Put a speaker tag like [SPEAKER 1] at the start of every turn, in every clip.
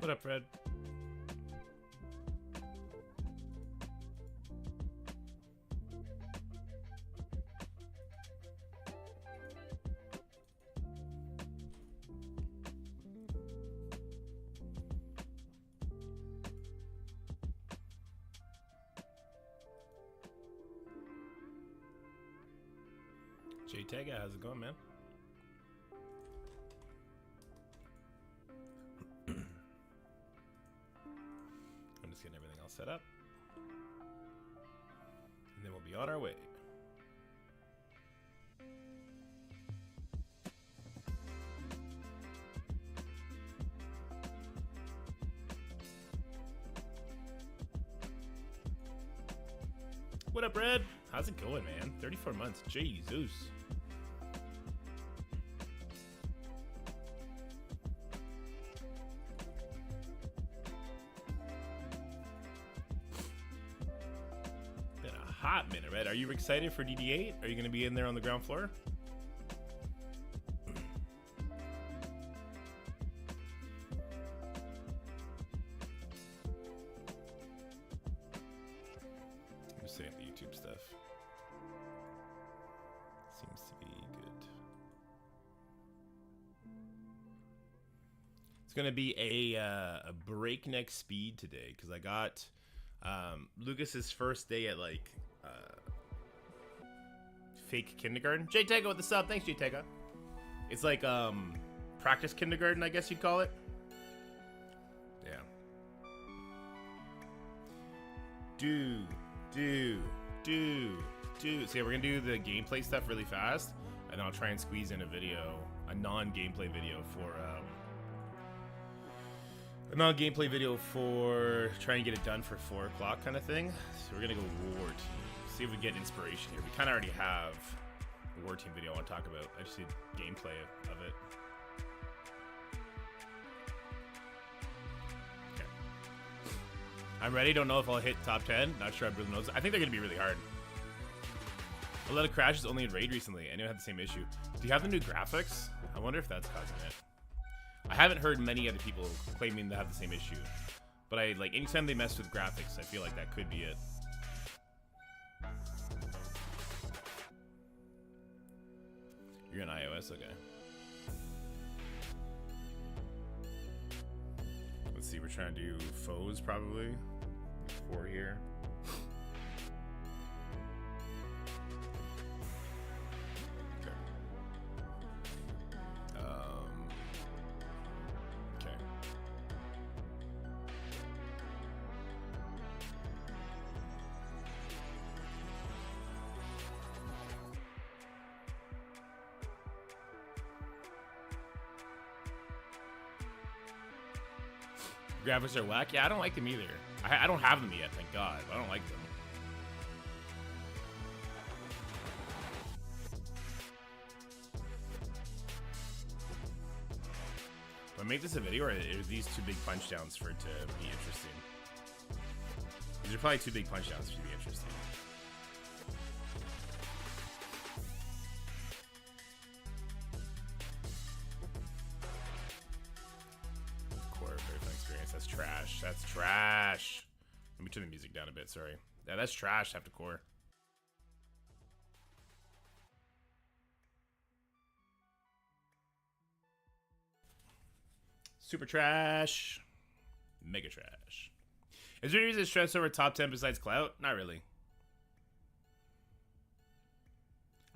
[SPEAKER 1] What up, Fred? J Tega, how's it going, man? I'm just getting everything all set up. And then we'll be on our way. What up, Red? How's it going, man? 34 months. Jesus. Been a hot minute, Red. Are you excited for DD8? Are you going to be in there on the ground floor? I'm just saying the YouTube stuff. Seems to be good. It's gonna be a breakneck speed today because I got Lucas's first day at like fake kindergarten. J Tega with the sub, thanks J Tega. It's like practice kindergarten, I guess you'd call it. Yeah. So yeah, we're gonna do the gameplay stuff really fast, and I'll try and squeeze in a video, a non-gameplay video for trying to get it done for 4 o'clock kind of thing. So we're gonna go war team, see if we get inspiration here. We kind of already have a war team video I want to talk about. I just need gameplay of it. Okay. I'm ready. Don't know if I'll hit top 10. Not sure I really knows. I think they're gonna be really hard. A lot of crashes only in Raid recently. I knew I had the same issue. Do you have the new graphics? I wonder if that's causing it. I haven't heard many other people claiming to have the same issue. But I like anytime they mess with graphics, I feel like that could be it. You're on iOS, okay. Let's see, we're trying to do foes probably. 4 here. Graphics are whack. Yeah, I don't like them either. I don't have them yet, thank God. I don't like them. Do I make this a video, or are these too big punch downs for it to be interesting? These are probably too big punch downs to be interesting. That's trash. That's trash. Let me turn the music down a bit, sorry. Yeah, that's trash after core. Super trash. Mega trash. Is there any reason to stress over top 10 besides clout? Not really.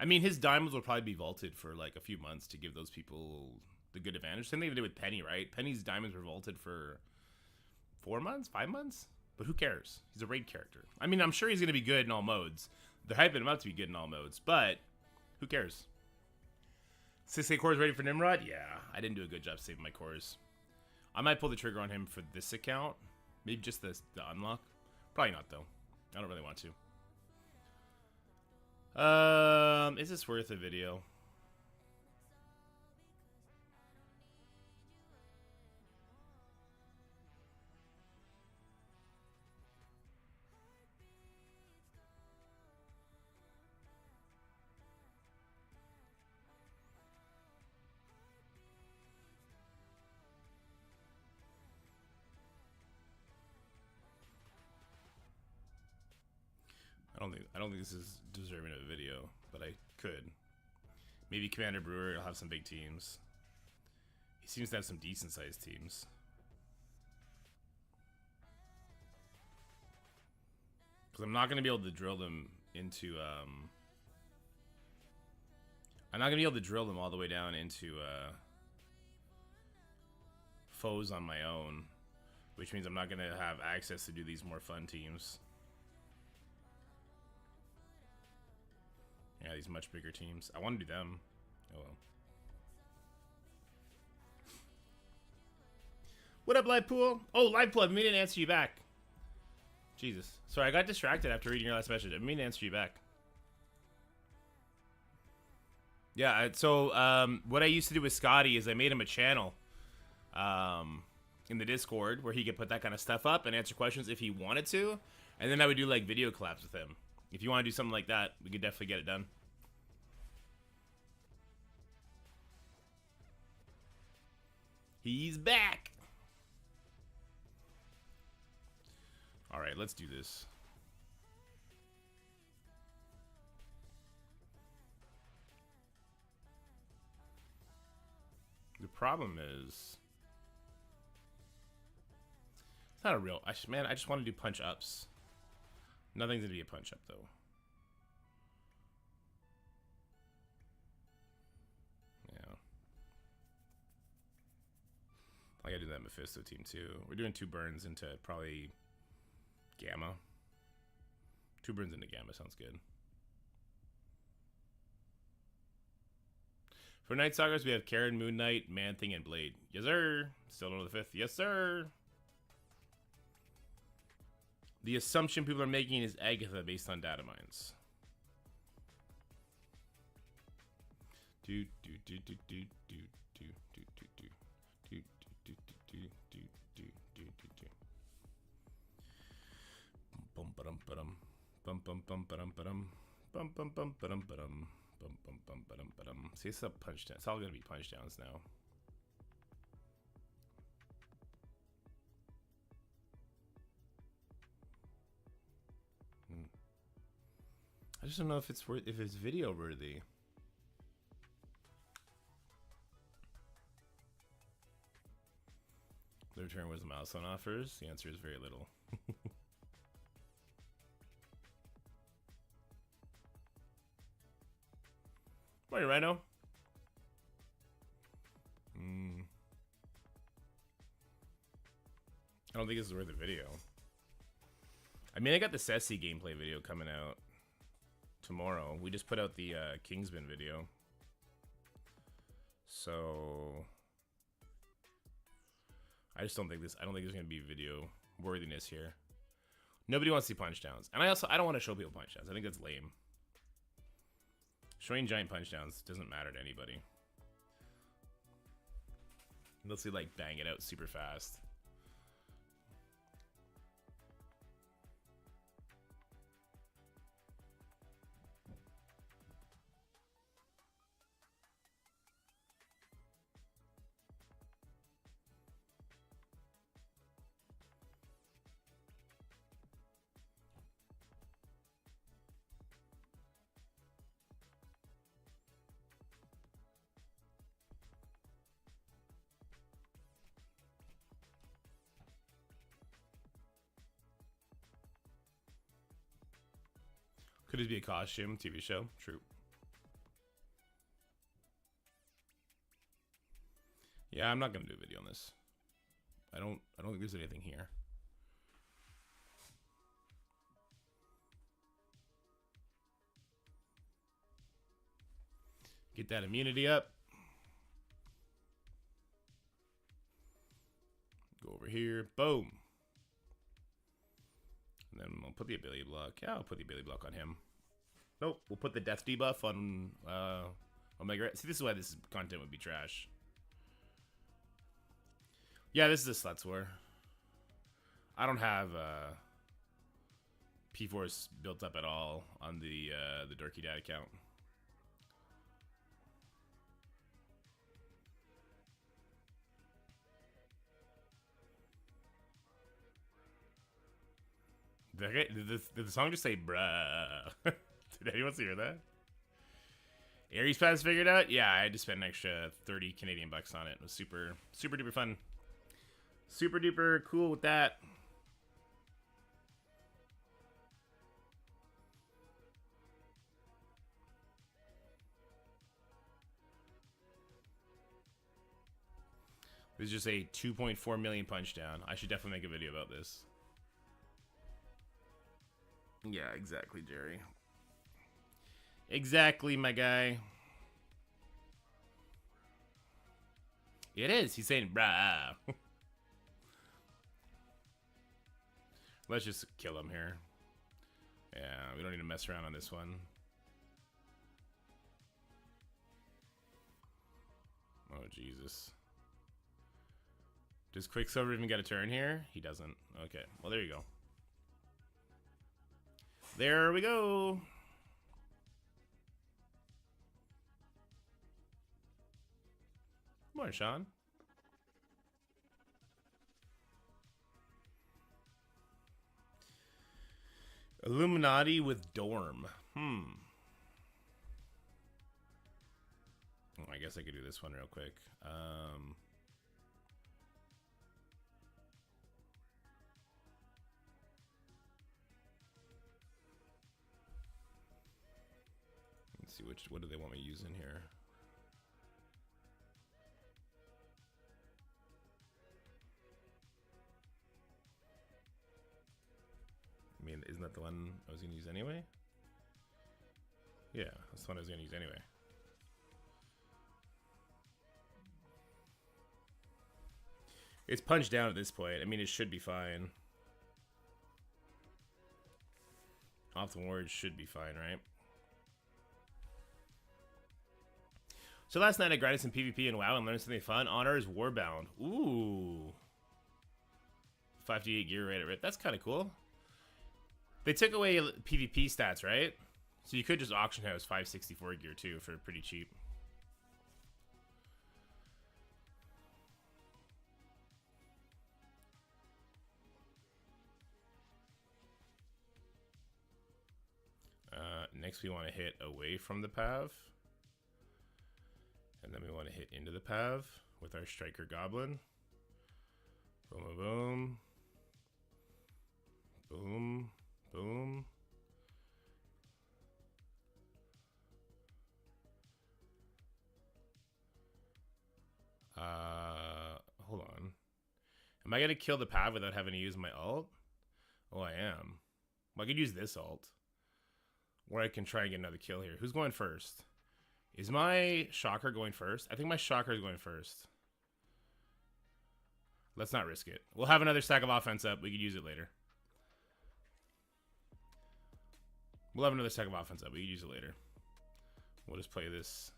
[SPEAKER 1] I mean, his diamonds will probably be vaulted for like a few months to give those people the good advantage. Same thing they did with Penny, right? Penny's diamonds were vaulted for 4 months, 5 months, but who cares? He's a raid character. I mean, I'm sure he's gonna be good in all modes. They're hyping him up to be good in all modes, but who cares? 6K cores ready for Nimrod? Yeah, I didn't do a good job saving my cores. I might pull the trigger on him for this account. Maybe just the unlock. Probably not though. I don't really want to. Is this worth a video? I don't think this is deserving of a video, but I could. Maybe Commander Brewer will have some big teams. He seems to have some decent sized teams. Because I'm not going to be able to drill them into I'm not going to be able to drill them all the way down into foes on my own, which means I'm not going to have access to do these more fun teams. Yeah, these much bigger teams. I want to do them. Oh well. What up, Live Pool? Oh, Live Pool, I mean to answer you back. Jesus. Sorry, I got distracted after reading your last message. I mean to answer you back. Yeah, so what I used to do with Scotty is I made him a channel in the Discord where he could put that kind of stuff up and answer questions if he wanted to. And then I would do like video collabs with him. If you want to do something like that, we could definitely get it done. He's back. All right, let's do this. The problem is, it's not a real. Man, I just want to do punch ups. Nothing's gonna be a punch up though. Yeah, I gotta do that Mephisto team too. We're doing 2 burns into probably Gamma. 2 burns into Gamma sounds good. For Night Stalkers, we have Karen, Moon Knight, Man Thing, and Blade. Yes, sir. Still don't know the 5th. Yes, sir. The assumption people are making is Agatha based on data mines. Do do do do do do do do do do do do do do do do do. Bum ba-dum ba-dum. Bum bum bum ba-dum ba-dum. Bum bum bum ba-dum ba-dum. Bum bum bum ba-dum ba-dum. See, it's a punch down. It's all gonna be punch downs now. I just don't know if it's video worthy. The return was the milestone offers. The answer is very little. Morning, Rhino. I don't think this is worth a video. I mean, I got the Ceci gameplay video coming out tomorrow. We just put out the Kingsman video. So I just don't think this. I don't think there's gonna be video worthiness here. Nobody wants to see punch downs, and I don't want to show people punch downs. I think that's lame. Showing giant punch downs doesn't matter to anybody. Unless they like bang it out super fast. Could it be a costume TV show? True. Yeah, I'm not gonna do a video on this. I don't think there's anything here. Get that immunity up. Go over here. Boom. And then we'll put the ability block. Yeah, I'll put the ability block on him. Nope, we'll put the death debuff on Omega. See, this is why this content would be trash. Yeah, this is a Sluts War. I don't have P-Force built up at all on the Dorky Dad account. Did the song just say bruh? Did anyone else hear that? Ares Pass figured out? Yeah, I had to spend an extra 30 Canadian bucks on it. It was super duper fun. Super duper cool with that. This is just a 2.4 million punch down. I should definitely make a video about this. Yeah, exactly, Jerry. Exactly, my guy. It is. He's saying, brah. Let's just kill him here. Yeah, we don't need to mess around on this one. Oh, Jesus. Does Quicksilver even get a turn here? He doesn't. Okay, well, there you go. There we go. More, Sean. Illuminati with Dorm. Oh, I guess I could do this one real quick. Let's see what do they want me using here. I mean, isn't that the one I was going to use anyway? Yeah, that's the one I was going to use anyway. It's punched down at this point. I mean, it should be fine. Optimal Words should be fine, right? So last night I grinded some PvP and WoW and learned something fun. Honor is Warbound. Ooh. 58 gear rate at RIP. That's kind of cool. They took away PvP stats, right? So you could just auction house 564 gear too for pretty cheap. Next we want to hit away from the Pav. And then we want to hit into the Pav with our Striker Goblin. Boom, boom, boom. Boom, boom. Hold on. Am I going to kill the Pav without having to use my ult? Oh, I am. Well, I could use this ult. Or I can try and get another kill here. Who's going first? Is my Shocker going first? I think my Shocker is going first. Let's not risk it. We'll have another stack of offense up. We could use it later. We'll have another stack of offense up. We could use it later. We'll just play this.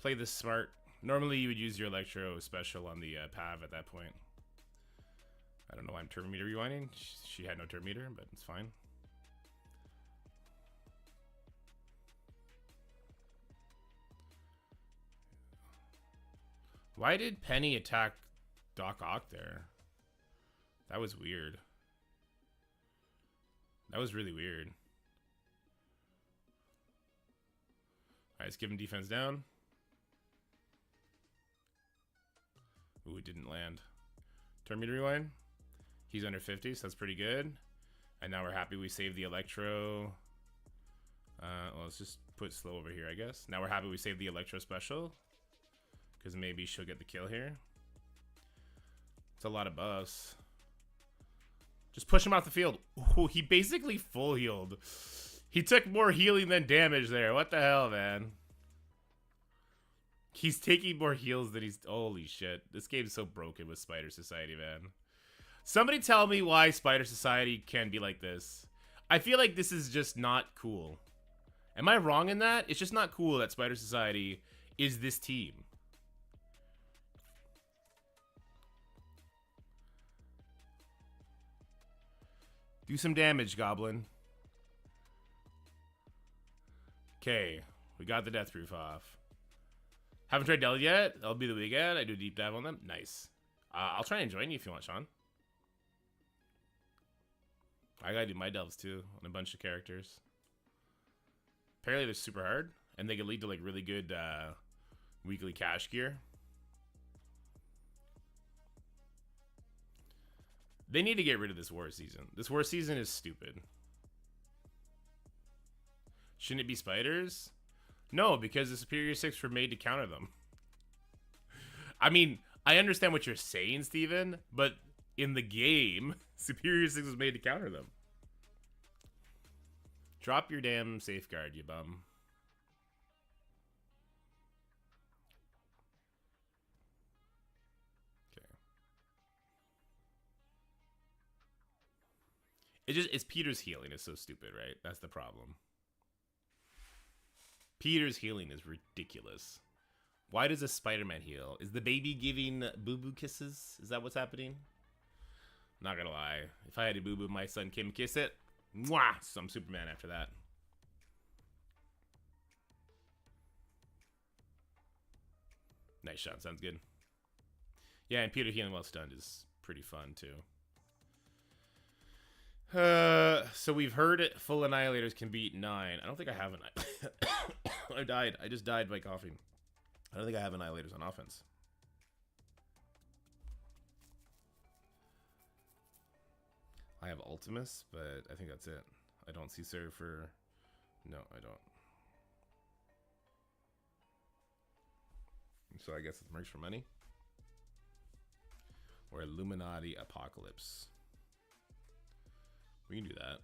[SPEAKER 1] Play this smart. Normally you would use your Electro special on the Pav at that point. I don't know why I'm turbo meter rewinding. She had no turbo meter, but it's fine. Why did Penny attack Dork Out there? That was weird. That was really weird. Alright, let's give him defense down. Ooh, it didn't land. Turn meter rewind. He's under 50, so that's pretty good. And now we're happy we saved the Electro. Well, let's just put slow over here, I guess. Now we're happy we saved the Electro special. Because maybe she'll get the kill here. It's a lot of buffs. Just push him off the field. Ooh, he basically full healed. He took more healing than damage there. What the hell, man? He's taking more heals than he's... Holy shit. This game's so broken with Spider Society, man. Somebody tell me why Spider Society can be like this. I feel like this is just not cool. Am I wrong in that? It's just not cool that Spider Society is this team. Do some damage, Goblin. Okay, we got the Death Proof off. Haven't tried Dell yet. That'll be the weekend. I do a deep dive on them. Nice. I'll try and join you if you want, Sean. I gotta do my delves too on a bunch of characters. Apparently they're super hard, and they can lead to like really good weekly cash gear. They need to get rid of this war season. This war season is stupid. Shouldn't it be spiders? No, because the Superior 6 were made to counter them. I mean, I understand what you're saying, Steven, but in the game, Superior 6 was made to counter them. Drop your damn safeguard, you bum. Okay. It's Peter's healing is so stupid, right? That's the problem. Peter's healing is ridiculous. Why does a Spider-Man heal? Is the baby giving boo-boo kisses? Is that what's happening? Not gonna lie. If I had a boo-boo, my son Kim kiss it. Mwah! So I'm Superman after that. Nice shot. Sounds good. Yeah, and Peter healing while stunned is pretty fun, too. So we've heard it. Full Annihilators can beat 9. I don't think I have an... I died. I just died by coughing. I don't think I have Annihilators on offense. I have Ultimus, but I think that's it. I don't see Surfer. No, I don't. So I guess it's merch for money. Or Illuminati Apocalypse. We can do that.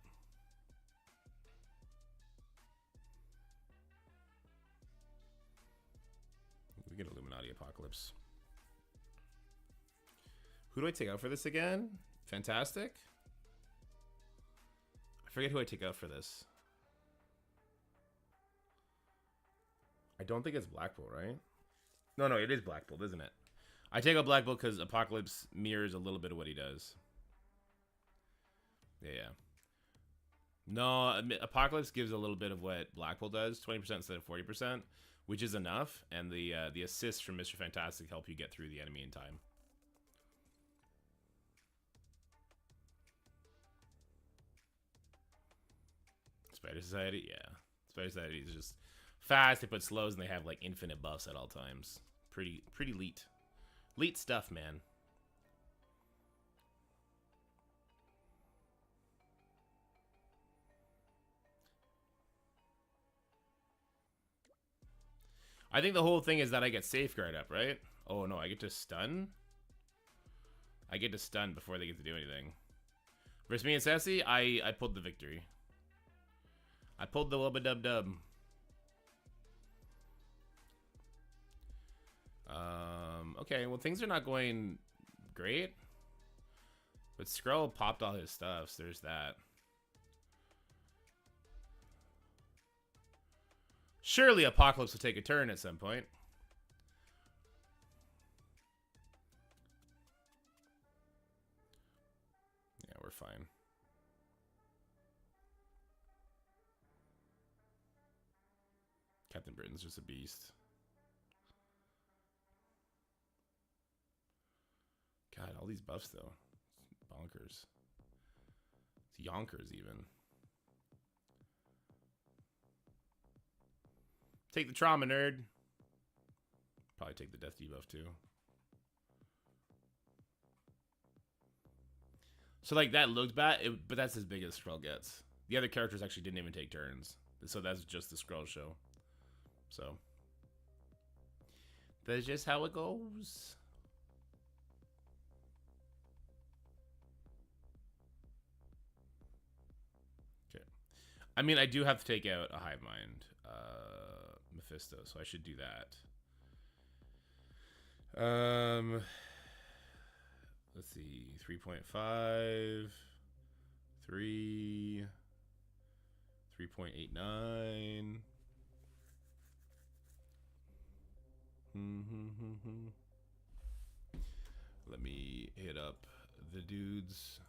[SPEAKER 1] We get Illuminati Apocalypse. Who do I take out for this again? Fantastic? I forget who I take out for this. I don't think it's Black Bolt, right? No, it is Black Bolt, isn't it? I take out Black Bolt because Apocalypse mirrors a little bit of what he does. Yeah. No, Apocalypse gives a little bit of what Black Bolt does, 20% instead of 40%, which is enough, and the assists from Mr. Fantastic help you get through the enemy in time. Spider Society, yeah. Spider Society is just fast. They put slows and they have like infinite buffs at all times. Pretty elite. Elite stuff, man. I think the whole thing is that I get safeguard up, right? Oh no, I get to stun? I get to stun before they get to do anything. Versus me and Sassy, I pulled the victory. I pulled the wubba-dub-dub. Okay, well things are not going great. But Skrull popped all his stuff, so there's that. Surely Apocalypse will take a turn at some point. Yeah, we're fine. Captain Britain's just a beast. God, all these buffs though. It's bonkers. It's yonkers even. Take the trauma, nerd. Probably take the death debuff too. So like that looked bad, but that's as big as Skrull gets. The other characters actually didn't even take turns. So that's just the Skrull show. So that's just how it goes. Okay. I mean, I do have to take out a Hive Mind. Mephisto, so I should do that. Let's see, 3.5, 3.89. Let me hit up the dudes.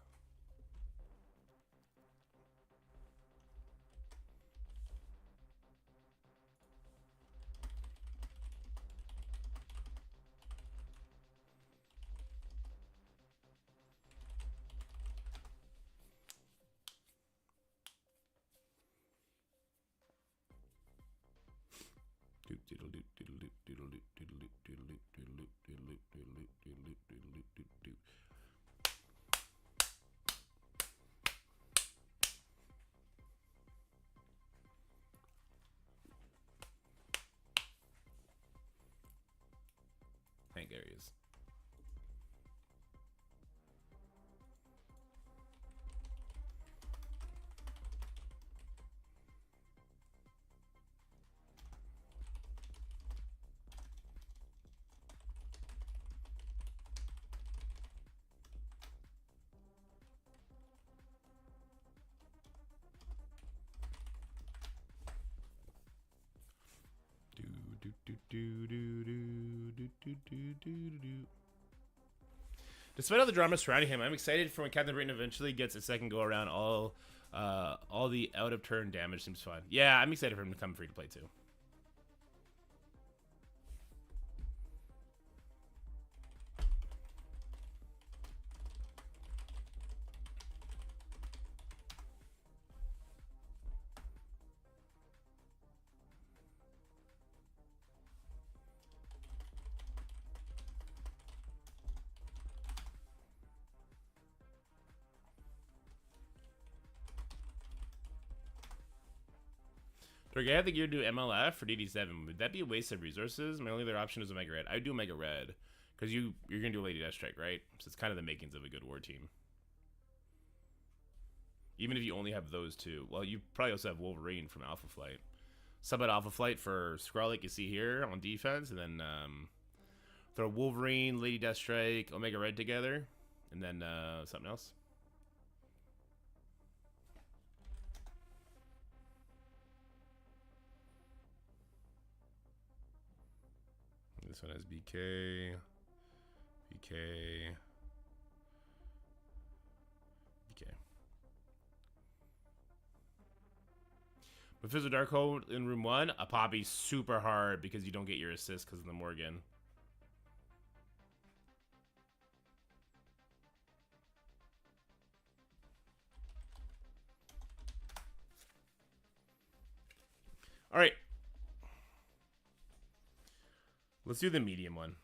[SPEAKER 1] Tank areas. Despite all the drama surrounding him, I'm excited for when Captain Britain eventually gets a second go around. All the out of turn damage seems fun. Yeah, I'm excited for him to come free to play too. Dork, I have the gear to do MLF for DD7. Would that be a waste of resources? My only other option is Omega Red. I would do Omega Red. Because you're going to do Lady Deathstrike, right? So it's kind of the makings of a good war team. Even if you only have those two. Well, you probably also have Wolverine from Alpha Flight. Sub out Alpha Flight for Skrull, like you see here on defense. And then throw Wolverine, Lady Deathstrike, Omega Red together. And then something else. This one has BK. BK. Mephisto Darkhold in room 1, a Poppy super hard because you don't get your assist because of the Morgan. All right. Let's do the medium one.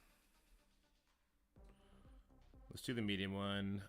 [SPEAKER 1] Let's do the medium one.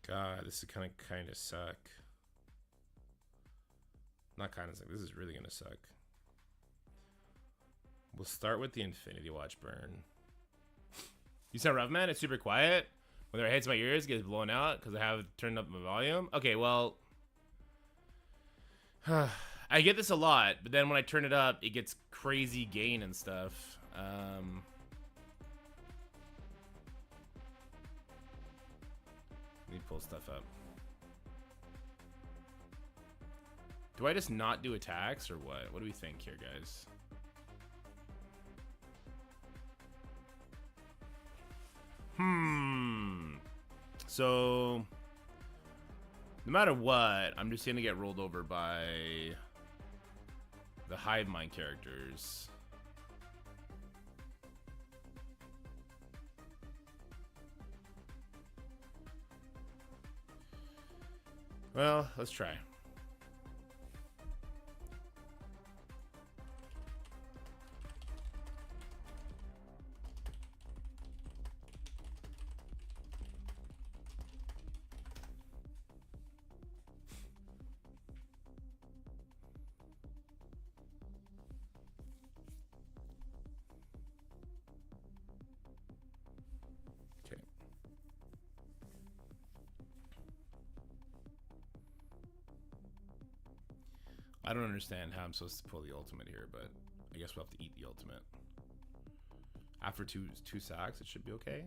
[SPEAKER 1] God, this is kind of suck. Not kind of suck. This is really gonna suck. We'll start with the Infinity Watch burn. You sound rough, man. It's super quiet. When it hits my ears, it gets blown out because I have turned up my volume. Okay, well, I get this a lot, but then when I turn it up, it gets crazy gain and stuff. Let me pull stuff up. Do I just not do attacks or what? What do we think here, guys? So, no matter what, I'm just gonna get rolled over by the hive mind characters. Well, let's try. I don't understand how I'm supposed to pull the ultimate here, but I guess we'll have to eat the ultimate. After two sacks, it should be okay.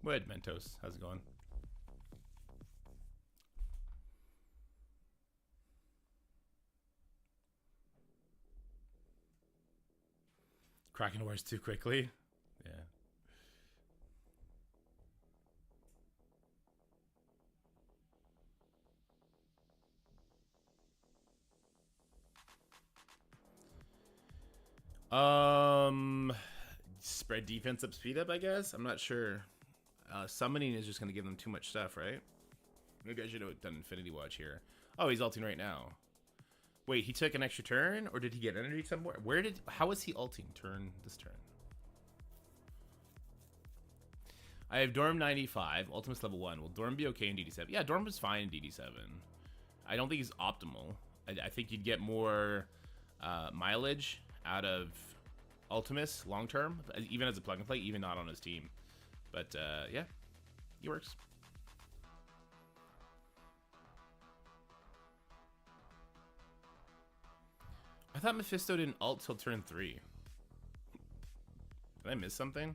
[SPEAKER 1] What, Mentos? How's it going? Kraken wears too quickly. Yeah. Spread defense up, speed up, I guess. I'm not sure. Summoning is just going to give them too much stuff, right? Maybe I should have done Infinity Watch here. Oh, he's ulting right now. Wait, he took an extra turn? Or did he get energy somewhere? How is he ulting this turn? I have Dorm 95, Ultimate's level 1. Will Dorm be okay in DD7? Yeah, Dorm is fine in DD7. I don't think he's optimal. I think you'd get more mileage out of Ultimus long term, even as a plug and play, even not on his team. But yeah, he works. I thought Mephisto didn't ult till turn 3. Did I miss something?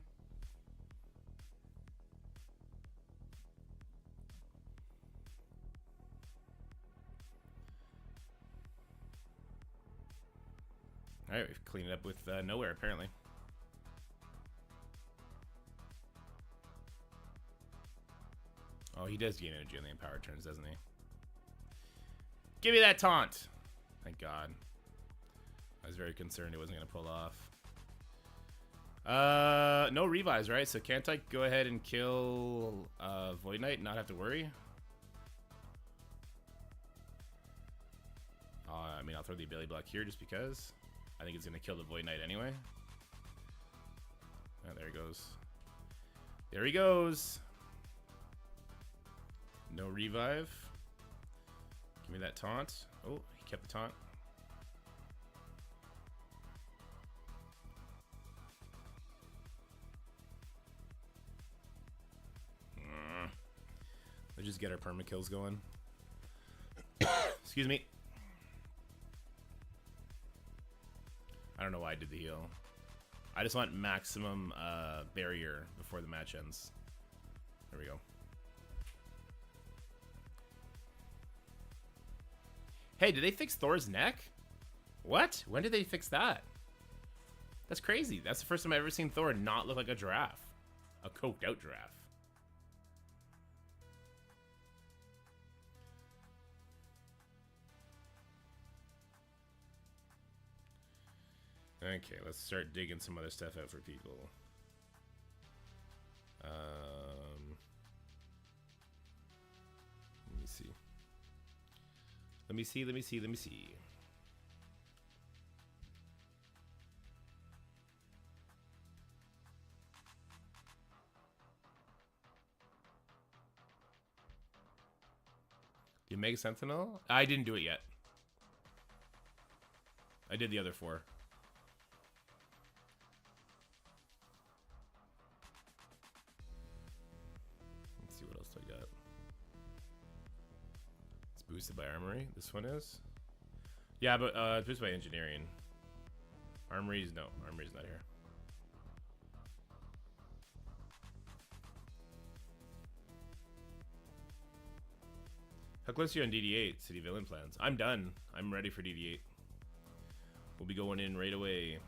[SPEAKER 1] Alright, we've cleaned it up with nowhere, apparently. Oh, he does gain energy on the empowered turns, doesn't he? Give me that taunt! Thank God. I was very concerned it wasn't going to pull off. No revives, right? So can't I go ahead and kill Void Knight and not have to worry? I mean, I'll throw the ability block here just because. I think it's going to kill the Void Knight anyway. Oh, there he goes. There he goes. No revive. Give me that taunt. Oh, he kept the taunt. Let's just get our perma kills going. Excuse me. I don't know why I did the heal. I just want maximum barrier before the match ends. There we go. Hey, did they fix Thor's neck? What? When did they fix that? That's crazy. That's the first time I've ever seen Thor not look like a giraffe. A coked out giraffe. Okay, let's start digging some other stuff out for people. Let me see. Let me see, let me see, let me see. The Omega Sentinel? I didn't do it yet. I did the other 4. Let's see what else I got. It's boosted by Armory. This one is? Yeah, but it's boosted by Engineering. Armory's no. Armory's not here. How close are you on DD8? City Villain plans. I'm done. I'm ready for DD8. We'll be going in right away.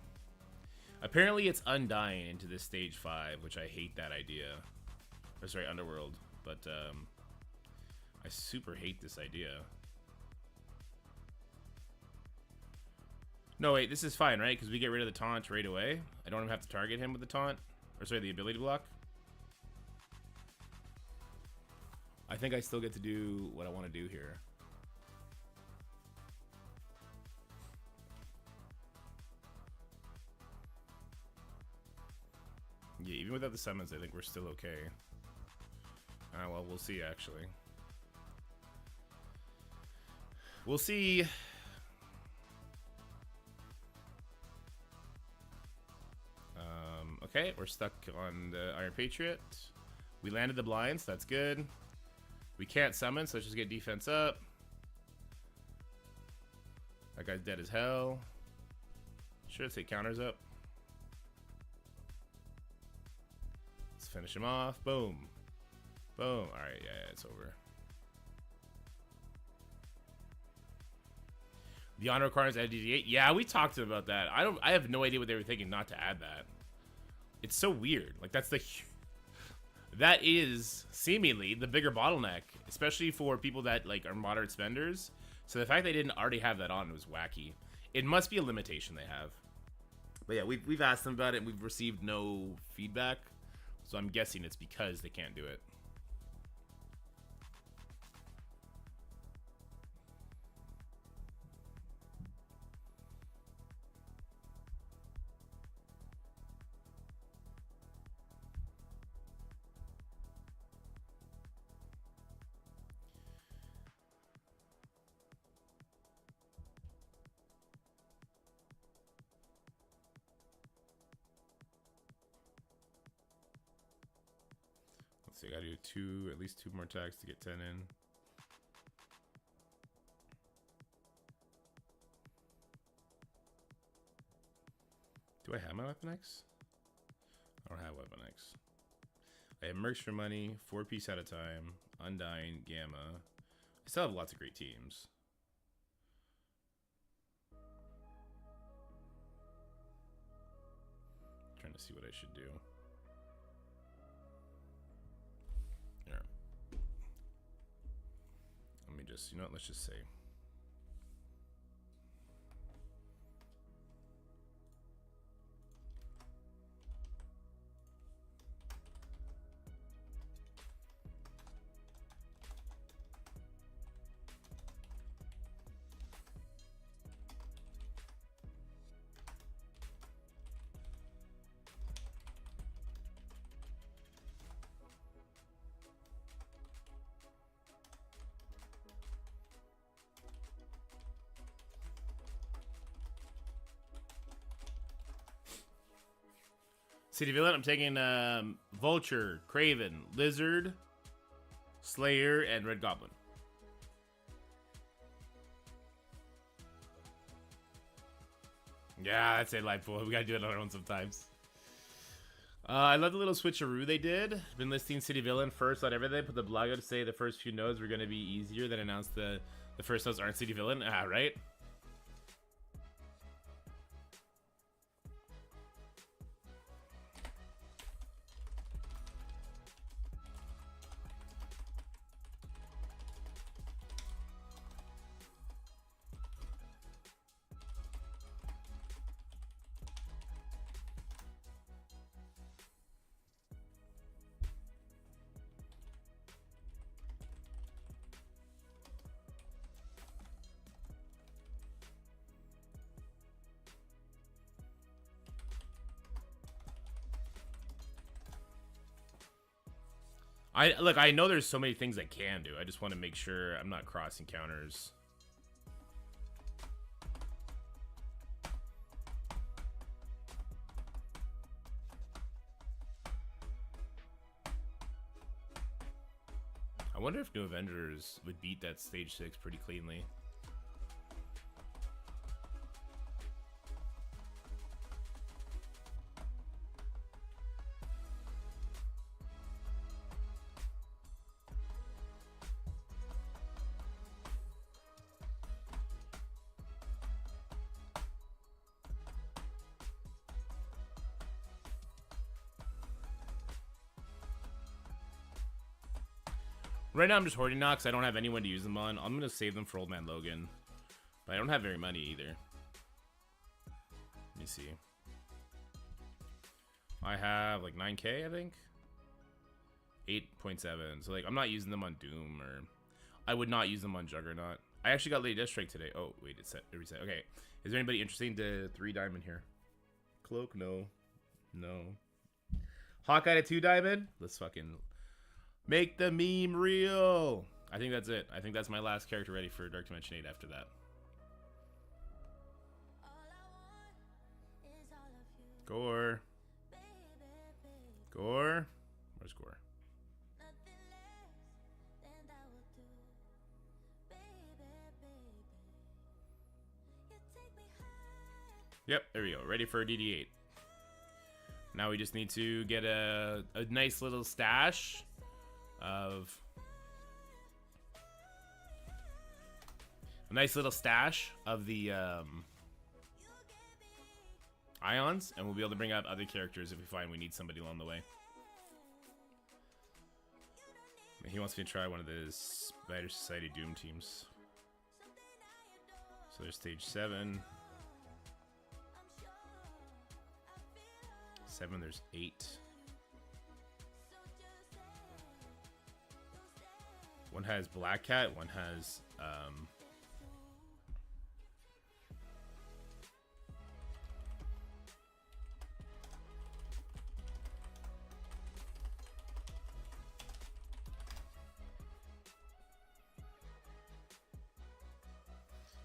[SPEAKER 1] Apparently it's undying into this stage 5, which I hate that idea. Or sorry, Underworld. But I super hate this idea. No, wait, this is fine, right? Because we get rid of the taunt right away. I don't even have to target him with the taunt. Or sorry, the ability block. I think I still get to do what I want to do here. Yeah, even without the summons, I think we're still okay. Well, we'll see, actually. We'll see. Okay, we're stuck on the Iron Patriot. We landed the blinds, that's good. We can't summon, so let's just get defense up. That guy's dead as hell. Should I say counters up? Let's finish him off. Boom. Boom. Alright, yeah, it's over. The honor requirements add DD8. Yeah, we talked about that. I have no idea what they were thinking not to add that. It's so weird. Like, that is seemingly the bigger bottleneck, especially for people that like are moderate spenders. So the fact they didn't already have that on was wacky. It must be a limitation they have. But yeah, we've asked them about it and we've received no feedback. So I'm guessing it's because they can't do it. So I gotta do at least two more attacks to get 10 in. Do I have my Weapon X? I don't have Weapon X. I have Mercs for money, 4-piece at a time, Undying, Gamma. I still have lots of great teams. Trying to see what I should do. Let me just, you know what, let's just say. City Villain, I'm taking Vulture, Kraken, Lizard, Slayer, and Red Goblin. Yeah, that's it, Lightful. We gotta do it on our own sometimes. I love the little switcheroo they did. Been listing City Villain first on everything. Put the blog out to say the first few nodes were gonna be easier, then announce the first nodes aren't City Villain. Ah, right? Look, I know there's so many things I can do. I just want to make sure I'm not crossing counters. I wonder if New Avengers would beat that stage 6 pretty cleanly. Right now I'm just hoarding knocks. I don't have anyone to use them on. I'm going to save them for Old Man Logan. But I don't have very money either. Let me see. I have like 9k, I think. 8.7. So like I'm not using them on Doom, or I would not use them on Juggernaut. I actually got Lady Deathstrike today. Oh, wait, it's set. It reset. Okay. Is there anybody interesting to 3 diamond here? Cloak? No. No. Hawkeye to 2 diamond? Let's fucking make the meme real. I think that's it. I think that's my last character ready for Dark Dimension 8 after that. Gore. Gore. Where's Gore? Yep, there we go. Ready for a DD8. Now we just need to get a nice little stash of... the ions, and we'll be able to bring up other characters if we find we need somebody along the way. He wants me to try one of the Spider Society Doom teams. So there's stage 7. 7, there's 8. One has Black Cat, one has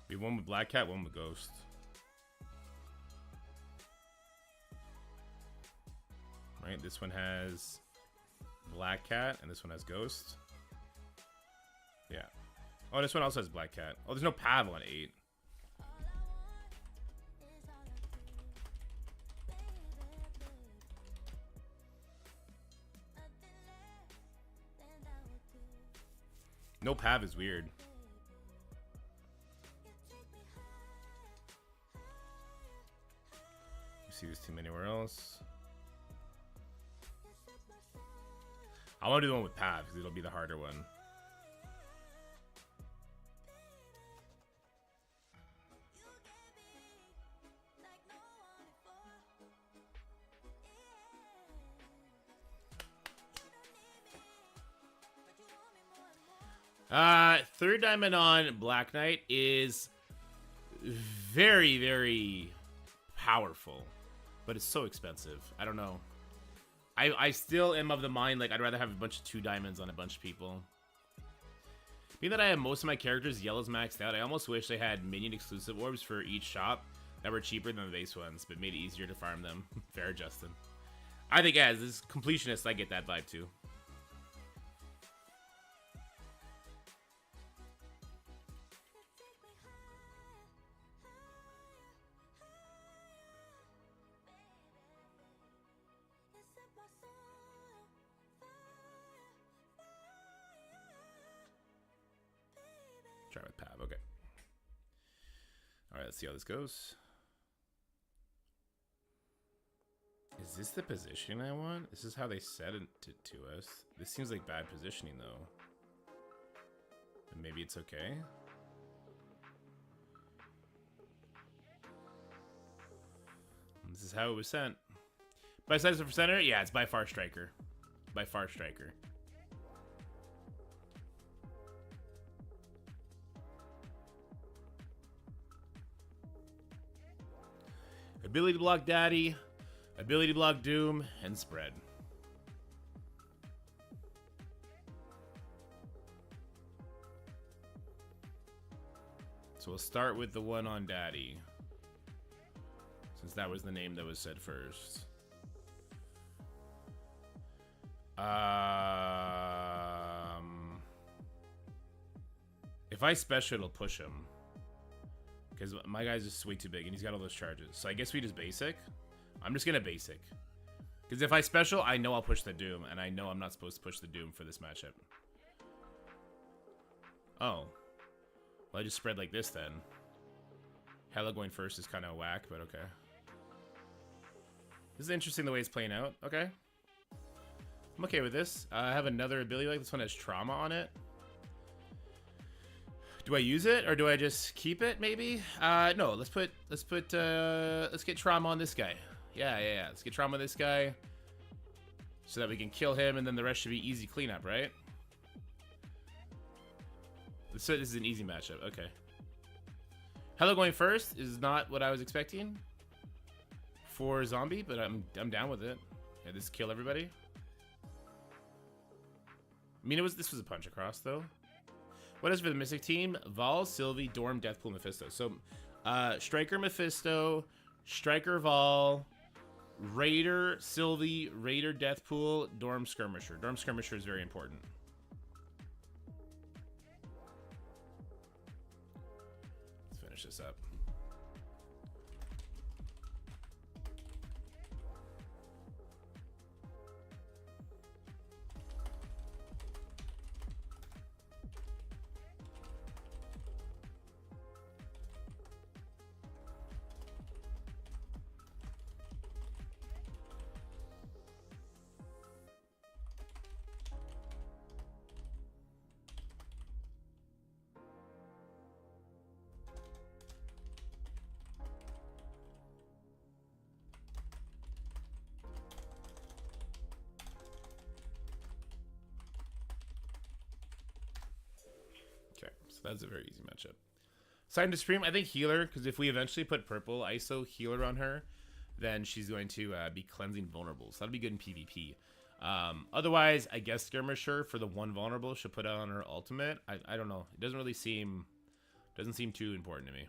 [SPEAKER 1] we have one with Black Cat, one with Ghost. Right, this one has Black Cat, and this one has Ghost. Yeah. Oh, this one also has Black Cat. Oh, there's no Pav on 8. No Pav is weird. See this team anywhere else? I want to do the one with Pav because it'll be the harder one. Third diamond on Black Knight is very, very powerful, but it's so expensive. I don't know. I still am of the mind, like, I'd rather have a bunch of 2 diamonds on a bunch of people. Being that I have most of my characters yellows maxed out, I almost wish they had minion exclusive orbs for each shop that were cheaper than the base ones, but made it easier to farm them. Fair, Justin. I think as this completionist, I get that vibe too. Try with Pav, okay. Alright, let's see how this goes. Is this the position I want? This is how they set it to us. This seems like bad positioning though. But maybe it's okay. This is how it was sent. By size of center? Yeah, it's by far Striker. By far Striker. Ability to block Daddy, ability to block Doom, and spread. So we'll start with the one on Daddy, since that was the name that was said first. If I special, it'll push him. Because my guy's just way too big, and he's got all those charges. So I guess we just basic. I'm just going to basic. Because if I special, I know I'll push the Doom, and I know I'm not supposed to push the Doom for this matchup. Oh. Well, I just spread like this, then. Hella going first is kind of whack, but okay. This is interesting the way it's playing out. Okay. I'm okay with this. I have another ability like this one has trauma on it. Do I use it or do I just keep it? Maybe. No. Let's get trauma on this guy. Yeah. Let's get trauma on this guy, so that we can kill him, and then the rest should be easy cleanup, right? So this is an easy matchup. Okay. Hello going first is not what I was expecting for zombie, but I'm down with it. Yeah, just kill everybody. I mean, this was a punch across though. What is for the Mystic team? Vol, Sylvie, Dorm, Deathpool, Mephisto. So, Striker, Mephisto, Striker, Vol, Raider, Sylvie, Raider, Deathpool, Dorm, Skirmisher. Dorm, Skirmisher is very important. Let's finish this up. That's a very easy matchup. Scientist Supreme, I think healer, because if we eventually put purple ISO healer on her, then she's going to be cleansing vulnerables. So that'll be good in PvP. Otherwise, I guess Skirmisher for the one vulnerable she'll put out on her ultimate. I don't know. It doesn't really seem too important to me.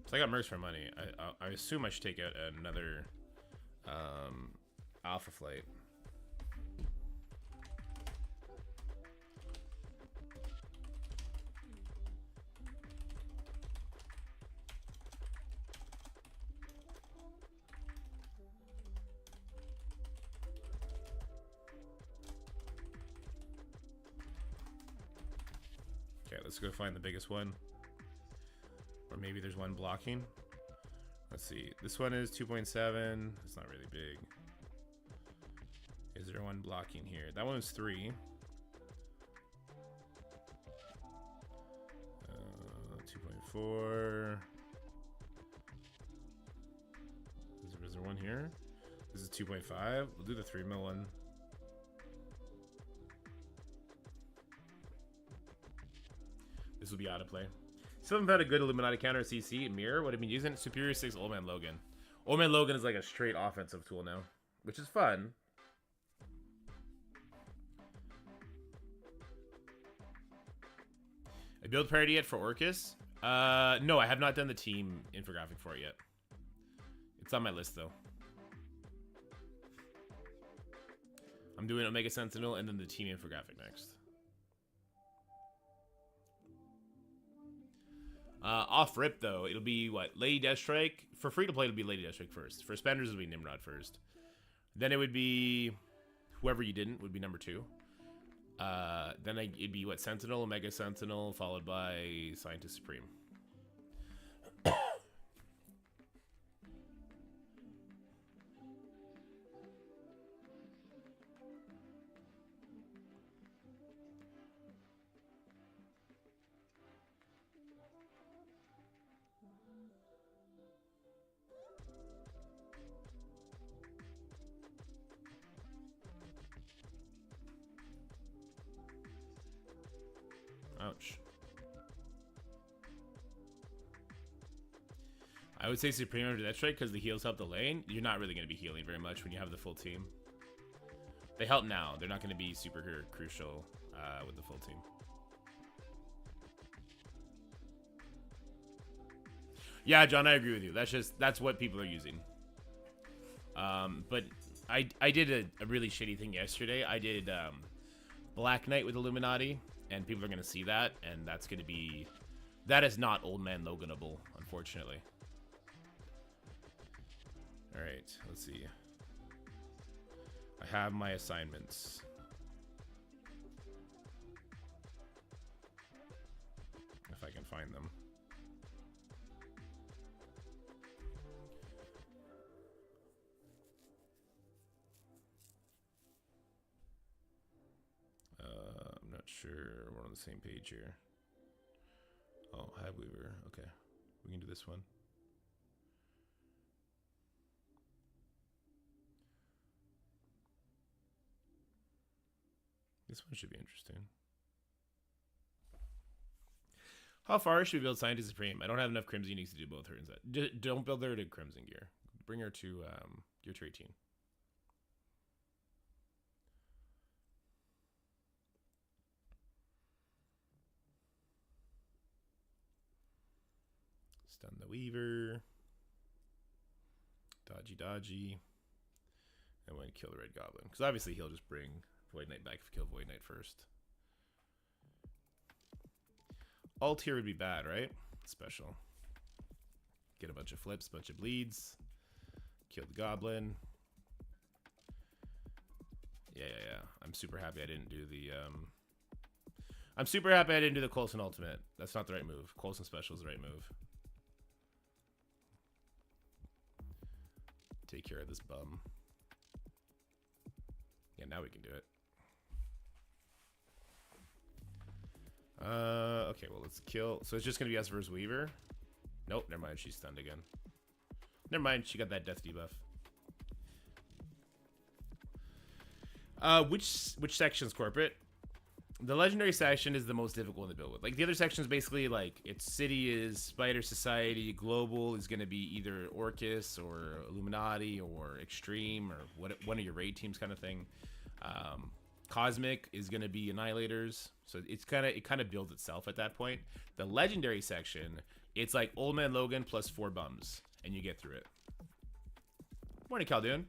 [SPEAKER 1] So I got Mercs for money. I assume I should take out another Alpha Flight. Okay, let's go find the biggest one. Or maybe there's one blocking. Let's see. This one is 2.7. It's not really big. Is there one blocking here? That one is 3. 2.4. Is there one here? This is 2.5. We'll do the 3 mil one. This will be out of play. Still haven't had a good Illuminati counter CC. Mirror, what have been using? Superior 6 Old Man Logan. Old Man Logan is like a straight offensive tool now, which is fun. A build parity yet for Orcus? No, I have not done the team infographic for it yet. It's on my list though. I'm doing Omega Sentinel and then the team infographic next. Off rip though, it'll be what? Lady Deathstrike. For free to play, it'll be Lady Deathstrike first. For spenders, it'll be Nimrod first. Then it would be whoever you didn't would be number 2. Then it'd be what? Sentinel, Omega Sentinel, followed by Scientist Supreme. Ouch. I would say Supreme over Deathstrike because the heals help the lane. You're not really going to be healing very much when you have the full team. They help now. They're not going to be super crucial with the full team. Yeah, John, I agree with you. That's what people are using. But I did a really shitty thing yesterday. I did Black Knight with Illuminati. And people are going to see that, and that's going to be... That is not Old Man Loganable, unfortunately. Alright, let's see. I have my assignments. If I can find them. Sure, we're on the same page here. Oh, Hive Weaver. Okay, we can do this one. This one should be interesting. How far should we build Scientist Supreme? I don't have enough Crimson Uniques to do both her and that. Don't build her to Crimson gear. Bring her to gear 18. Stun the Weaver. Dodgy. And we're going to kill the Red Goblin. Because obviously he'll just bring Void Knight back if we kill Void Knight first. Alt here would be bad, right? Special. Get a bunch of flips, bunch of bleeds. Kill the Goblin. Yeah. I'm super happy I didn't do the... I'm super happy I didn't do the Coulson Ultimate. That's not the right move. Coulson Special is the right move. Take care of this bum. Yeah, now we can do it. Okay, well, let's kill. So it's just going to be us versus Weaver. Nope, never mind. She's stunned again. Never mind. She got that death debuff. Which section's corporate? The legendary section is the most difficult to build with. Like, the other sections basically, like, its city is Spider Society. Global is going to be either Orcus or Illuminati or Extreme or one of your raid teams kind of thing. Cosmic is going to be Annihilators. So it kind of builds itself at that point. The legendary section, it's like Old Man Logan plus 4 bums, and you get through it. Morning, Caldoon.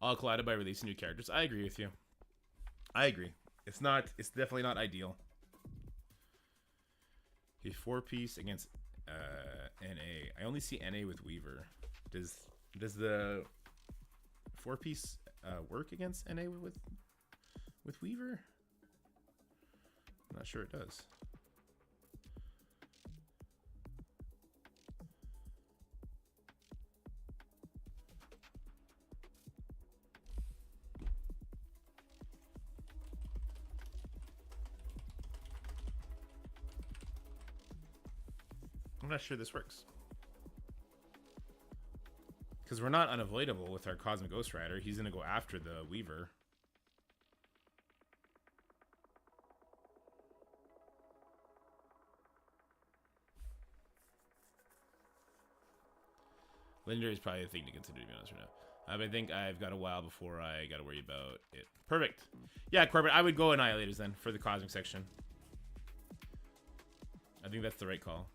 [SPEAKER 1] All collided by releasing new characters. I agree with you. I agree. It's definitely not ideal. A 4-piece against NA. I only see NA with Weaver. Does the 4-piece work against NA with Weaver? I'm not sure it does. I'm not sure this works. Because we're not unavoidable with our Cosmic Ghost Rider. He's going to go after the Weaver. Legendary is probably a thing to consider, to be honest, right now. But I think I've got a while before I got to worry about it. Perfect. Yeah, Corbett, I would go Annihilators then for the Cosmic section. I think that's the right call.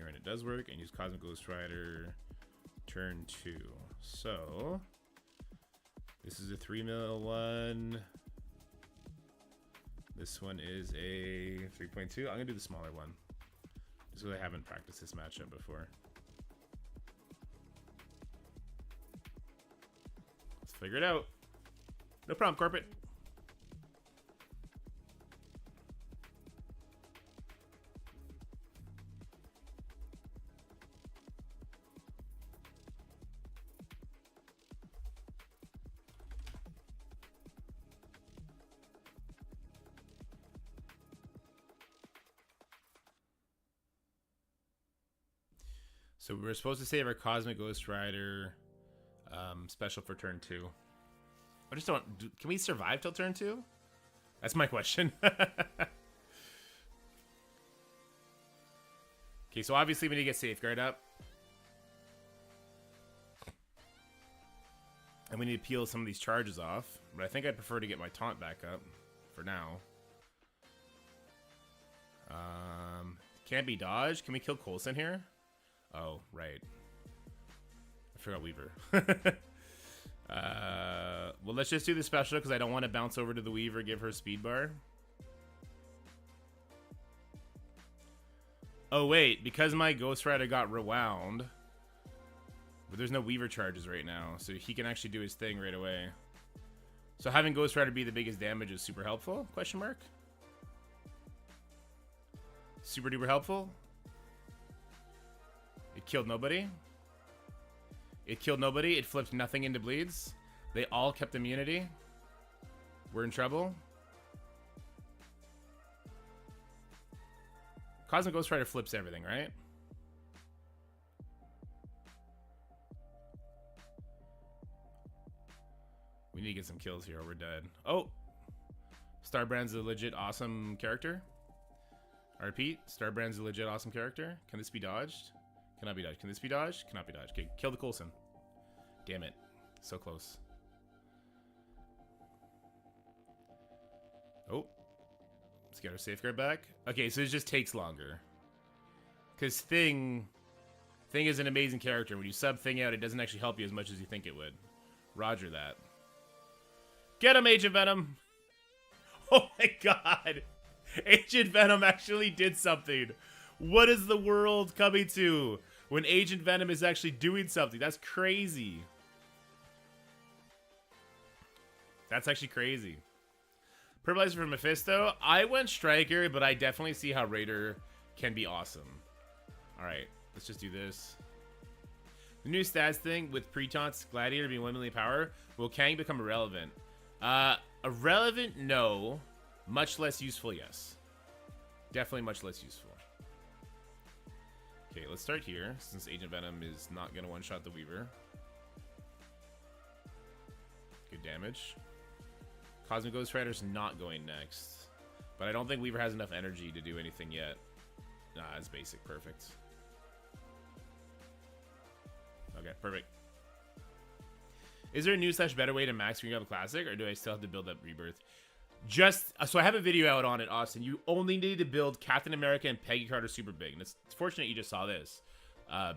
[SPEAKER 1] And it does work, and use Cosmic Ghost Rider turn 2. So this is a 3 one. This one is a 3.2. I'm gonna do the smaller one just because I haven't practiced this matchup before. Let's figure it out. No problem, Corporate. So we're supposed to save our Cosmic Ghost Rider special for turn 2. I just don't... Can we survive till turn 2? That's my question. Okay, so obviously we need to get Safeguard up. And we need to peel some of these charges off. But I think I'd prefer to get my taunt back up for now. Can't be dodged. Can we kill Coulson here? Oh, right. I forgot Weaver. Well, let's just do the special because I don't want to bounce over to the Weaver, give her speed bar. Oh, wait. Because my Ghost Rider got rewound. But there's no Weaver charges right now. So he can actually do his thing right away. So having Ghost Rider be the biggest damage is super helpful? Question mark? Super duper helpful? It killed nobody. It killed nobody. It flipped nothing into bleeds. They all kept immunity. We're in trouble. Cosmic Ghost Rider flips everything, right? We need to get some kills here or we're dead. Oh! Starbrand's a legit awesome character. I repeat, Starbrand's a legit awesome character. Can this be dodged? Cannot be dodged. Can this be dodged? Cannot be dodged. Okay, kill the Coulson. Damn it. So close. Oh. Let's get our Safeguard back. Okay, so it just takes longer. Because Thing is an amazing character. When you sub Thing out, it doesn't actually help you as much as you think it would. Roger that. Get him, Agent Venom! Oh my god! Agent Venom actually did something. What is the world coming to when Agent Venom is actually doing something? That's crazy. That's actually crazy. Purpleizer for Mephisto. I went Striker, but I definitely see how Raider can be awesome. All right, let's just do this. The new stats thing with Preton's Gladiator being 1 million power, will Kang become irrelevant? Irrelevant, no. Much less useful, yes. Definitely much less useful. Okay, let's start here, since Agent Venom is not going to one-shot the Weaver. Good damage. Cosmic Ghost Rider's not going next. But I don't think Weaver has enough energy to do anything yet. Nah, it's basic. Perfect. Okay, perfect. Is there a new / better way to max Green Goblin Classic, or do I still have to build up Rebirth? Just so I have a video out on it, Austin. You only need to build Captain America and Peggy Carter super big, and it's fortunate you just saw this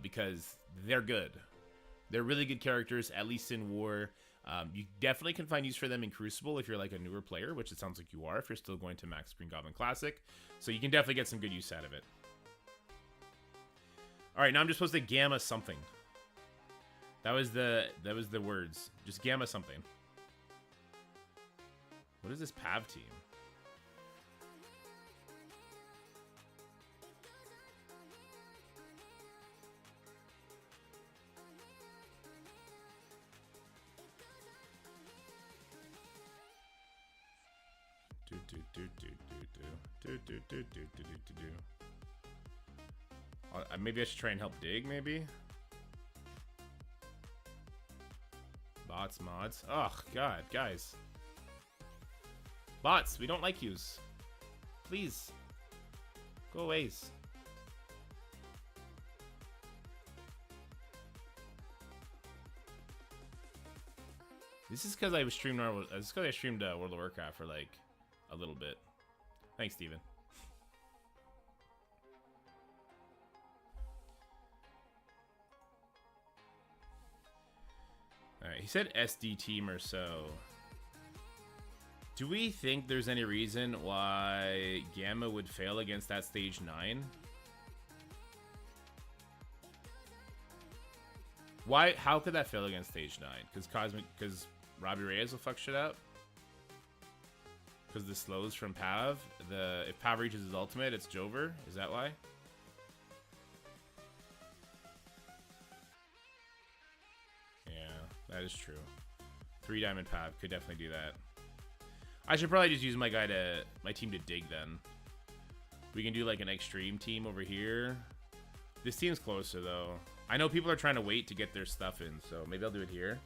[SPEAKER 1] because they're good. They're really good characters, at least in War. You definitely can find use for them in Crucible if you're like a newer player, which it sounds like you are if you're still going to max Green Goblin Classic. So you can definitely get some good use out of it. All right, now I'm just supposed to gamma something. That was the words. Just gamma something. What is this Pav team? Maybe I should try and help dig, maybe? Bots, mods. Oh, God, guys. Bots, we don't like yous. Please. Go aways. This is because I streamed World of Warcraft for like a little bit. Thanks, Steven. Alright, he said SD team or so. Do we think there's any reason why Gamma would fail against that stage 9? Why? How could that fail against stage 9? Because Robbie Reyes will fuck shit up? Because the slows from Pav? If Pav reaches his ultimate, it's Jover? Is that why? That is true. 3 diamond Pav could definitely do that. I should probably just use my team to dig then. We can do like an extreme team over here. This team's closer though. I know people are trying to wait to get their stuff in, so maybe I'll do it here.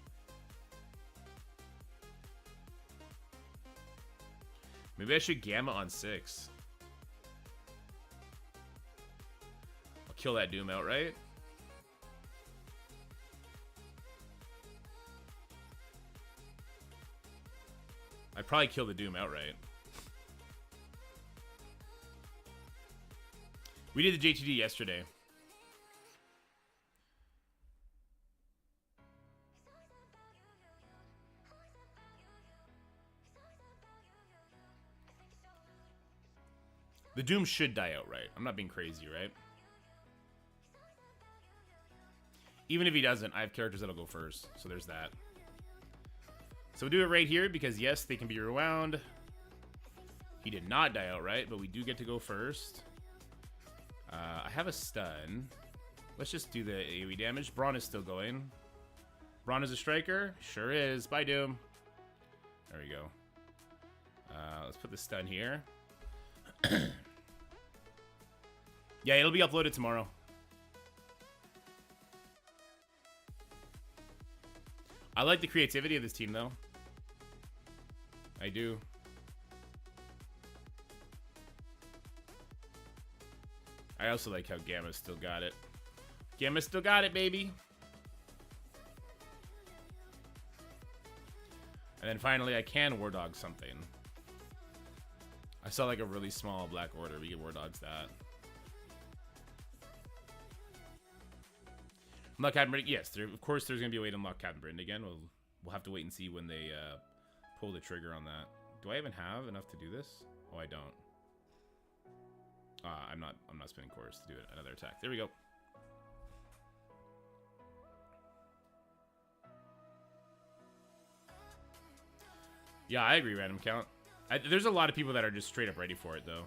[SPEAKER 1] Maybe I should Gamma on 6. I'll kill that Doom outright. I'd probably kill the Doom outright. We did the JTD yesterday. The Doom should die outright. I'm not being crazy, right? Even if he doesn't, I have characters that'll go first. So there's that. So we'll do it right here because, yes, they can be rewound. He did not die outright, but we do get to go first. I have a stun. Let's just do the AoE damage. Braun is still going. Braun is a striker? Sure is. Bye, Doom. There we go. Let's put the stun here. Yeah, it'll be uploaded tomorrow. I like the creativity of this team, though. I do. I also like how Gamma still got it. Gamma still got it, baby. And then finally, I can War Dog something. I saw like a really small black order. We can War Dogs that. Unlock Captain Britain. Yes, of course there's going to be a way to unlock Captain Britain again. We'll have to wait and see when they pull the trigger on that. Do I even have enough to do this? Oh, I don't. I'm not spinning course to do it. Another attack. There we go. Yeah, I agree, random count. There's a lot of people that are just straight up ready for it, though.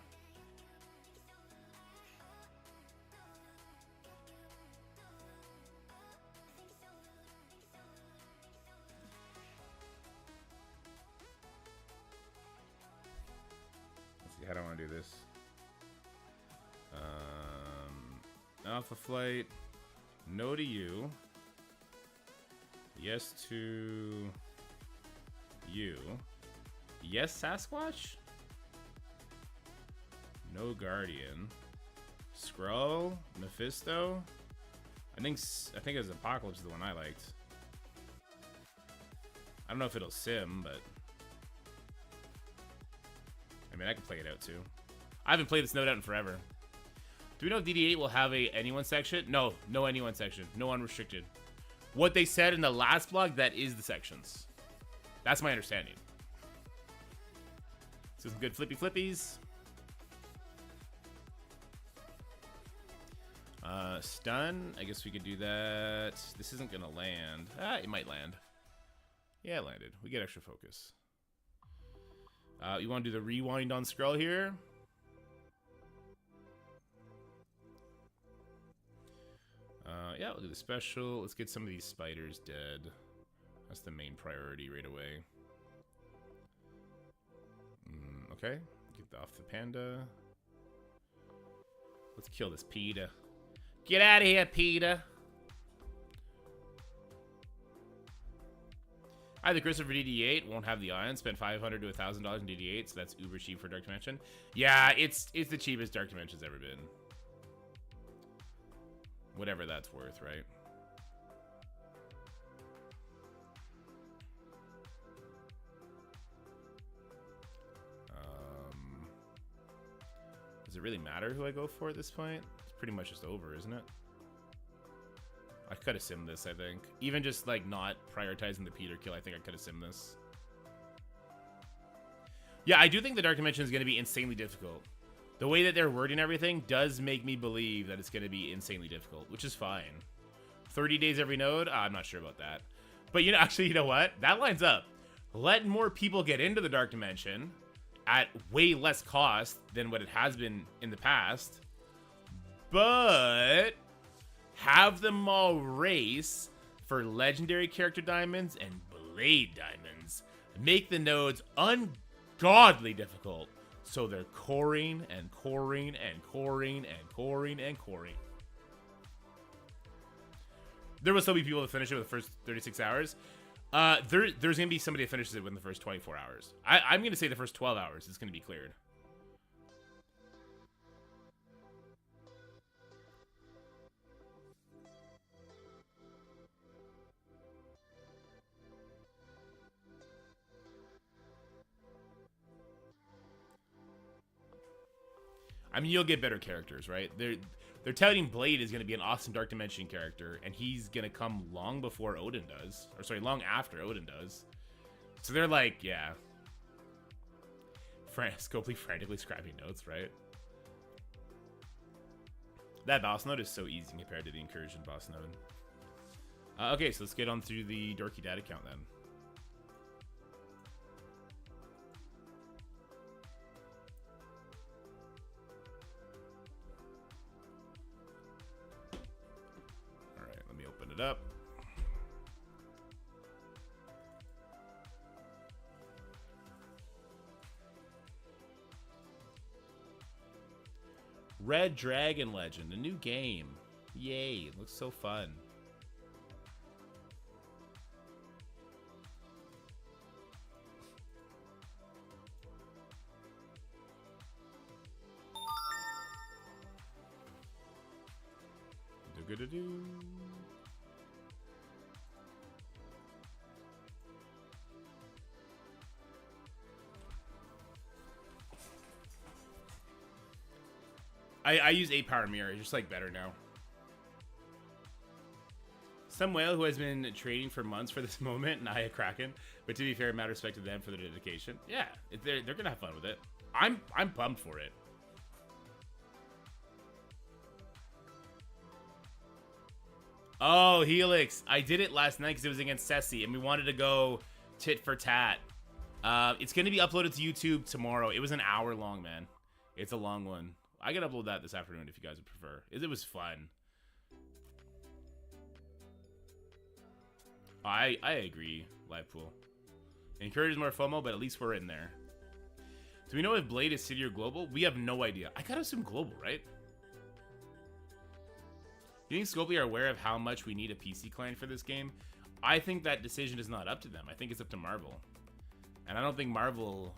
[SPEAKER 1] do this. Alpha Flight. No to you. Yes to you. Yes, Sasquatch? No Guardian. Skrull? Mephisto? I think it was Apocalypse is the one I liked. I don't know if it'll sim, but I mean I can play it out too. I haven't played this node out in forever. Do we know if DD8 will have a anyone section? No, no anyone section. No unrestricted. What they said in the last blog, that is the sections. That's my understanding. So some good flippy flippies. Stun. I guess we could do that. This isn't gonna land. Ah, it might land. Yeah, it landed. We get extra focus. You want to do the rewind on Skrull here? Yeah, we'll do the special. Let's get some of these spiders dead. That's the main priority right away. Okay, get off the panda. Let's kill this PETA. Get out of here, PETA. I have the Crystal for DD8. Won't have the iron. Spent $500 to $1,000 in DD8, so that's uber cheap for Dark Dimension. Yeah, it's the cheapest Dark Dimension's ever been. Whatever that's worth, right? Does it really matter who I go for at this point? It's pretty much just over, isn't it? I could have simmed this, I think. Even just, like, not prioritizing the Peter kill, I think I could have simmed this. Yeah, I do think the Dark Dimension is going to be insanely difficult. The way that they're wording everything does make me believe that it's going to be insanely difficult, which is fine. 30 days every node? I'm not sure about that. But, you know, actually, you know what? That lines up. Let more people get into the Dark Dimension at way less cost than what it has been in the past. But have them all race for legendary character diamonds and blade diamonds. Make the nodes ungodly difficult. So they're coring and coring and coring and coring and coring. There will still be people that finish it with the first 36 hours. There's going to be somebody that finishes it within the first 24 hours. I'm going to say the first 12 hours is going to be cleared. I mean, you'll get better characters, right? They're telling Blade is going to be an awesome Dark Dimension character, and he's going to come long before Odin does. Or, sorry, long after Odin does. So they're like, yeah. Scopely frantically scribing notes, right? That boss node is so easy compared to the Incursion boss node. Okay, so let's get on through the Dorky Dad account then. It up. Red Dragon Legend, a new game. Yay, it looks so fun. Do-do-do-do. I use 8 power mirror. It's just like better now. Some whale who has been trading for months for this moment, and I a Kraken. But to be fair, mad respect to them for their dedication. Yeah, they're gonna have fun with it. I'm pumped for it. Oh, Helix. I did it last night because it was against Ceci, and we wanted to go tit for tat. It's gonna be uploaded to YouTube tomorrow. It was an hour long, man. It's a long one. I can upload that this afternoon if you guys would prefer. It was fun. I agree, Live Pool. Encourages more FOMO, but at least we're in there. Do we know if Blade is city or global? We have no idea. I gotta assume global, right? You think Scopely are aware of how much we need a PC client for this game? I think that decision is not up to them. I think it's up to Marvel. And I don't think Marvel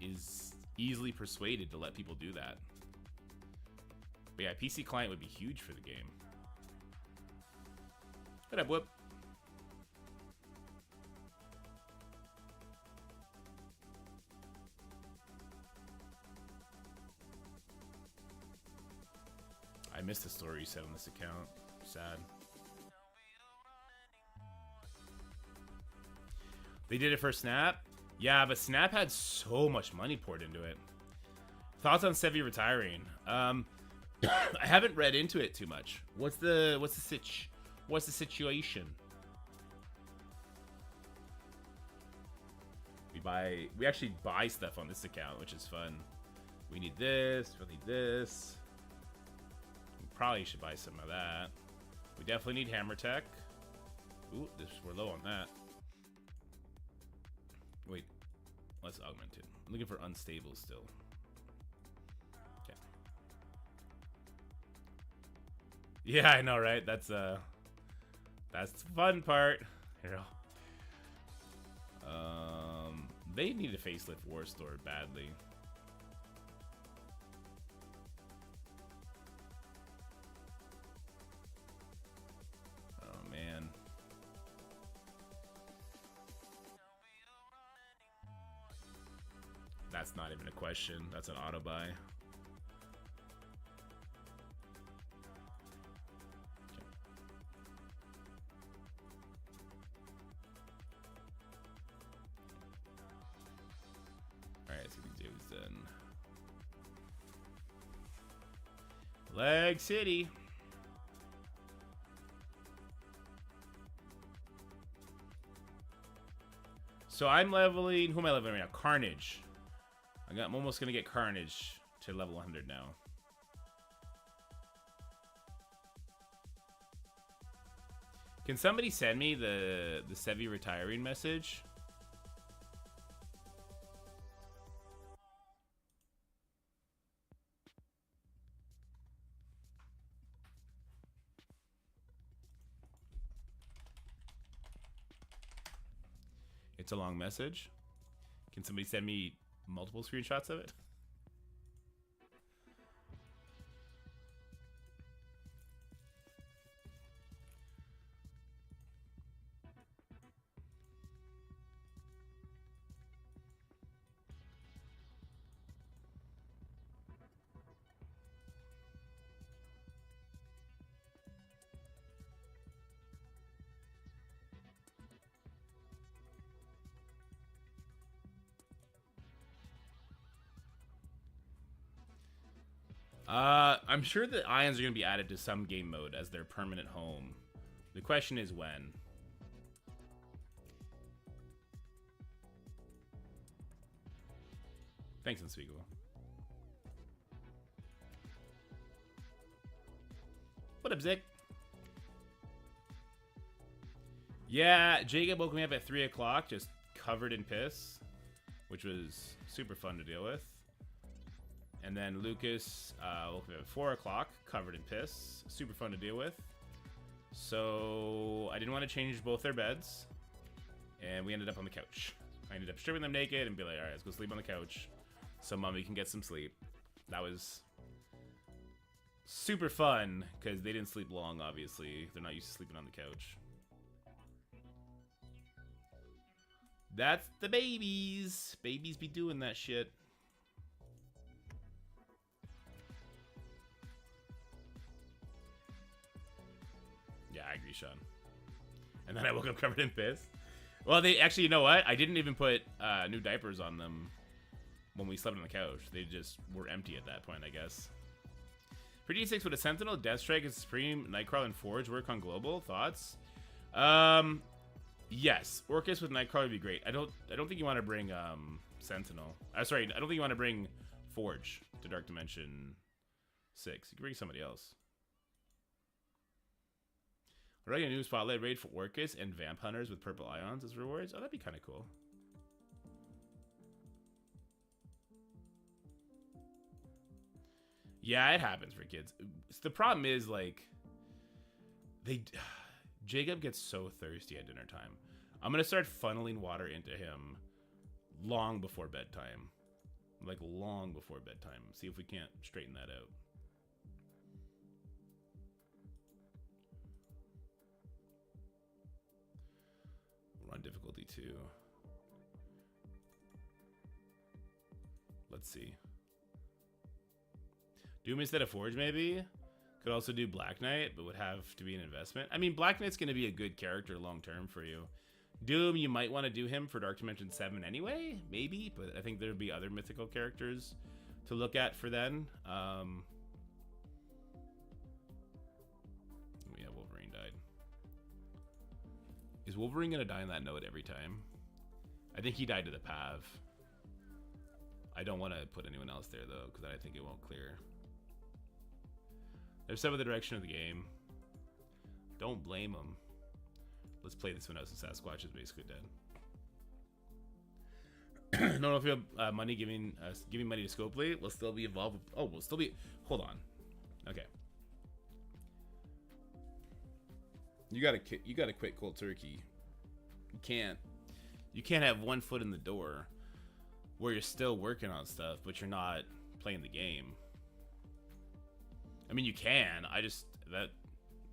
[SPEAKER 1] is easily persuaded to let people do that. But yeah, PC client would be huge for the game. What up, Whoop? I missed the story you said on this account. Sad. They did it for Snap? Yeah, but Snap had so much money poured into it. Thoughts on Sevi retiring? I haven't read into it too much. What's the situation? We actually buy stuff on this account, which is fun. We need this, we need this. We probably should buy some of that. We definitely need Hammer Tech. Ooh, we're low on that. Wait, let's augment it. I'm looking for unstable still. Okay. Yeah, I know, right? That's the fun part. Here. They need a facelift War Store badly. Oh man. That's not even a question. That's an auto buy. Alright, so we do is then. Leg City. So I'm leveling. Who am I leveling right now? Carnage. I'm almost gonna get Carnage to level 100 now. Can somebody send me the Sevi retiring message? It's a long message. Can somebody send me multiple screenshots of it? I'm sure that ions are going to be added to some game mode as their permanent home. The question is when. Thanks, Unspeakable. What up, Zick? Yeah, Jacob woke me up at 3 o'clock, just covered in piss, which was super fun to deal with. And then Lucas woke me up at 4 o'clock, covered in piss. Super fun to deal with. So I didn't want to change both their beds. And we ended up on the couch. I ended up stripping them naked and be like, alright, let's go sleep on the couch so mommy can get some sleep. That was super fun because they didn't sleep long, obviously. They're not used to sleeping on the couch. That's the babies. Babies be doing that shit. Yeah, I agree, Sean. And then I woke up covered in piss. Well, they actually, you know what? I didn't even put new diapers on them when we slept on the couch. They just were empty at that point, I guess. For D6 with a Sentinel, Deathstrike, and Supreme, Nightcrawler, and Forge work on global. Thoughts? Yes. Orcus with Nightcrawler would be great. I don't think you want to bring Sentinel. Sorry, I don't think you want to bring Forge to Dark Dimension 6. You can bring somebody else. We're a new spotlight raid for Orcus and Vamp Hunters with purple ions as rewards. Oh, that'd be kind of cool. Yeah, it happens for kids. The problem is, like, Jacob gets so thirsty at dinner time. I'm gonna start funneling water into him long before bedtime. Like, long before bedtime. See if we can't straighten that out. We're on difficulty 2. Let's see. Doom instead of Forge, maybe? Could also do Black Knight, but would have to be an investment. I mean, Black Knight's going to be a good character long-term for you. Doom, you might want to do him for Dark Dimension 7 anyway, maybe, but I think there'd be other mythical characters to look at for then. Yeah, Wolverine died. Is Wolverine going to die in that node every time? I think he died to the Pav. I don't want to put anyone else there, though, because I think it won't clear. They're set with the direction of the game. Don't blame them. Let's play this one out since Sasquatch is basically dead. No, if we have money giving money to Scopely, we'll still be involved with, oh, we'll still be, hold on. Okay. You gotta quit cold turkey. You can't have one foot in the door where you're still working on stuff, but you're not playing the game. I mean, you can.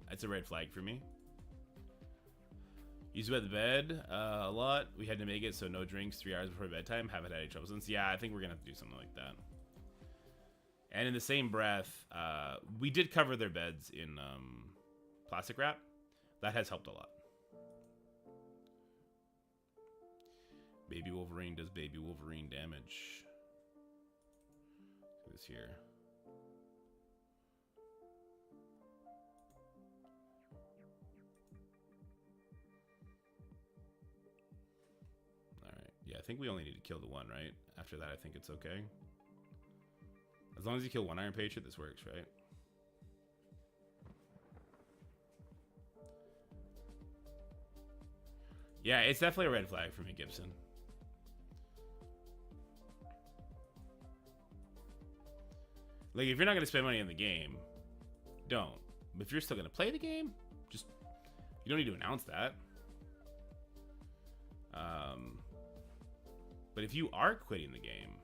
[SPEAKER 1] That's a red flag for me. Used to be at the bed a lot. We had to make it so no drinks 3 hours before bedtime. Haven't had any trouble since. Yeah, I think we're gonna have to do something like that. And in the same breath, we did cover their beds in plastic wrap. That has helped a lot. Baby Wolverine does Baby Wolverine damage. Look at this here. Alright. Yeah, I think we only need to kill the one, right? After that, I think it's okay. As long as you kill one Iron Patriot, this works, right? Yeah, it's definitely a red flag for me, Gibson. Like, if you're not going to spend money on the game, don't. But if you're still going to play the game, just, you don't need to announce that. But if you are quitting the game,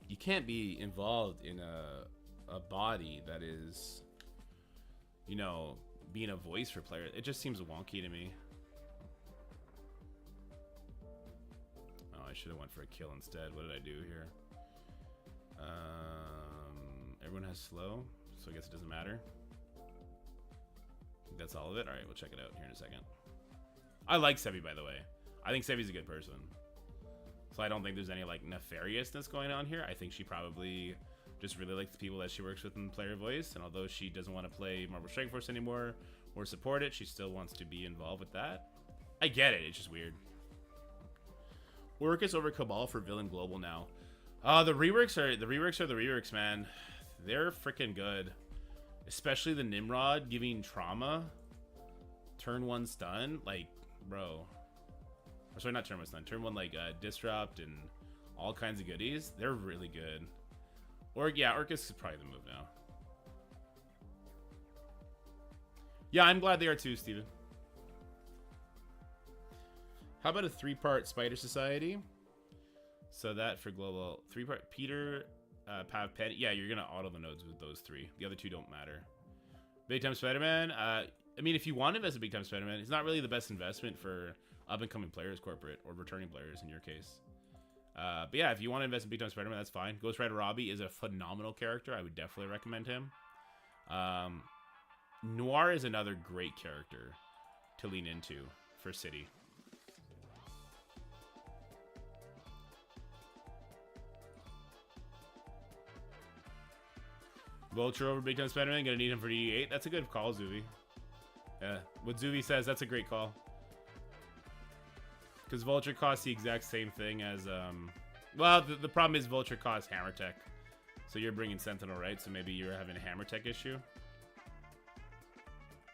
[SPEAKER 1] you can't be involved in a body that is, you know, being a voice for players. It just seems wonky to me. Oh, I should have went for a kill instead. What did I do here? Everyone has slow, so I guess it doesn't matter. I think that's all of it. All right, we'll check it out here in a second. I like Sevi, by the way. I think Sevi's a good person. So I don't think there's any, like, nefariousness going on here. I think she probably just really likes the people that she works with in player voice. And although she doesn't want to play Marvel Strike Force anymore or support it, she still wants to be involved with that. I get it. It's just weird. Orcus over Cabal for Villain Global now. The reworks are the reworks, man. They're freaking good. Especially the Nimrod giving trauma. Turn 1 stun. Like, bro. Or sorry, not turn 1 stun. Turn 1, like, disrupt and all kinds of goodies. They're really good. Or, yeah, Orcus is probably the move now. Yeah, I'm glad they are too, Steven. How about a 3-part Spider Society? So that for global 3-part Peter, Pav, Penny. Yeah, you're gonna auto the nodes with those 3. The other 2 don't matter. Big Time Spider-Man. I mean, if you want to invest in Big Time Spider-Man, it's not really the best investment for up-and-coming players, corporate, or returning players in your case. But yeah, if you want to invest in Big Time Spider-Man, that's fine. Ghost Rider Robbie is a phenomenal character. I would definitely recommend him. Noir is another great character to lean into for City. Vulture over Big Time Spider-Man. Gonna need him for DD8. That's a good call, Zuvi. Yeah, what Zuvi says, that's a great call. Because Vulture costs the exact same thing as, well, the problem is Vulture costs Hammer Tech. So you're bringing Sentinel, right? So maybe you're having a Hammer Tech issue.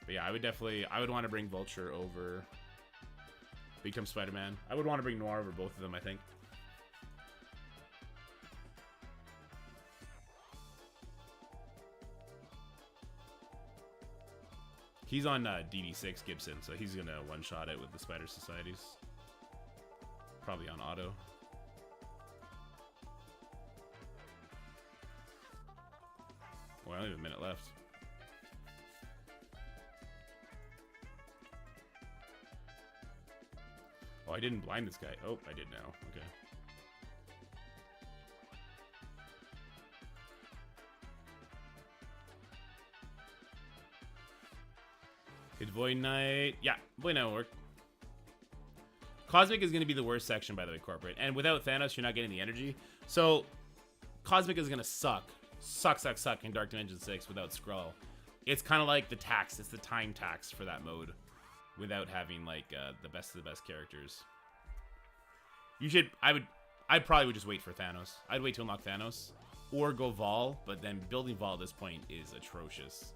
[SPEAKER 1] But yeah, I would want to bring Vulture over Big Time Spider-Man. I would want to bring Noir over both of them, I think. He's on DD6 Gibson, so he's gonna one-shot it with the Spider Societies. Probably on auto. Well, I only have a minute left. Oh, I didn't blind this guy. Oh, I did now. Okay. Good Void Knight. Yeah, Void Knight will work. Cosmic is going to be the worst section, by the way, Corporate. And without Thanos, you're not getting the energy. So, Cosmic is going to suck. Suck in Dark Dimension 6 without Skrull. It's kind of like the tax. It's the time tax for that mode. Without having, like, the best of the best characters. You should... I probably would just wait for Thanos. I'd wait to unlock Thanos. Or go Vol. But then building Vol at this point is atrocious.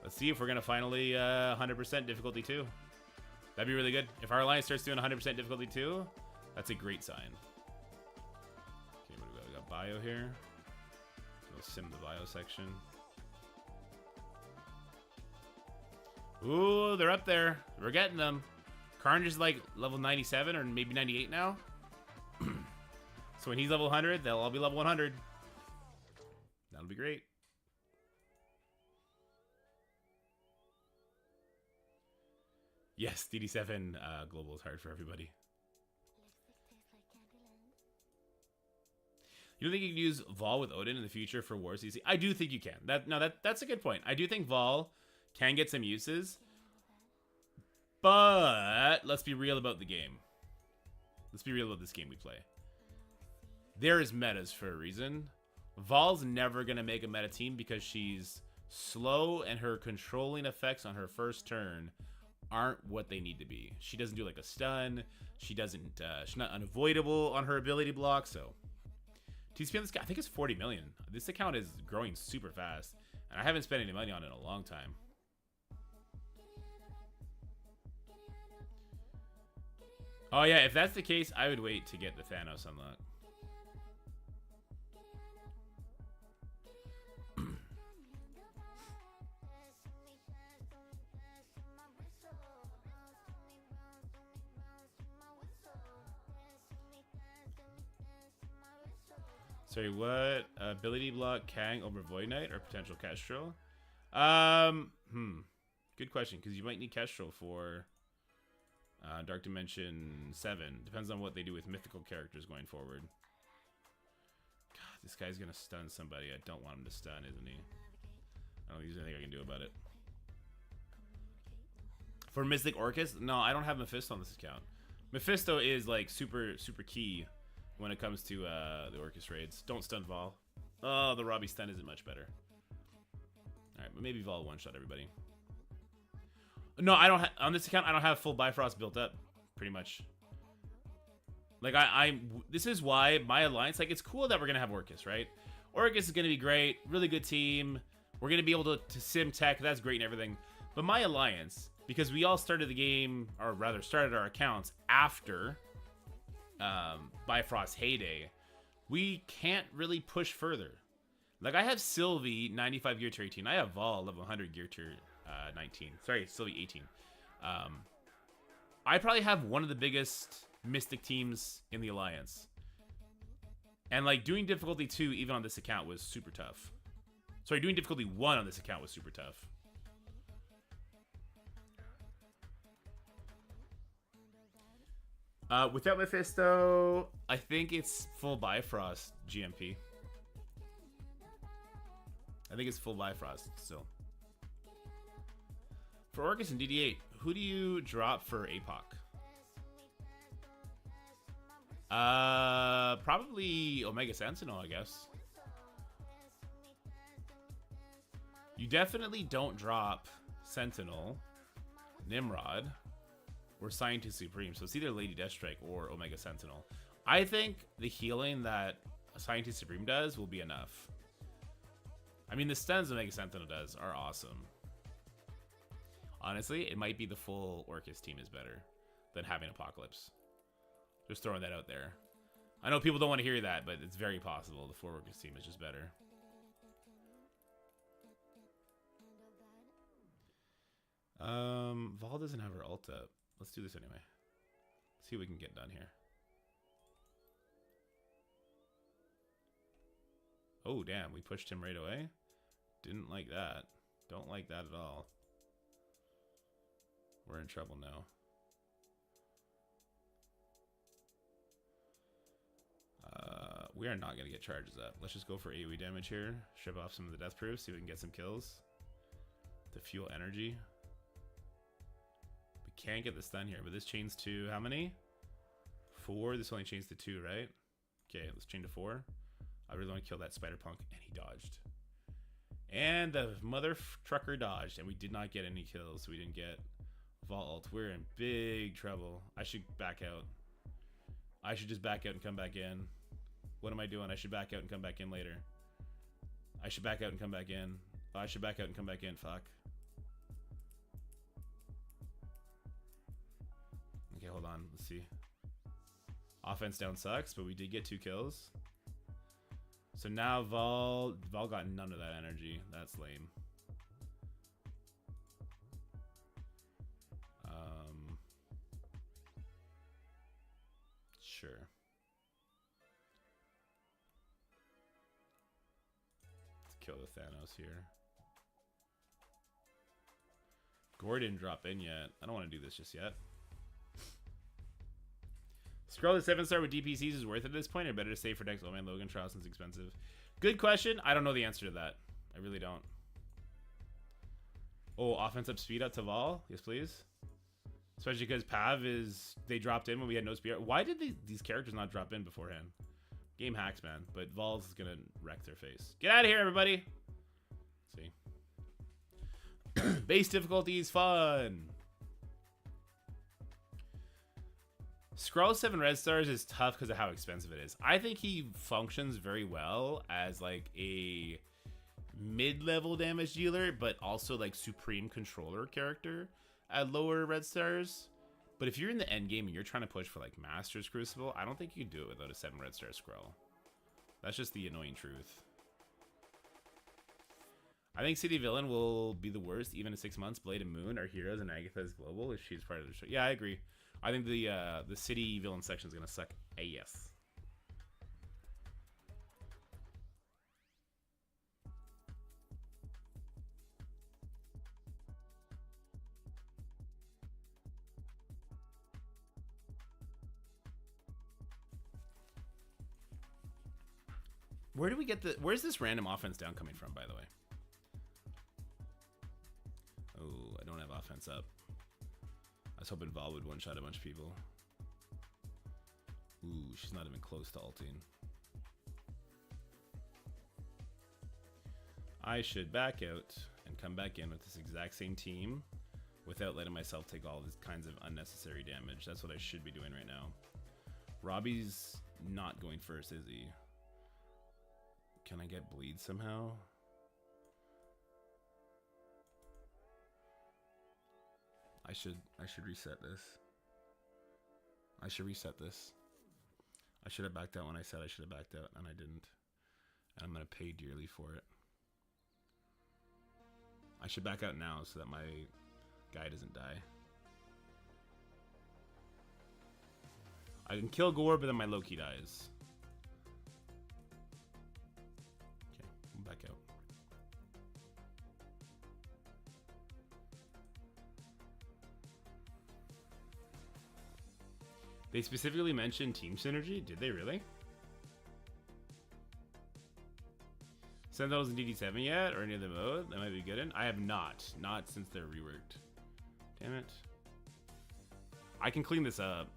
[SPEAKER 1] Let's see if we're going to finally 100% difficulty 2. That'd be really good. If our alliance starts doing 100% difficulty 2, that's a great sign. Okay, what do we got? We got bio here. We'll sim the bio section. Ooh, they're up there. We're getting them. Carnage is like level 97 or maybe 98 now. So when he's level 100, they'll all be level 100. That'll be great. Yes, DD7 global is hard for everybody. You don't think you can use Vol with Odin in the future for War CC? I do think you can. That's a good point. I do think Vol can get some uses. But let's be real about the game. Let's be real about this game we play. There is metas for a reason. Vol's never going to make a meta team because she's slow and her controlling effects on her first turn aren't what they need to be. She doesn't do like a stun. She doesn't, she's not unavoidable on her ability block. So TCP on this guy, I think it's 40 million. This account is growing super fast and I haven't spent any money on it in a long time. Oh yeah, if that's the case, I would wait to get the Thanos unlock. Sorry, what? Ability block Kang over Void Knight or potential Kestrel? Good question, because you might need Kestrel for Dark Dimension 7. Depends on what they do with mythical characters going forward. God, this guy's going to stun somebody. I don't want him to stun, isn't he? I don't think there's anything I can do about it. For Mystic Orcus? No, I don't have Mephisto on this account. Mephisto is like super key when it comes to the Orcus raids. Don't stun Vol. Oh, the Robbie stun isn't much better. Alright, but maybe Vol one-shot everybody. No, I don't on this account, I don't have full Bifrost built up, pretty much. Like, this is why my alliance, like, it's cool that we're going to have Orcus, right? Orcus is going to be great, really good team. We're going to be able to sim tech, that's great and everything. But my alliance, because we all started the game, or rather started our accounts after Bifrost heyday, we can't really push further. Like, I have Sylvie 95 gear tier 18. I have Vol level 100 gear tier 19. Sorry, Sylvie 18. I probably have one of the biggest Mystic teams in the alliance. And like doing difficulty 2 even on this account was super tough. Sorry, doing difficulty 1 on this account was super tough. Without Mephisto, I think it's full Bifrost GMP. I think it's full Bifrost still. For Orcus and DD8, who do you drop for APOC? Probably Omega Sentinel, I guess. You definitely don't drop Sentinel, Nimrod, or Scientist Supreme. So it's either Lady Deathstrike or Omega Sentinel. I think the healing that Scientist Supreme does will be enough. I mean, the stuns Omega Sentinel does are awesome. Honestly, it might be the full Orcus team is better than having Apocalypse. Just throwing that out there. I know people don't want to hear that, but it's very possible. The 4 workers team is just better. Vol doesn't have her ult up. Let's do this anyway. See what we can get done here. Oh, damn. We pushed him right away. Didn't like that. Don't like that at all. We're in trouble now. We are not going to get charges up. Let's just go for AoE damage here. Strip off some of the death proofs. See if we can get some kills. To fuel energy. We can't get the stun here, but this chains to how many? 4. This only chains to 2, right? Okay, let's chain to 4. I really want to kill that spider punk, and he dodged. And the mother trucker dodged, and we did not get any kills, so we didn't get vault. We're in big trouble. I should back out. I should just back out and come back in. What am I doing? I should back out and come back in later. I should back out and come back in. Oh, I should back out and come back in. Fuck. Okay, hold on. Let's see. Offense down sucks, but we did get 2 kills. So now Vol got none of that energy. That's lame. Sure. Let's kill the Thanos here. Gore didn't drop in yet. I don't want to do this just yet. Scroll to 7-star with DPCs is worth it at this point, or better to save for next Old Man Logan trial since it's expensive? Good question. I don't know the answer to that. I really don't. Oh, offensive speed up to Vol? Yes, please. Especially because Pav is... They dropped in when we had no speed. Why did these characters not drop in beforehand? Game hacks, man. But Vol's is going to wreck their face. Get out of here, everybody! See. Base difficulties, fun! Skrull 7 red stars is tough because of how expensive it is. I think he functions very well as like a mid-level damage dealer, but also like supreme controller character at lower red stars. But if you're in the end game and you're trying to push for like Master's Crucible, I don't think you can do it without a 7 red star Skrull. That's just the annoying truth. I think City Villain will be the worst even in 6 months. Blade and Moon are heroes and Agatha is global if she's part of the show. Yeah, I agree. I think the City Villain section is going to suck AS. Where do we get where's this random offense down coming from, by the way? Oh, I don't have offense up. I was hoping Vol would one-shot a bunch of people. Ooh, she's not even close to ulting. I should back out and come back in with this exact same team without letting myself take all these kinds of unnecessary damage. That's what I should be doing right now. Robbie's not going first, is he? Can I get bleed somehow? I should reset this. I should reset this. I should have backed out when I said I should have backed out, and I didn't. And I'm gonna pay dearly for it. I should back out now so that my guy doesn't die. I can kill Gore, but then my Loki dies. Okay, I'm back out. They specifically mentioned team synergy? Did they really? Sentinels in DD7 yet? Or any other mode that might be good in? I have not. Not since they're reworked. Damn it. I can clean this up.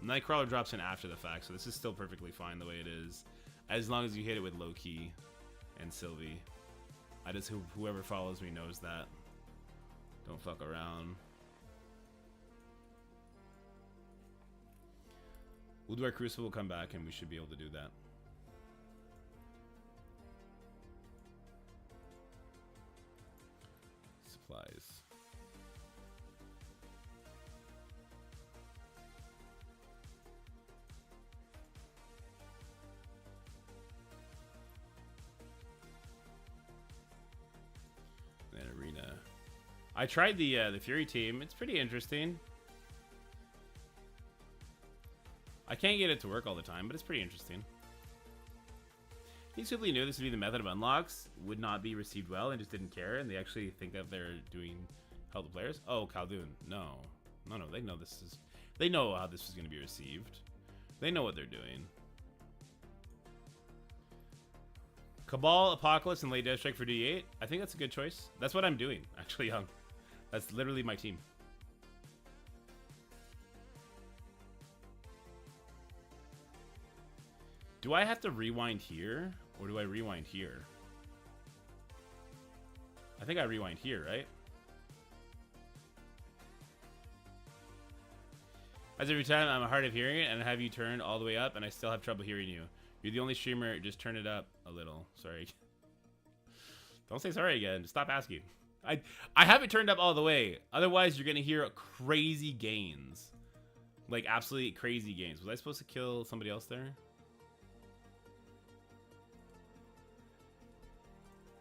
[SPEAKER 1] Nightcrawler drops in after the fact, so this is still perfectly fine the way it is. As long as you hit it with Loki and Sylvie. I just hope whoever follows me knows that. Don't fuck around. We'll do our Crucible, we'll come back, and we should be able to do that. Supplies. I tried the Fury team. It's pretty interesting. I can't get it to work all the time, but it's pretty interesting. He simply knew this would be the method of unlocks, would not be received well, and just didn't care, and they actually think that they're doing help the players. Oh, Khaldun. No. No, they know this is... They know how this is going to be received. They know what they're doing. Cabal, Apocalypse, and late Death Strike for D8. I think that's a good choice. That's what I'm doing, actually, Young. That's literally my team. Do I have to rewind here? Or do I rewind here? I think I rewind here, right? As every time, I'm hard of hearing it, and I have you turned all the way up, and I still have trouble hearing you. You're the only streamer, just turn it up a little. Sorry. Don't say sorry again. Just stop asking. I have it turned up all the way. Otherwise, you're going to hear crazy gains. Like, absolutely crazy gains. Was I supposed to kill somebody else there?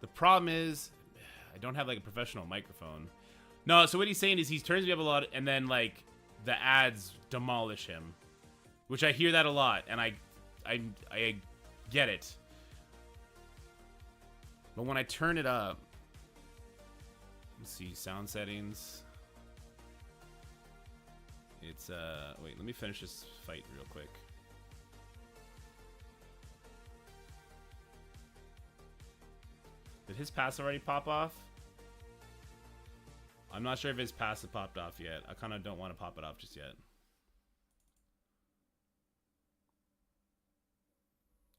[SPEAKER 1] The problem is, I don't have, like, a professional microphone. No, so what he's saying is he turns me up a lot, and then, like, the ads demolish him. Which I hear that a lot, and I get it. But when I turn it up, let's see, sound settings. It's wait, let me finish this fight real quick. Did his pass already pop off? I'm not sure if his pass has popped off yet. I kind of don't want to pop it off just yet.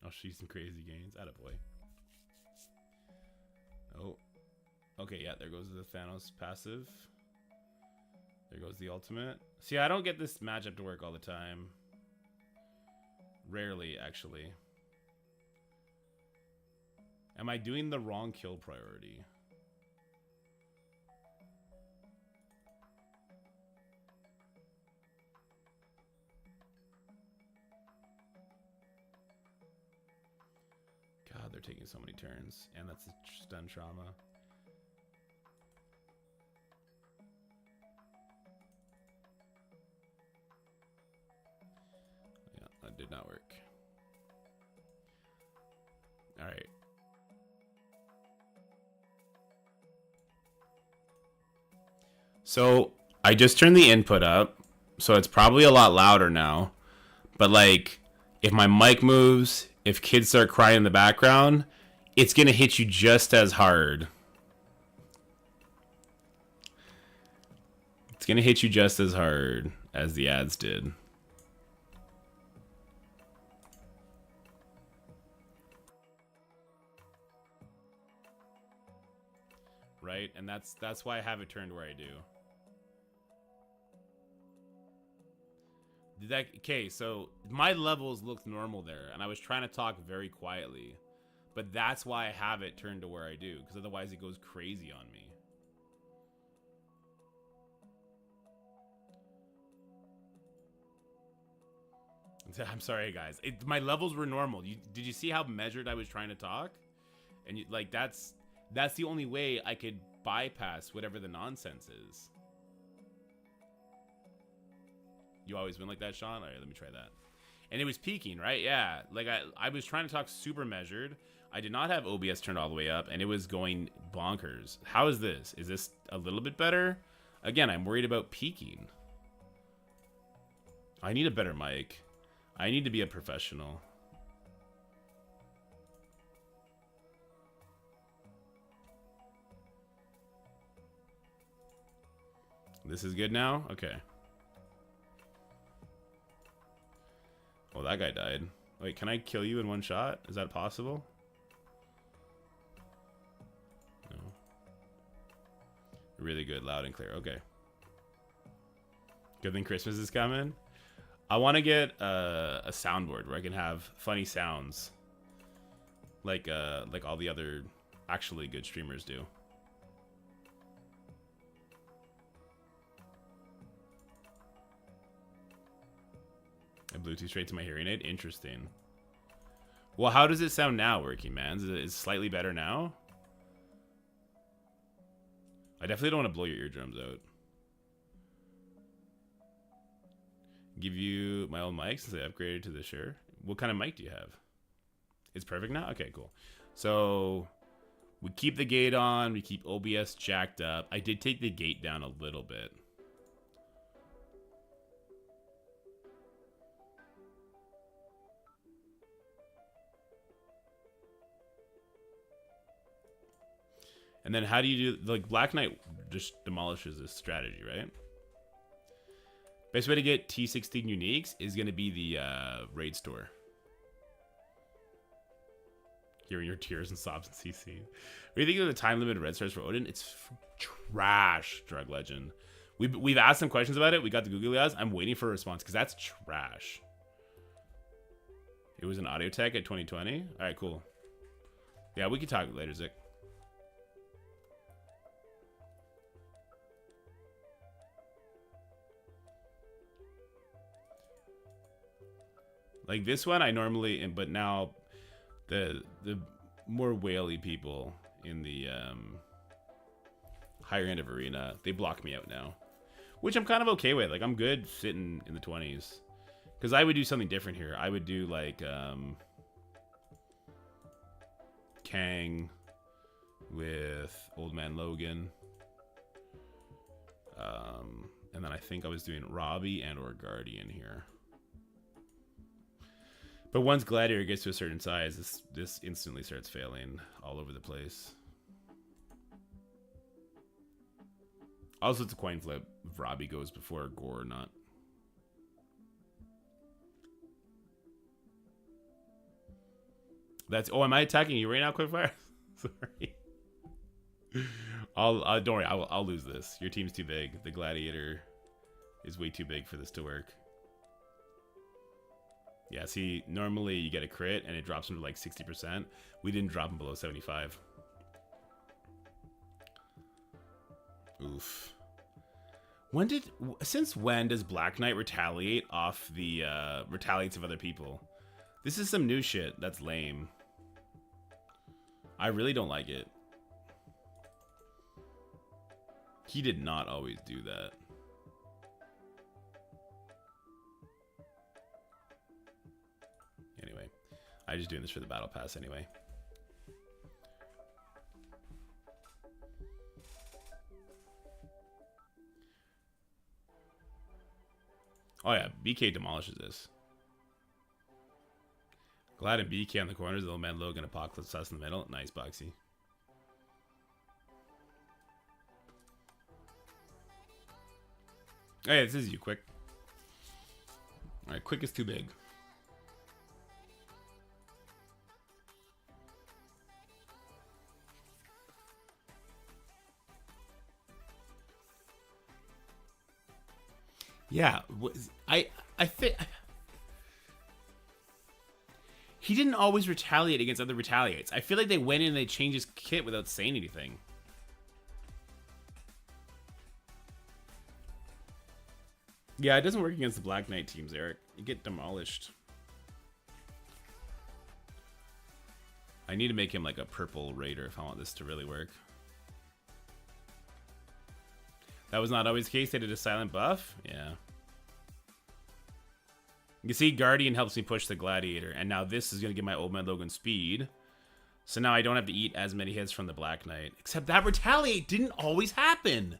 [SPEAKER 1] I'll shoot some crazy gains. Attaboy. Oh. Okay, yeah, there goes the Thanos passive. There goes the ultimate. See, I don't get this matchup to work all the time. Rarely, actually. Am I doing the wrong kill priority? God, they're taking so many turns. And that's a stun trauma. Yeah, that did not work. Alright. So, I just turned the input up. So it's probably a lot louder now. But like, if my mic moves, if kids start crying in the background, it's going to hit you just as hard. It's going to hit you just as hard as the ads did. Right? And that's why I have it turned where I do. Okay, so my levels looked normal there, and I was trying to talk very quietly. But that's why I have it turned to where I do, because otherwise it goes crazy on me. I'm sorry, guys. My levels were normal. Did you see how measured I was trying to talk? And like that's the only way I could bypass whatever the nonsense is. You always win like that, Sean? All right, let me try that. And it was peaking, right? Yeah. Like, I was trying to talk super measured. I did not have OBS turned all the way up, and it was going bonkers. How is this? Is this a little bit better? Again, I'm worried about peaking. I need a better mic. I need to be a professional. This is good now? Okay. Oh, that guy died. Wait, can I kill you in one shot? Is that possible? No. Really good, loud and clear. Okay. Good thing Christmas is coming. I want to get a soundboard where I can have funny sounds, like all the other actually good streamers do. I Bluetooth straight to my hearing aid. Interesting. Well, how does it sound now, Working Man? Is it slightly better now? I definitely don't want to blow your eardrums out. Give you my old mic since I upgraded to the Shure. What kind of mic do you have? It's perfect now? Okay, cool. So we keep the gate on. We keep OBS jacked up. I did take the gate down a little bit. And then how do you do, like, Black Knight just demolishes this strategy, right? Best way to get T16 uniques is going to be the raid store. Hearing your tears and sobs in CC. What do you think of the time limited red stars for Odin? It's trash, Drug Legend. We've asked some questions about it. We got the googly eyes. I'm waiting for a response because that's trash. It was an audio tech at 2020. All right, cool. Yeah, we can talk later, Zick. Like this one, I normally, but now the more whaley people in the higher end of arena, they block me out now, which I'm kind of okay with. Like I'm good sitting in the 20s, because I would do something different here. I would do like Kang with Old Man Logan, and then I think I was doing Robbie and or Guardian here. But once Gladiator gets to a certain size, this instantly starts failing all over the place. Also, it's a coin flip if Robbie goes before Gore or not. That's... Oh, am I attacking you right now, Quickfire? Sorry. Don't worry, I'll lose this. Your team's too big. The Gladiator is way too big for this to work. Yeah, see, normally you get a crit and it drops him to like 60%. We didn't drop him below 75. Oof. Since when does Black Knight retaliate off the retaliates of other people? This is some new shit. That's lame. I really don't like it. He did not always do that. Anyway, I'm just doing this for the battle pass anyway. Oh yeah, BK demolishes this. Glad and BK on the corners, Little Man Logan, Apocalypse Sus in the middle. Nice, Boxy. Oh yeah, this is you, Quick. Alright, Quick is too big. Yeah, I think he didn't always retaliate against other retaliates. I feel like they went in and they changed his kit without saying anything. Yeah, it doesn't work against the Black Knight teams, Eric. You get demolished. I need to make him like a purple raider if I want this to really work. That was not always the case. They did a silent buff. Yeah. You can see Guardian helps me push the Gladiator. And now this is going to give my Old Man Logan speed. So now I don't have to eat as many hits from the Black Knight. Except that retaliate didn't always happen.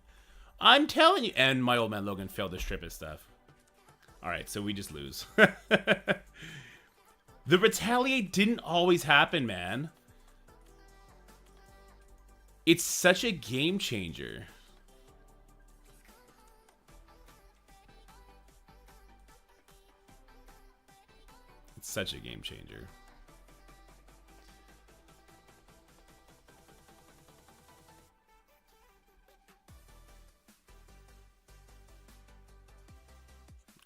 [SPEAKER 1] I'm telling you. And my Old Man Logan failed to strip his stuff. Alright, so we just lose. The retaliate didn't always happen, man. It's such a game changer. It's such a game changer.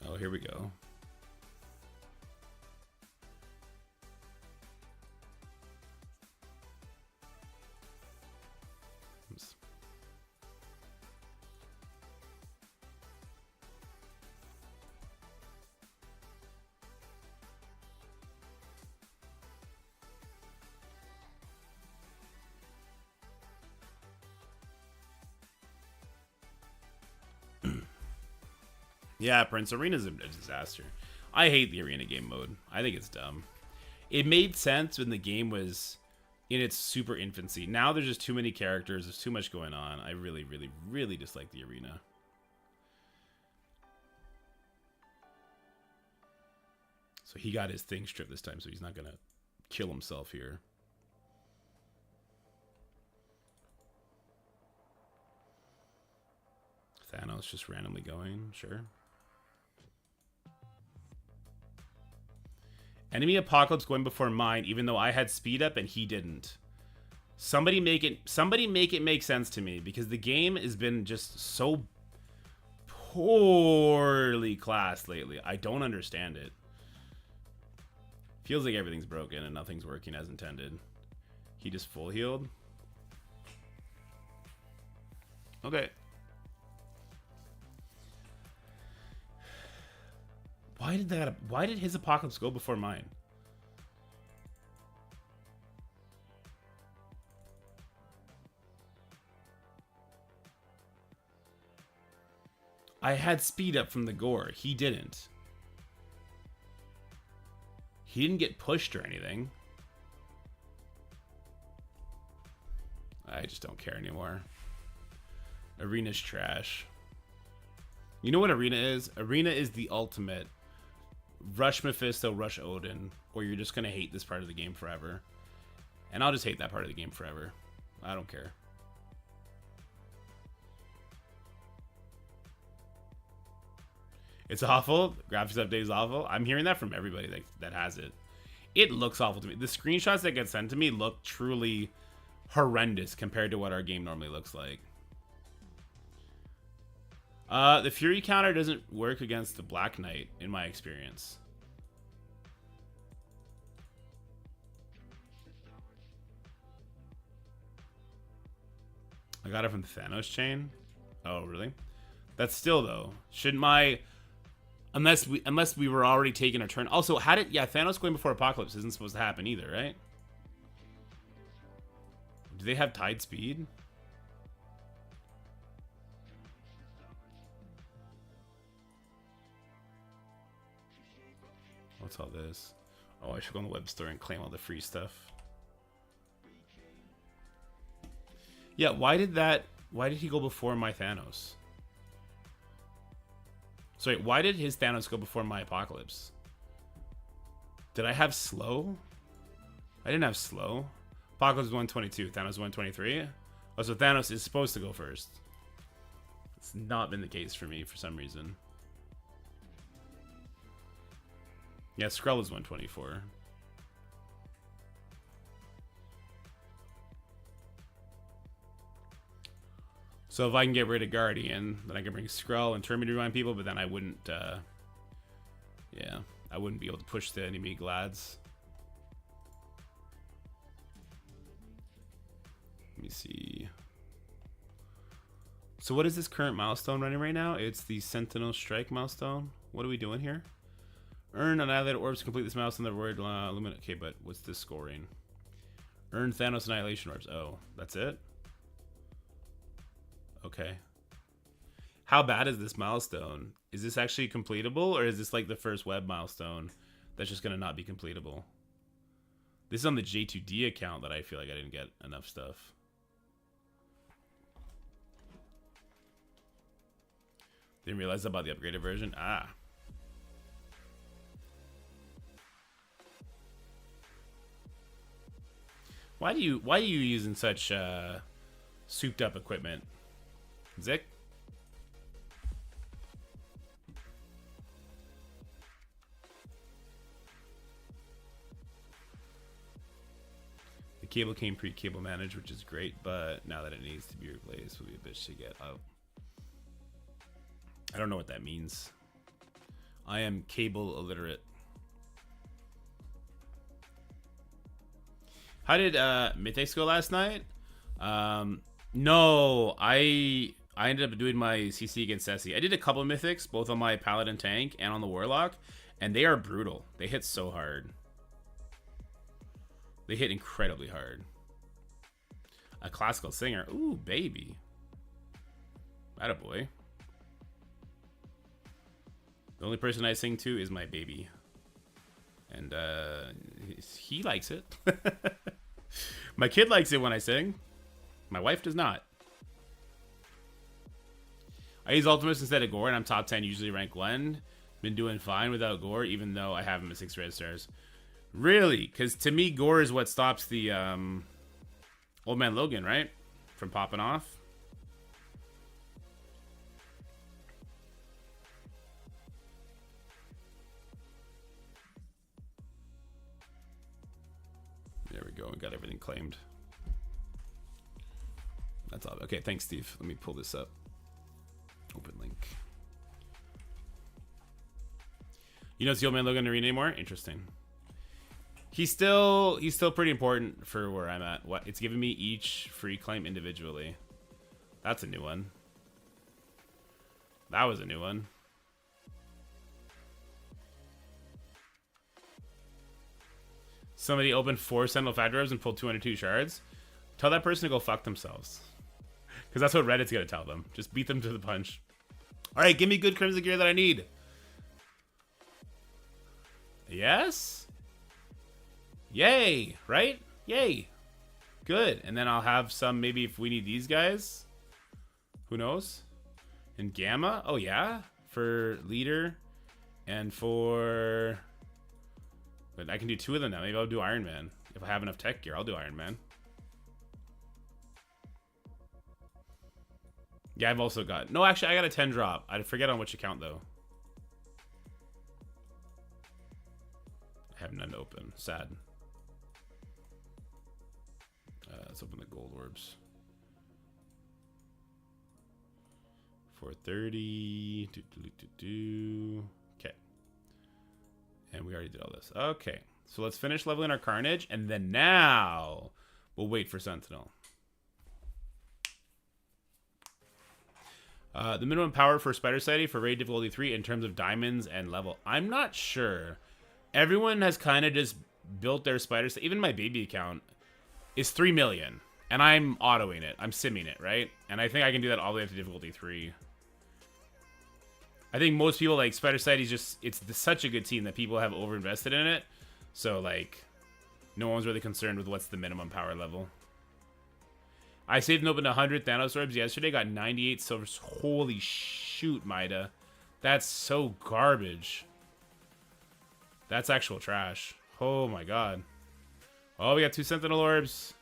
[SPEAKER 1] Oh, here we go. Oops. Yeah, Prince, Arena's a disaster. I hate the arena game mode. I think it's dumb. It made sense when the game was in its super infancy. Now there's just too many characters. There's too much going on. I really, really, really dislike the arena. So he got his thing stripped this time, so he's not going to kill himself here. Thanos just randomly going, sure. Enemy Apocalypse going before mine, even though I had speed up and he didn't. Somebody make it make sense to me, because the game has been just so poorly classed lately. I don't understand it. Feels like everything's broken and nothing's working as intended. He just full healed. Okay. Why did his Apocalypse go before mine? I had speed up from the gore. He didn't. He didn't get pushed or anything. I just don't care anymore. Arena's trash. You know what Arena is? Arena is the ultimate rush Mephisto, rush Odin, or you're just going to hate this part of the game forever. And I'll just hate that part of the game forever. I don't care. It's awful. Graphics update is awful. I'm hearing that from everybody that has it. It looks awful to me. The screenshots that get sent to me look truly horrendous compared to what our game normally looks like. The Fury counter doesn't work against the Black Knight, in my experience. I got it from the Thanos chain. Oh, really? That's still, though. Shouldn't my... Unless we were already taking a turn. Also, how did... Yeah, Thanos going before Apocalypse isn't supposed to happen either, right? Do they have tied speed? What's all this? Oh, I should go on the web store and claim all the free stuff. Yeah, why did he go before my Thanos? So wait, why did his Thanos go before my Apocalypse? Did I have slow? I didn't have slow. Apocalypse 122, Thanos 123. Oh, so Thanos is supposed to go first. It's not been the case for me for some reason. Yeah, Skrull is 124. So if I can get rid of Guardian, then I can bring Skrull and Terminator on people, but then I wouldn't, yeah, I wouldn't be able to push the enemy Glads. Let me see. So what is this current milestone running right now? It's the Sentinel Strike milestone. What are we doing here? Earn Annihilated Orbs to complete this milestone. The word Illuminate. Okay, but what's this scoring? Earn Thanos Annihilation Orbs. Oh, that's it? Okay. How bad is this milestone? Is this actually completable, or is this like the first web milestone that's just going to not be completable? This is on the J2D account that I feel like I didn't get enough stuff. Didn't realize about the upgraded version. Ah. Why are you using such souped up equipment? Zick? The cable came pre-cable managed, which is great, but now that it needs to be replaced, will be a bitch to get out. I don't know what that means. I am cable illiterate. How did Mythics go last night? No, I ended up doing my CC against Ceci. I did a couple of Mythics, both on my Paladin tank and on the Warlock, and they are brutal. They hit so hard. They hit incredibly hard. A classical singer. Ooh, baby. Attaboy. The only person I sing to is my baby. And he likes it. My kid likes it when I sing. My wife does not. I use Ultimates instead of Gore, and I'm top 10, usually rank 1. Been doing fine without Gore, even though I have him at 6 red stars. Really? Because to me, Gore is what stops the Old Man Logan, right? From popping off. There we go. We got everything claimed. That's all. Okay, thanks, Steve. Let me pull this up. Open link. You don't see Old Man Logan in the arena anymore? Interesting. He's still pretty important for where I'm at. What? It's giving me each free claim individually. That's a new one. That was a new one. Somebody opened 4 Sentinel Factor and pulled 202 shards. Tell that person to go fuck themselves. Because that's what Reddit's going to tell them. Just beat them to the punch. Alright, give me good Crimson gear that I need. Yes? Yay, right? Yay. Good. And then I'll have some, maybe if we need these guys. Who knows? And Gamma? Oh, yeah. For leader. And for... But I can do 2 of them now. Maybe I'll do Iron Man. If I have enough tech gear, I'll do Iron Man. Yeah, I've also got... No, actually, I got a 10 drop. I forget on which account, though. I have none open. Sad. Let's open the gold orbs. 430. Okay. And we already did all this. Okay. So let's finish leveling our Carnage. And then now we'll wait for Sentinel. The minimum power for Spider Society for raid difficulty 3 in terms of diamonds and level. I'm not sure. Everyone has kind of just built their Spider Society. Even my baby account is 3 million. And I'm autoing it. I'm simming it, right? And I think I can do that all the way up to difficulty 3. I think most people, like, Spider Society is just... It's such a good team that people have overinvested in it. So, like, no one's really concerned with what's the minimum power level. I saved and opened 100 Thanos orbs yesterday. Got 98 silvers. Holy shoot, Maida. That's so garbage. That's actual trash. Oh, my God. Oh, we got 2 Sentinel orbs.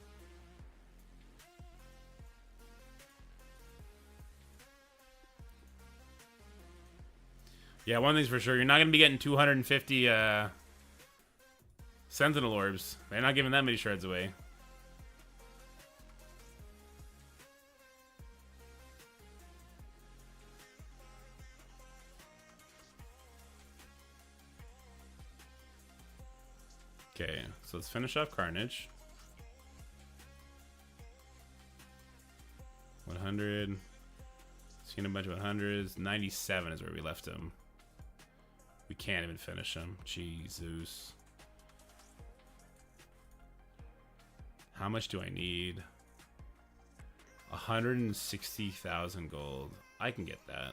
[SPEAKER 1] Yeah, one thing's for sure. You're not going to be getting 250 Sentinel orbs. They're not giving that many shards away. Okay, so let's finish off Carnage. 100. Seen a bunch of 100s. 97 is where we left him. We can't even finish him. Jesus. How much do I need? 160,000 gold. I can get that.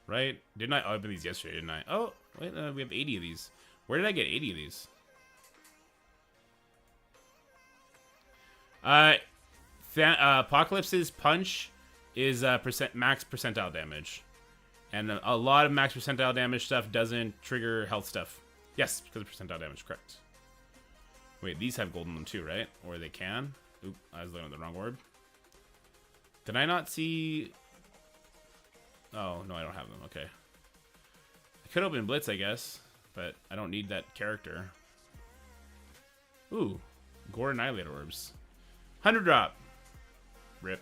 [SPEAKER 1] Right? Didn't I open these yesterday, didn't I? Oh, wait, we have 80 of these. Where did I get 80 of these? Apocalypse's punch is max percentile damage. And a lot of max percentile damage stuff doesn't trigger health stuff. Yes, because of percentile damage, correct. Wait, these have gold in them too, right? Or they can? Oop, I was looking at the wrong orb. Did I not see... Oh, no, I don't have them. Okay. I could open Blitz, I guess. But I don't need that character. Ooh. Gore Annihilator orbs. 100 drop. Rip.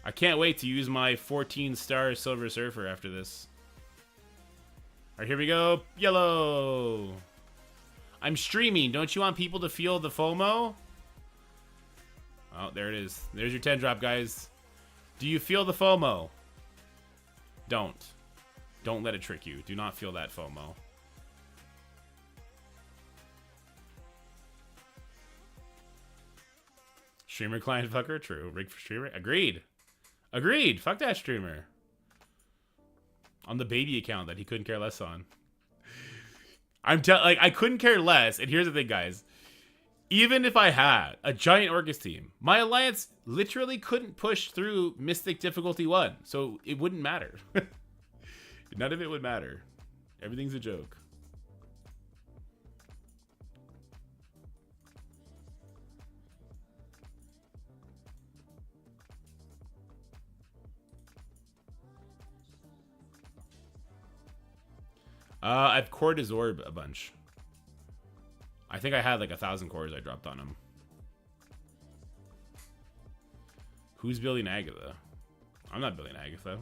[SPEAKER 1] I can't wait to use my 14-star Silver Surfer after this. Alright, here we go. Yellow. I'm streaming. Don't you want people to feel the FOMO? Oh, there it is. There's your 10 drop, guys. Do you feel the FOMO? Don't. Don't let it trick you. Do not feel that FOMO. Streamer client fucker? True. Rig for streamer? Agreed. Agreed. Fuck that streamer. On the baby account that he couldn't care less on. I couldn't care less. And here's the thing, guys. Even if I had a giant Orcus team, my alliance literally couldn't push through Mystic Difficulty 1. So it wouldn't matter. None of it would matter. Everything's a joke. I've cored his orb a bunch. I think I had like 1,000 cores I dropped on him. Who's building Agatha? I'm not building Agatha.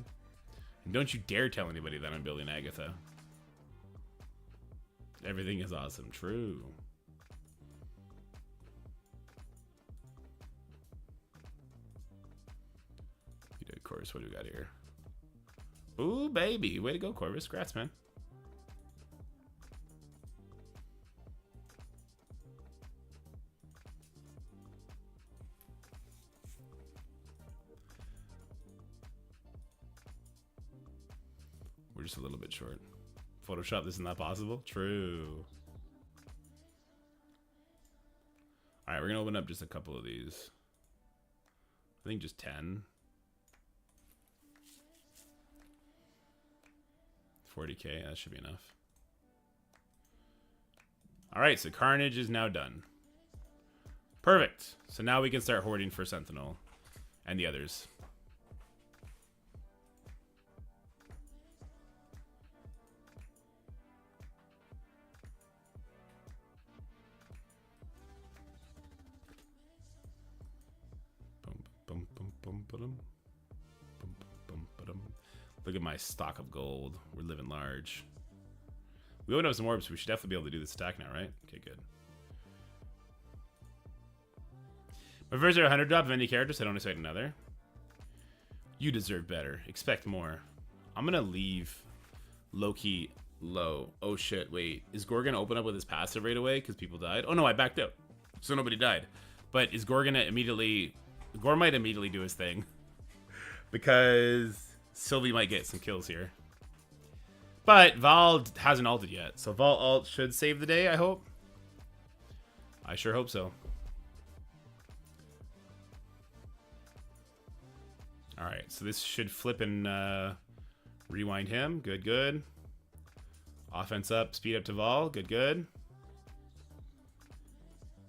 [SPEAKER 1] And don't you dare tell anybody that I'm building Agatha. Everything is awesome. True. Of course, what do we got here? Ooh, baby. Way to go, Corvus. Congrats, man. We're just a little bit short. Photoshop, this is not possible? True. Alright, we're going to open up just a couple of these. I think just 10. 40k, that should be enough. Alright, so Carnage is now done. Perfect. So now we can start hoarding for Sentinel and the others. Look at my stock of gold. We're living large. We open up some orbs, so we should definitely be able to do the stack now, right? Okay, good. My first 100 drop of any character, so I don't expect another. You deserve better. Expect more. I'm gonna leave Loki low. Oh shit, wait. Is Gore gonna open up with his passive right away because people died? Oh no, I backed out. So nobody died. But is Gore gonna immediately... Gore might immediately do his thing. Because Sylvie might get some kills here. But Val hasn't ulted yet. So Val ult should save the day, I hope. I sure hope so. Alright, so this should flip and rewind him. Good, good. Offense up, speed up to Val. Good, good.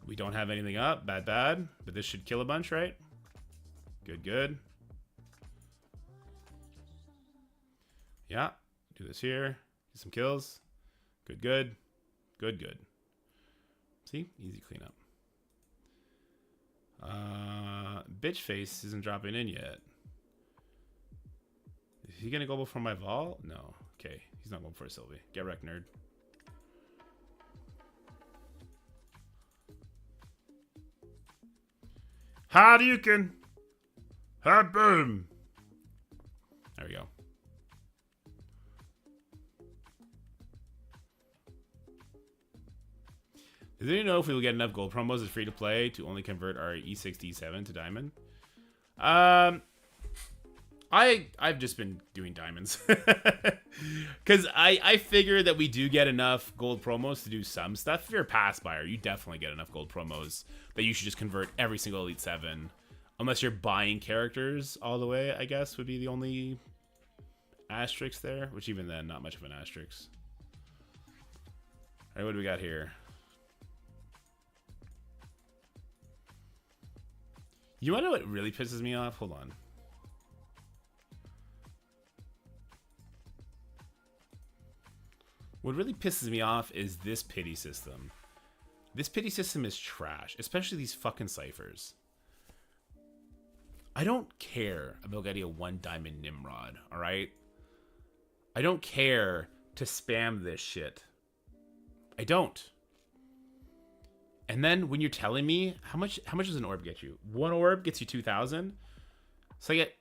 [SPEAKER 1] We don't have anything up. Bad, bad. But this should kill a bunch, right? Good, good. Yeah. Do this here. Get some kills. Good, good. Good, good. See? Easy cleanup. Bitch face isn't dropping in yet. Is he gonna go before my Vol? No. Okay. He's not going before Sylvie. Get wrecked, nerd. Hadouken! Boom! There we go. Does anyone know if we will get enough gold promos as free to play to only convert our E6 to E7 to diamond? I've just been doing diamonds because I figure that we do get enough gold promos to do some stuff. If you're a pass buyer, you definitely get enough gold promos that you should just convert every single Elite 7. Unless you're buying characters all the way, I guess, would be the only asterisk there. Which even then, not much of an asterisk. Alright, what do we got here? You wanna know what really pisses me off? Hold on. What really pisses me off is this pity system. This pity system is trash, especially these fucking ciphers. I don't care about getting a 1 diamond Nimrod, alright? I don't care to spam this shit. I don't. And then when you're telling me, how much does an orb get you? 1 orb gets you 2,000. So I get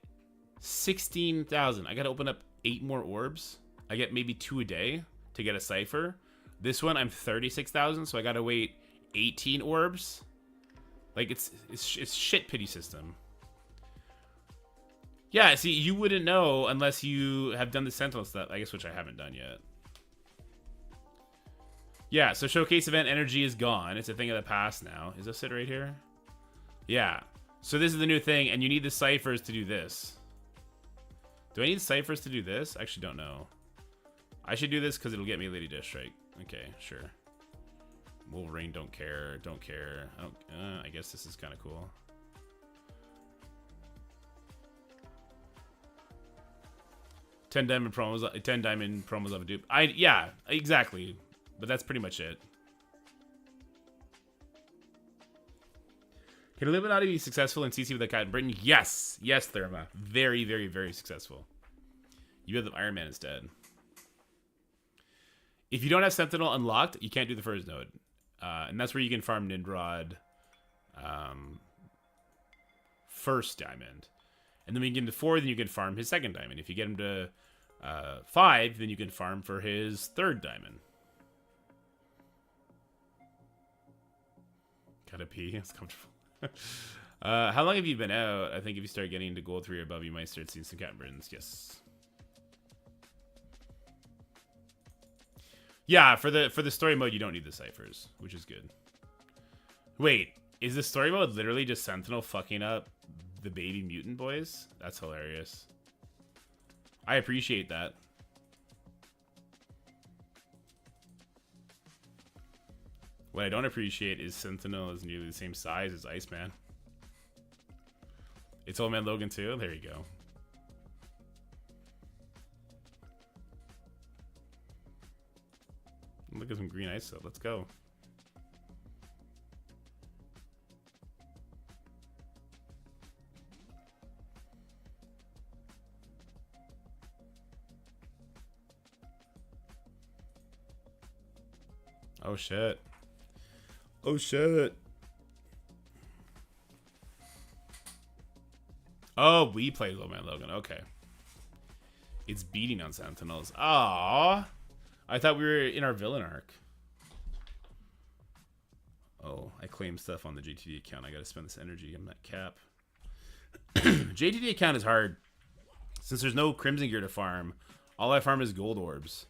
[SPEAKER 1] 16,000. I gotta open up 8 more orbs. I get maybe 2 a day to get a cipher. This one, I'm 36,000, so I gotta wait 18 orbs. Like, it's shit pity system. Yeah, see, you wouldn't know unless you have done the Sentinel stuff, I guess, which I haven't done yet. Yeah, so Showcase event energy is gone. It's a thing of the past now. Is this it right here? Yeah. So this is the new thing, and you need the ciphers to do this. Do I need ciphers to do this? I actually don't know. I should do this because it'll get me Lady Deathstrike. Okay, sure. Wolverine, don't care. Don't care. I guess this is kind of cool. $10 diamond promos of a dupe. Yeah, exactly. But that's pretty much it. Can Illuminati be successful in CC with a cat in Britain? Yes. Yes, Therma. Very, very, very successful. You have the Iron Man instead. If you don't have Sentinel unlocked, you can't do the first node. And that's where you can farm Nindrod first diamond. And then when you get him to 4, then you can farm his second diamond. If you get him to 5, then you can farm for his third diamond. Gotta pee. It's comfortable. How long have you been out? I think if you start getting into gold 3 or above, you might start seeing some cat burdens. Yes. Yeah, for the story mode, you don't need the ciphers, which is good. Wait, is the story mode literally just Sentinel fucking up the baby mutant boys? That's hilarious. I appreciate that. What I don't appreciate is Sentinel is nearly the same size as Iceman. It's Old Man Logan too? There you go. Look at some green ice, so let's go. Oh shit. Oh shit. Oh, we played Old Man Logan. Okay. It's beating on Sentinels. Aww. I thought we were in our villain arc. Oh, I claim stuff on the JTD account. I gotta spend this energy on that cap. JTD account is hard. Since there's no Crimson Gear to farm, all I farm is gold orbs.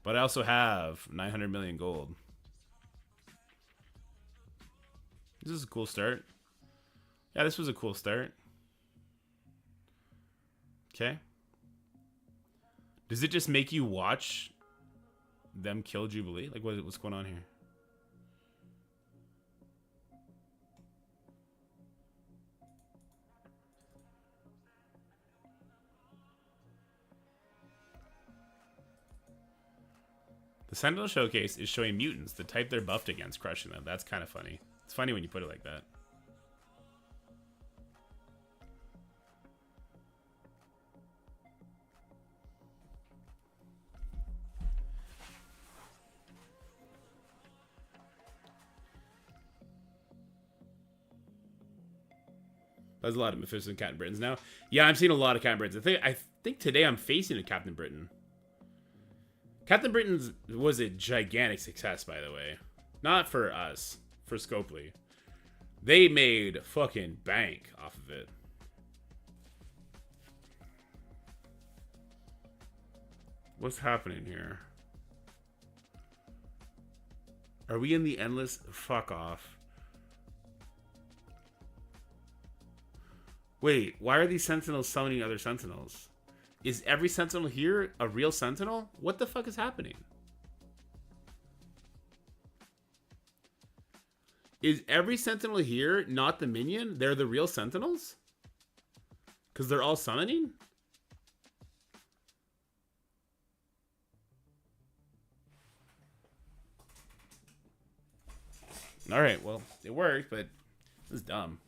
[SPEAKER 1] But I also have 900 million gold. This is a cool start. Yeah, this was a cool start. Okay. Does it just make you watch them kill Jubilee? Like, what's going on here? The Sentinel Showcase is showing mutants, the type they're buffed against, crushing them. That's kind of funny. It's funny when you put it like that. There's a lot of Mephisto and Captain Britons now. Yeah, I'm seeing a lot of Captain Britons. I think today I'm facing a Captain Britain. Captain Britain's was a gigantic success, by the way. Not for us, for Scopely. They made fucking bank off of it. What's happening here? Are we in the endless? Fuck off. Wait, why are these Sentinels summoning other Sentinels? Is every Sentinel here a real Sentinel? What the fuck is happening? Is every Sentinel here not the minion? They're the real Sentinels? Because they're all summoning? Alright, well, it worked, but this is dumb.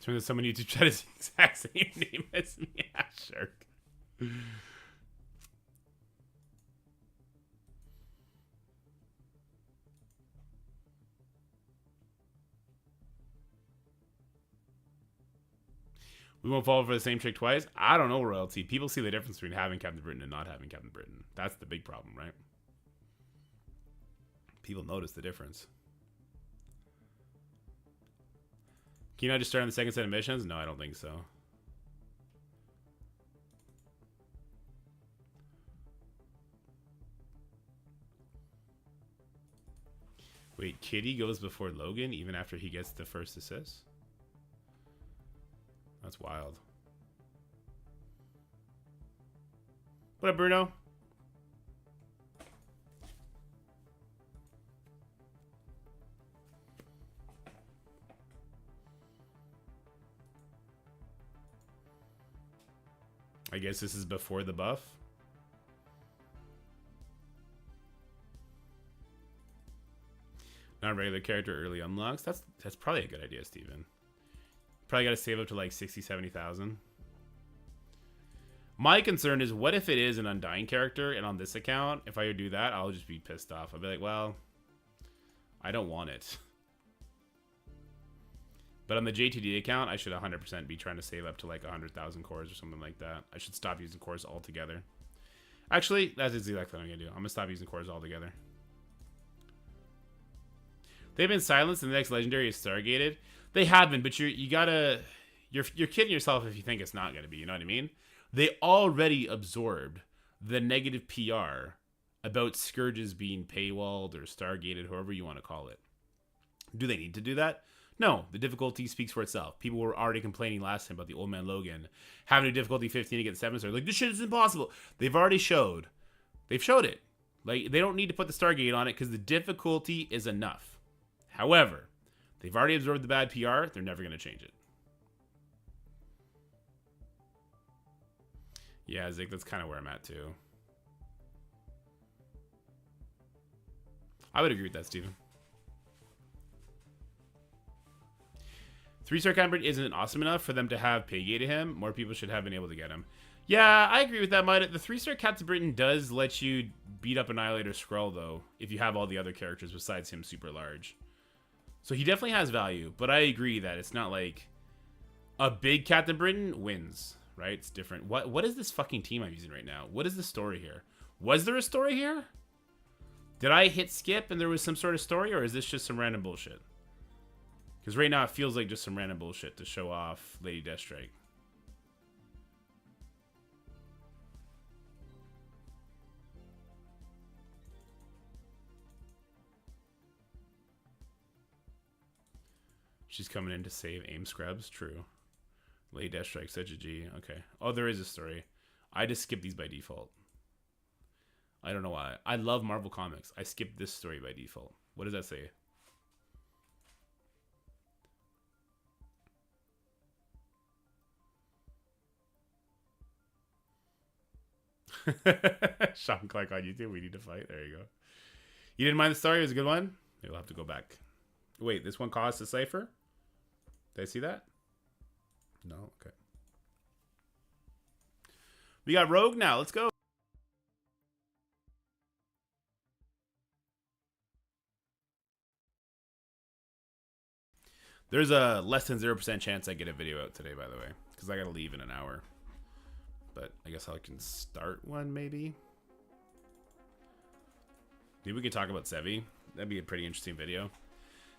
[SPEAKER 1] Turn to someone YouTube chat is the exact same name as me. Yeah, shark. We won't fall for the same trick twice. I don't know, royalty. People see the difference between having Captain Britain and not having Captain Britain. That's the big problem, right? People notice the difference. Can you not just start on the second set of missions? No, I don't think so. Wait, Kitty goes before Logan even after he gets the first assist? That's wild. What up, Bruno? I guess this is before the buff. Not regular character early unlocks. That's probably a good idea, Steven. Probably got to save up to like 60, 70,000. My concern is, what if it is an Undying character, and on this account, if I do that, I'll just be pissed off. I'll be like, well, I don't want it. But on the JTD account, I should 100% be trying to save up to like 100,000 cores or something like that. I should stop using cores altogether. Actually, that's exactly what I'm going to do. I'm going to stop using cores altogether. They've been silenced and the next legendary is Stargated. They have been, but you're kidding yourself if you think it's not going to be, you know what I mean? They already absorbed the negative PR about Scourges being paywalled or Stargated, however you want to call it. Do they need to do that? No, the difficulty speaks for itself. People were already complaining last time about the Old Man Logan having a difficulty 15 against 7 stars. Like, this shit is impossible. They've already showed. They've showed it. Like, they don't need to put the Stargate on it because the difficulty is enough. However, they've already absorbed the bad PR. They're never going to change it. Yeah, Zig, that's kind of where I'm at, too. I would agree with that, Steven. 3-star Captain isn't awesome enough for them to have pay to him. More people should have been able to get him. Yeah, I agree with that, Mud. The 3-star Captain Britain does let you beat up Annihilator Skrull, though, if you have all the other characters besides him super large. So he definitely has value, but I agree that it's not like a big Captain Britain wins, right? It's different. What is this fucking team I'm using right now? What is the story here? Was there a story here? Did I hit skip and there was some sort of story, or is this just some random bullshit? Because right now it feels like just some random bullshit to show off Lady Deathstrike. She's coming in to save Aim Scrubs. True. Lady Deathstrike, such a G. Okay. Oh, there is a story. I just skip these by default. I don't know why. I love Marvel Comics. I skipped this story by default. What does that say? Sean Clark on YouTube. We need to fight. There you go. You didn't mind the story? It was a good one? You'll have to go back. Wait, this one costs a cipher? Did I see that? No? Okay. We got Rogue now. Let's go. There's a less than 0% chance I get a video out today, by the way, because I got to leave in an hour. But I guess I can start one, maybe. Maybe we could talk about Sevi. That'd be a pretty interesting video.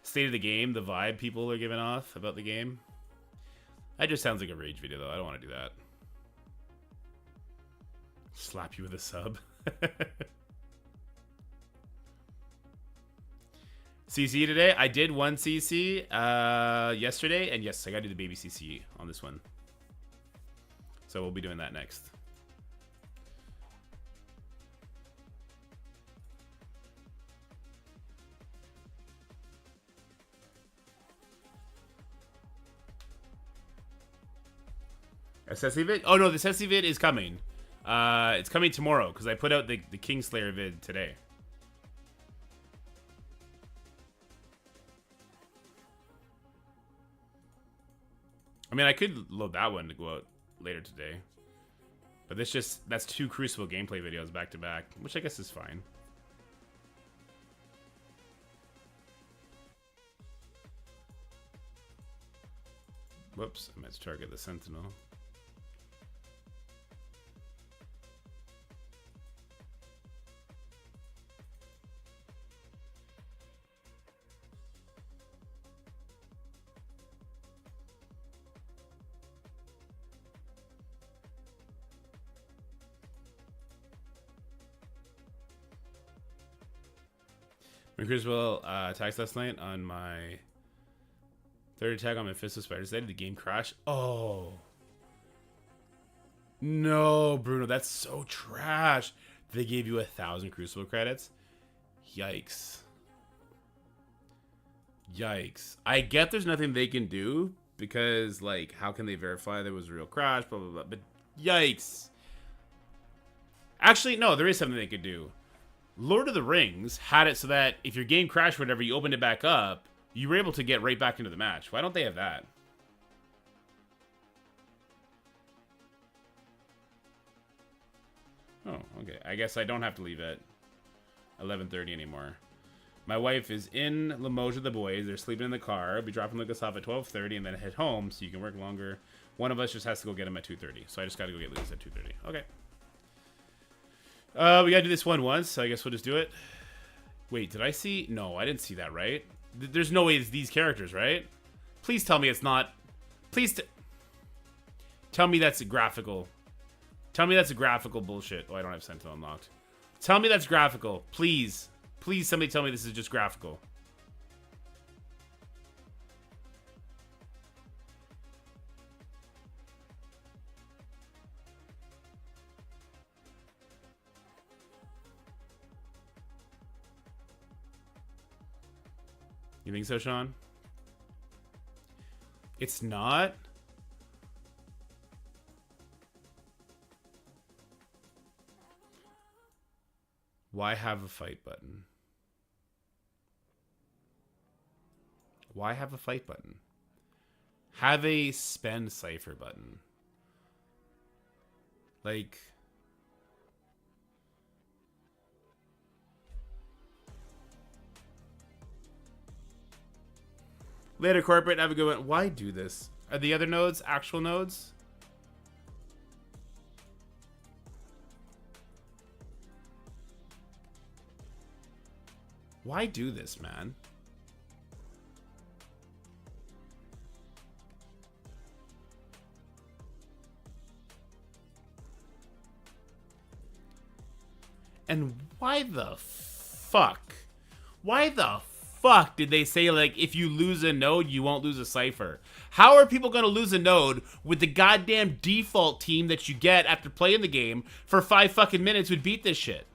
[SPEAKER 1] State of the game, the vibe people are giving off about the game. That just sounds like a rage video, though. I don't want to do that. Slap you with a sub. CC today. I did one CC yesterday, and yes, I got to do the baby CC on this one. So we'll be doing that next. SSC vid? Oh no, the SSC vid is coming. It's coming tomorrow because I put out the Kingslayer vid today. I mean, I could load that one to go out later today. But that's 2 Crucible gameplay videos back to back, which I guess is fine. Whoops, I meant to target the Sentinel. My Crucible attacks last night on my third attack on my Mephisto Spiders. Did the game crash? Oh. No, Bruno, that's so trash. They gave you 1,000 Crucible credits? Yikes. Yikes. I get there's nothing they can do because, like, how can they verify there was a real crash, blah, blah, blah. But yikes. Actually, no, there is something they could do. Lord of the Rings had it so that if your game crashed or whatever, you opened it back up, you were able to get right back into the match. Why don't they have that? Oh, okay. I guess I don't have to leave at 11:30 anymore. My wife is in Limoges with the boys. They're sleeping in the car. I'll be dropping Lucas off at 12:30 and then head home so you can work longer. One of us just has to go get him at 2:30. So I just got to go get Lucas at 2:30. Okay. We gotta do this one once, so I guess we'll just do it. Wait, did I see? No, I didn't see that, right? There's no way it's these characters, right? Please tell me it's not. Please tell me that's a graphical. Tell me that's a graphical bullshit. Oh, I don't have Sentinel unlocked. Tell me that's graphical. Please. Please, somebody tell me this is just graphical. You think so, Sean? It's not? Why have a fight button? Why have a fight button? Have a spend cipher button. Like... Later, corporate. Have a good one. Why do this? Are the other nodes actual nodes? Why do this, man? And why the fuck? Why the fuck did they say, like, if you lose a node, you won't lose a cipher? How are people going to lose a node with the goddamn default team that you get after playing the game for 5 fucking minutes would beat this shit?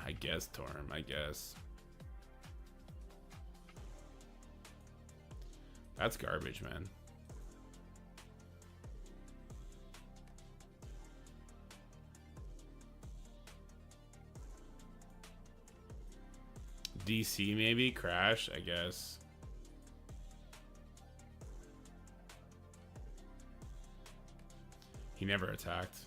[SPEAKER 1] I guess, Torm, I guess. That's garbage, man. DC maybe? Crash, I guess. He never attacked.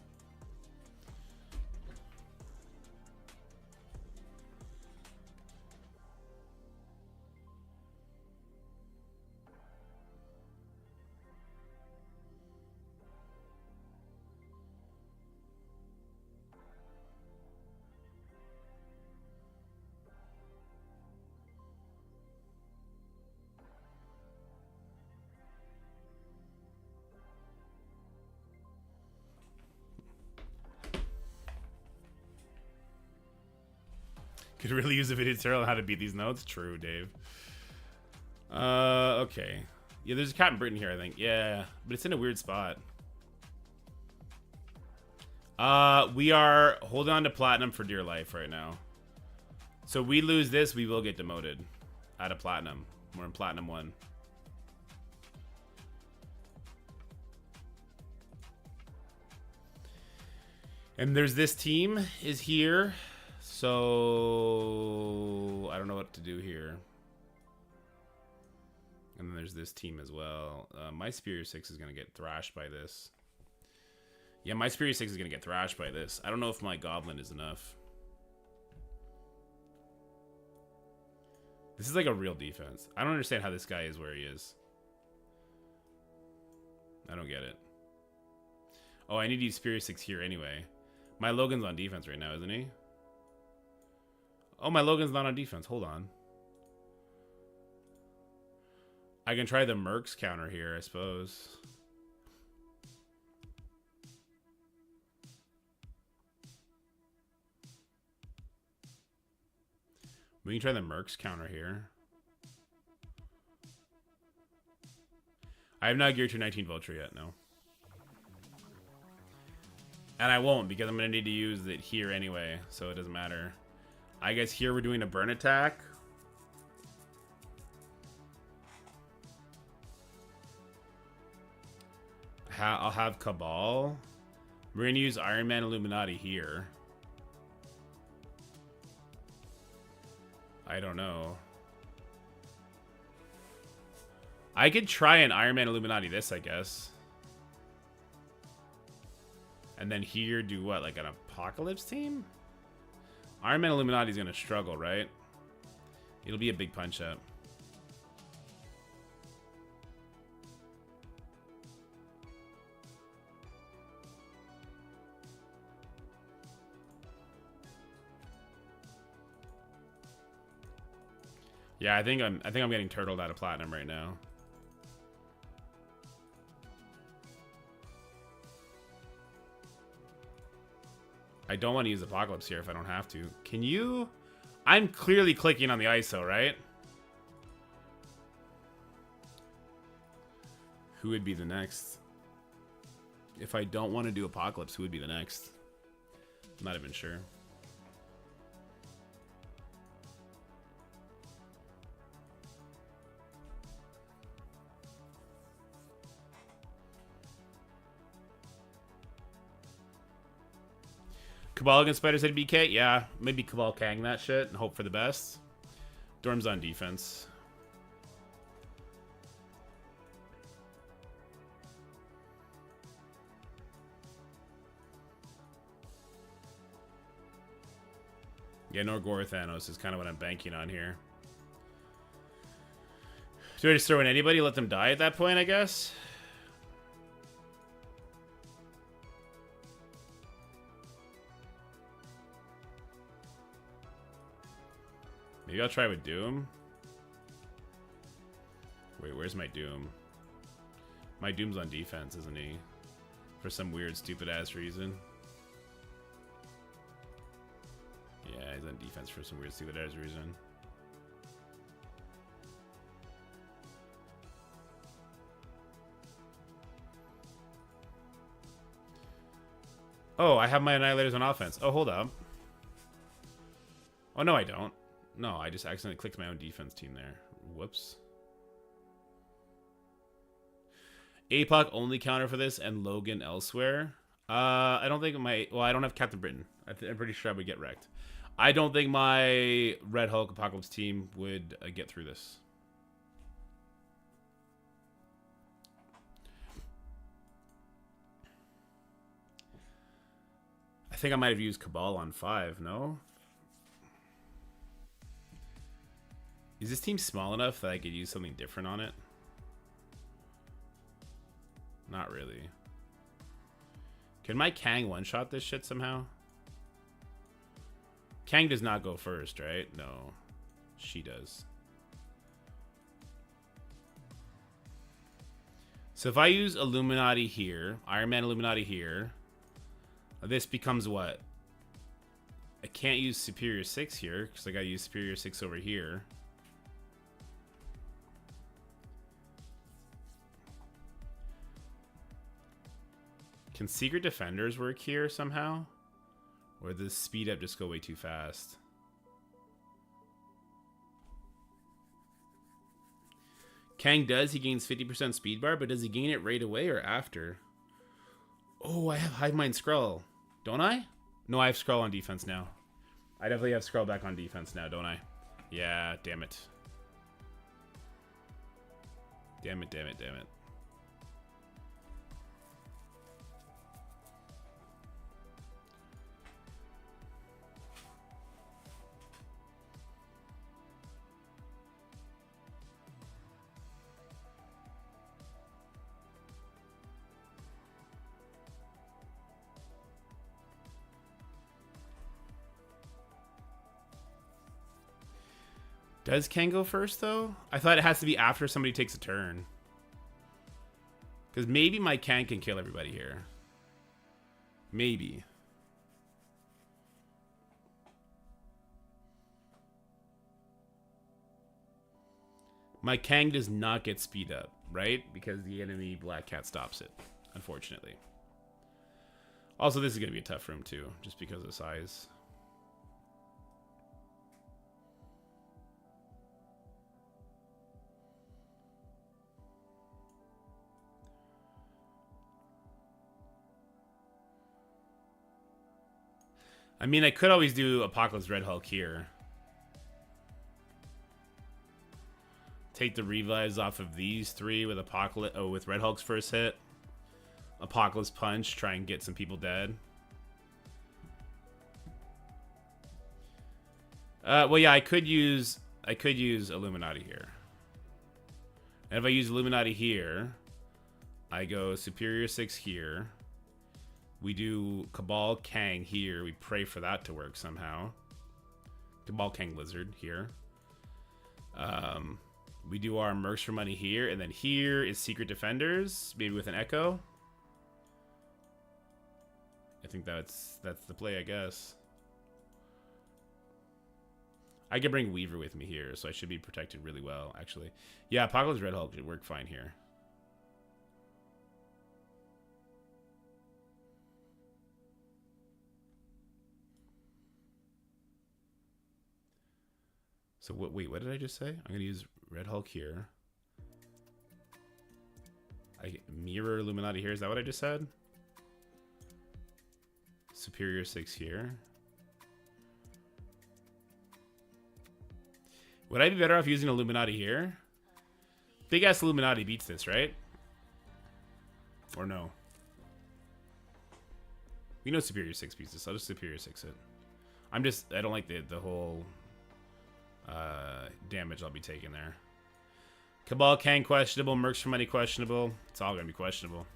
[SPEAKER 1] Could really use a video tutorial on how to beat these nodes. True, Dave. Okay. Yeah, there's a Captain Britain here, I think. Yeah, but it's in a weird spot. We are holding on to platinum for dear life right now. So we lose this, we will get demoted out of platinum. We're in platinum 1. And there's this team is here. So I don't know what to do here. And then there's this team as well. My Superior 6 is going to get thrashed by this. Yeah, my Superior 6 is going to get thrashed by this. I don't know if my Goblin is enough. This is like a real defense. I don't understand how this guy is where he is. I don't get it. Oh, I need to use Superior 6 here anyway. My Logan's on defense right now, isn't he? Oh, my Logan's not on defense. Hold on. I can try the Mercs counter here, I suppose. We can try the Mercs counter here. I have not geared to 19 Vulture yet, no. And I won't, because I'm going to need to use it here anyway, so it doesn't matter. I guess here we're doing a burn attack. I'll have Cabal. We're going to use Iron Man Illuminati here. I don't know. I could try an Iron Man Illuminati this, I guess. And then here do what? Like an Apocalypse team? Iron Man Illuminati is going to struggle, right? It'll be a big punch-up. Yeah, I think I'm getting turtled out of platinum right now. I don't want to use Apocalypse here if I don't have to. Can you? I'm clearly clicking on the ISO, right? Who would be the next? If I don't want to do Apocalypse, who would be the next? I'm not even sure. Cabal against Spider City BK? Yeah, maybe Cabal Kang that shit and hope for the best. Dorm's on defense. Yeah, Norgor Thanos is kind of what I'm banking on here. Do I just throw in anybody, let them die at that point, I guess? Maybe I'll try with Doom. Wait, where's my Doom? My Doom's on defense, isn't he? For some weird, stupid-ass reason. Yeah, he's on defense for some weird, stupid-ass reason. Oh, I have my Annihilators on offense. Oh, hold up. Oh, no, I don't. No, I just accidentally clicked my own defense team there. Whoops. APOC only counter for this and Logan elsewhere. I don't think my... Well, I don't have Captain Britain. I'm pretty sure I would get wrecked. I don't think my Red Hulk Apocalypse team would get through this. I think I might have used Cabal on 5, no? Is this team small enough that I could use something different on it? Not really. Can my Kang one-shot this shit somehow? Kang does not go first, right? No. She does. So if I use Illuminati here, Iron Man Illuminati here, this becomes what? I can't use Superior 6 here, because I gotta use Superior 6 over here. Can Secret Defenders work here somehow? Or does speed up just go way too fast? Kang does, he gains 50% speed bar, but does he gain it right away or after? Oh, I have Hive Mind Skrull. Don't I? No, I have Skrull on defense now. I definitely have Skrull back on defense now, don't I? Yeah, damn it. Damn it, damn it, damn it.
[SPEAKER 2] Does Kang go first, though? I thought it has to be after somebody takes a turn. Because maybe my Kang can kill everybody here. Maybe. My Kang does not get speed up, right? Because the enemy Black Cat stops it, unfortunately. Also, this is going to be a tough room, too, just because of size. I mean, I could always do Apocalypse Red Hulk here. Take the revives off of these three with Apocalypse. Oh, with Red Hulk's first hit. Apocalypse Punch, try and get some people dead. Well, yeah, I could use Illuminati here. And if I use Illuminati here, I go Superior 6 here. We do Cabal Kang here. We pray for that to work somehow. Cabal Kang Lizard here. We do our Mercs for Money here. And then here is Secret Defenders. Maybe with an Echo. I think that's the play, I guess. I can bring Weaver with me here, so I should be protected really well, actually. Yeah, Apocalypse Red Hulk should work fine here. So wait, what did I just say? I'm gonna use Red Hulk here. I mirror Illuminati here. Is that what I just said? Superior 6 here. Would I be better off using Illuminati here? Big ass Illuminati beats this, right? Or no? We know Superior 6 beats this. I'll just Superior 6 it. I don't like the whole damage I'll be taking there. Cabal Kang questionable, Mercs for Money questionable. It's all gonna be questionable.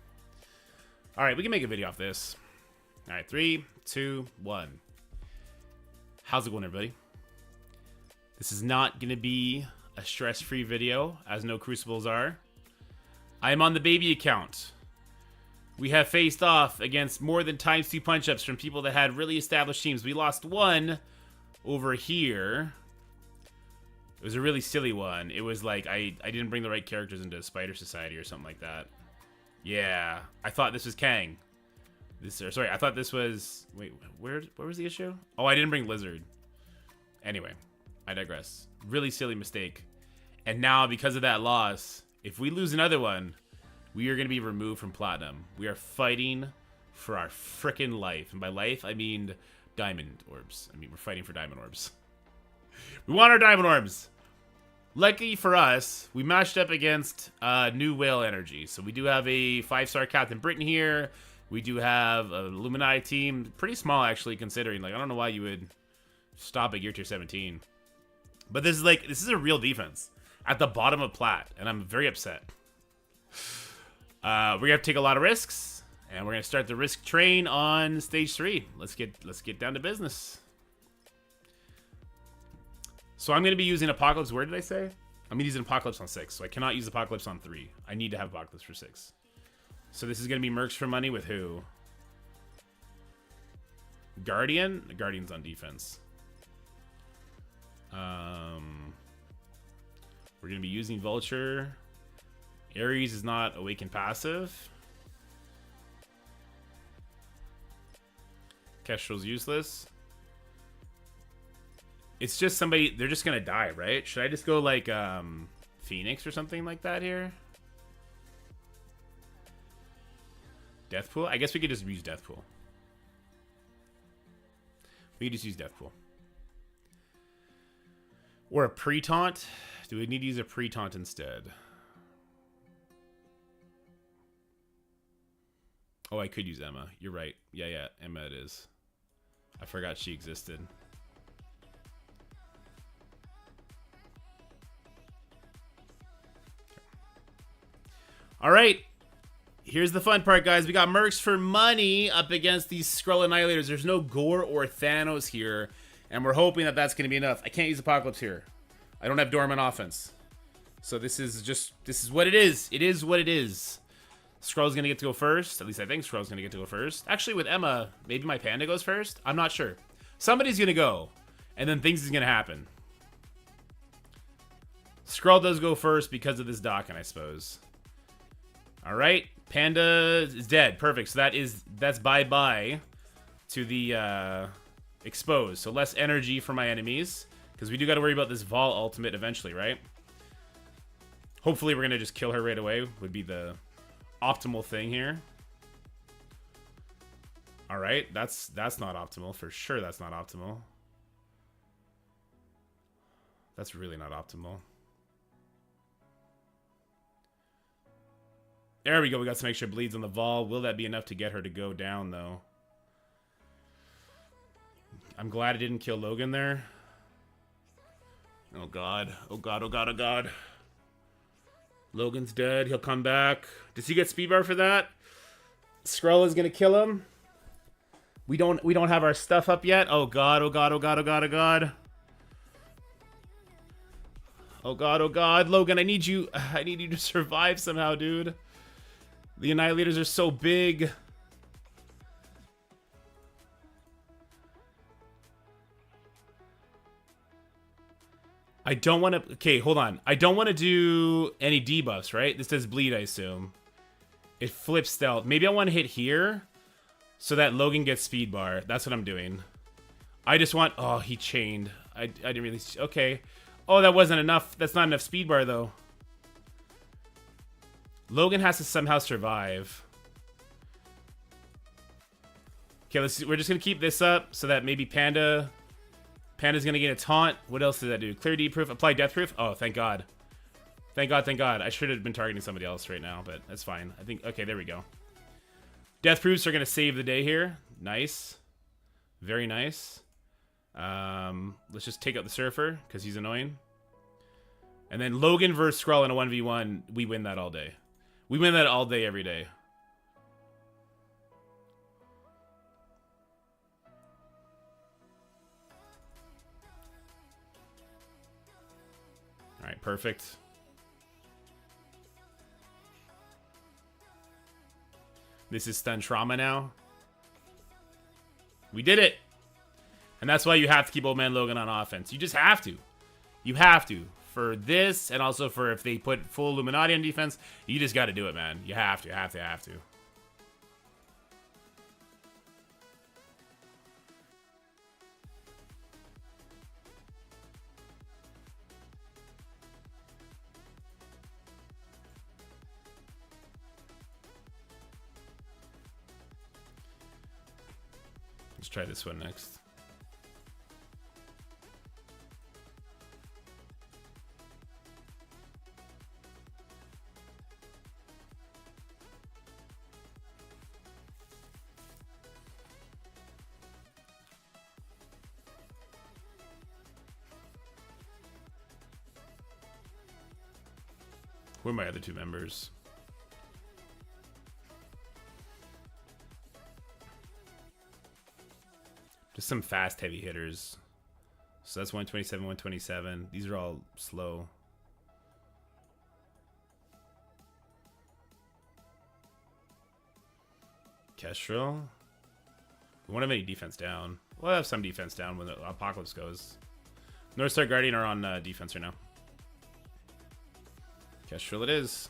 [SPEAKER 2] Alright, we can make a video off this. Alright, 3, 2, 1. How's it going, everybody? This is not gonna be a stress-free video, as no Crucibles are. I am on the baby account. We have faced off against more than ×2 punch-ups from people that had really established teams. We lost one over here. It was a really silly one. It was like I didn't bring the right characters into Spider Society or something like that. Yeah, I thought this was Kang. Sorry, I thought this was... Wait, where was the issue? Oh, I didn't bring Lizard. Anyway, I digress. Really silly mistake. And now, because of that loss, if we lose another one, we are going to be removed from Platinum. We are fighting for our frickin' life. And by life, I mean Diamond Orbs. I mean, we're fighting for Diamond Orbs. We want our Diamond Orbs. Lucky for us, we matched up against New Whale Energy. So we do have a 5-star Captain Britain here. We do have an Illuminati team. Pretty small, actually, considering. Like, I don't know why you would stop at Gear Tier 17. But this is a real defense at the bottom of Plat. And I'm very upset. We're going to take a lot of risks. And we're going to start the risk train on Stage 3. Let's get down to business. So I'm going to be using Apocalypse. Where did I say? I'm using Apocalypse on 6. So I cannot use Apocalypse on 3. I need to have Apocalypse for 6. So this is going to be Mercs for Money with who? Guardian? The Guardian's on defense. We're going to be using Vulture. Ares is not Awakened passive. Kestrel's useless. It's just somebody... They're just going to die, right? Should I just go like Phoenix or something like that here? Deathpool? I guess we could just use Deathpool. We could just use Deathpool. Or a pre-taunt? Do we need to use a pre-taunt instead? Oh, I could use Emma. You're right. Yeah, Emma it is. I forgot she existed. All right. Here's the fun part, guys. We got Mercs for Money up against these Skrull Annihilators. There's no Gore or Thanos here, and we're hoping that that's going to be enough. I can't use Apocalypse here. I don't have Dorm on offense. So this is what it is. It is what it is. Skrull's gonna get to go first. At least I think Skrull's gonna get to go first. Actually, with Emma, maybe my Panda goes first. I'm not sure. Somebody's gonna go, and then things is gonna happen. Skrull does go first because of this Dakin, I suppose. All right, Panda is dead. Perfect. So that's bye-bye to the exposed. So less energy for my enemies, because we do got to worry about this Vol ultimate eventually, right? Hopefully we're gonna just kill her right away. Would be the optimal thing here. All right, that's not optimal for sure. That's not optimal. That's really not optimal. There we go. We got some extra bleeds on the Vol. Will that be enough to get her to go down, though? I'm glad I didn't kill Logan there. Oh, God. Oh, God. Oh, God. Oh, God. Logan's dead. He'll come back. Does he get speed bar for that? Skrull is going to kill him. We don't have our stuff up yet. Oh, God. Oh, God. Oh, God. Oh, God. Oh, God. Oh, God. Oh, God. Logan, I need you to survive somehow, dude. The Annihilators are so big. I don't want to... Okay, hold on. I don't want to do any debuffs, right? This does bleed, I assume. It flips stealth. Maybe I want to hit here so that Logan gets speed bar. That's what I'm doing. I just want... Oh, he chained. I didn't really... Okay. Oh, that wasn't enough. That's not enough speed bar, though. Logan has to somehow survive. Okay, we're just going to keep this up so that maybe Panda's going to get a taunt. What else does that do? Clear deproof, apply death proof. Oh, thank God. Thank God, thank God. I should have been targeting somebody else right now, but that's fine. I think, okay, there we go. Death proofs are going to save the day here. Nice. Very nice. Let's just take out the Surfer because he's annoying. And then Logan versus Skrull in a 1v1. We win that all day. We win that all day, every day. All right, perfect. This is stun trauma now. We did it. And that's why you have to keep Old Man Logan on offense. You just have to. You have to. For this, and also for if they put full Illuminati on defense, you just got to do it, man. You have to, have to, have to. Let's try this one next. Who are my other two members? Just some fast heavy hitters. So that's 127, 127. These are all slow. Kestrel. We won't have any defense down. We'll have some defense down when the Apocalypse goes. North Star Guardian are on defense right now. Kestrel it is.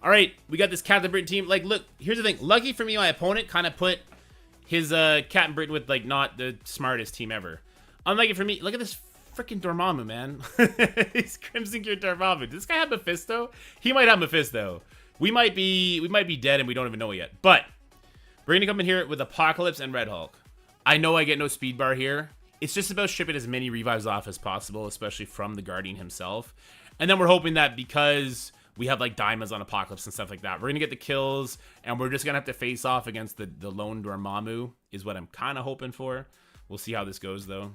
[SPEAKER 2] All right, we got this Captain Britain team. Like, look, here's the thing. Lucky for me, my opponent kind of put his Captain Britain with, like, not the smartest team ever. Unlucky for me, look at this freaking Dormammu, man. He's Crimson Gear Dormammu. Does this guy have Mephisto? He might have Mephisto. We might be dead and we don't even know it yet. But we're gonna come in here with Apocalypse and Red Hulk. I know I get no speed bar here. It's just about stripping as many revives off as possible, especially from the Guardian himself. And then we're hoping that because we have like diamonds on Apocalypse and stuff like that, we're gonna get the kills, and we're just gonna have to face off against the lone Dormammu is what I'm kind of hoping for. We'll see how this goes though.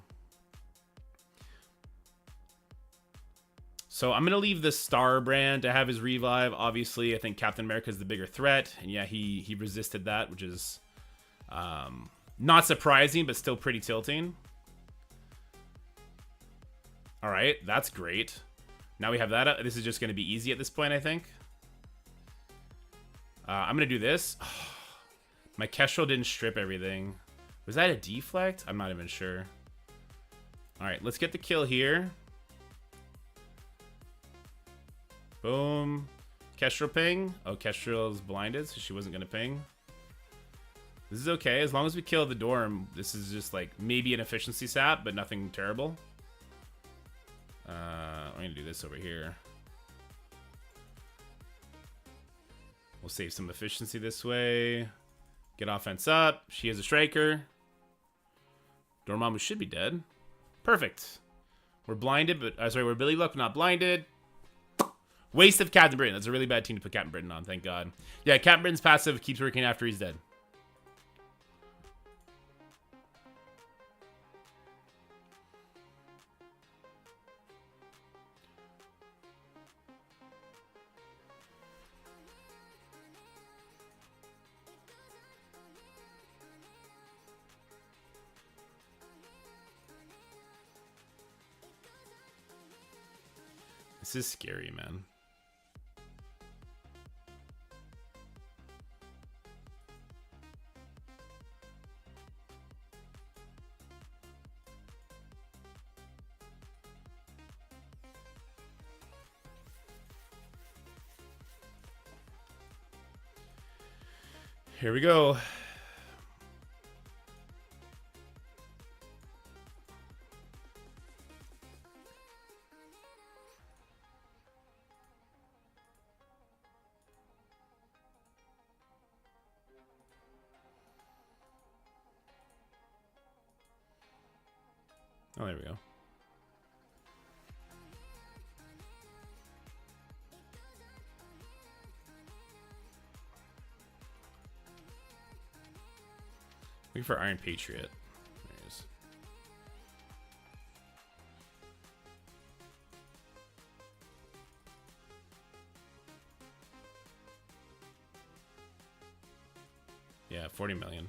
[SPEAKER 2] So I'm gonna leave the Star brand to have his revive. Obviously, I think Captain America is the bigger threat, and yeah, he resisted that, which is not surprising, but still pretty tilting. All right, that's great. Now we have that. This is just going to be easy at this point, I think. I'm going to do this. My Kestrel didn't strip everything. Was that a deflect? I'm not even sure. All right, let's get the kill here. Boom. Kestrel ping. Oh, Kestrel's blinded, so she wasn't going to ping. This is okay. As long as we kill the Dorm, this is just like maybe an efficiency sap, but nothing terrible. I'm going to do this over here. We'll save some efficiency this way. Get offense up. She is a striker. Dormammu should be dead. Perfect. We're blinded, but sorry, we're Billy Luck, not blinded. Waste of Captain Britain. That's a really bad team to put Captain Britain on, thank God. Yeah, Captain Britain's passive keeps working after he's dead. This is scary, man. Here we go. Oh, there we go. Looking for Iron Patriot. There he is. Yeah, 40 million.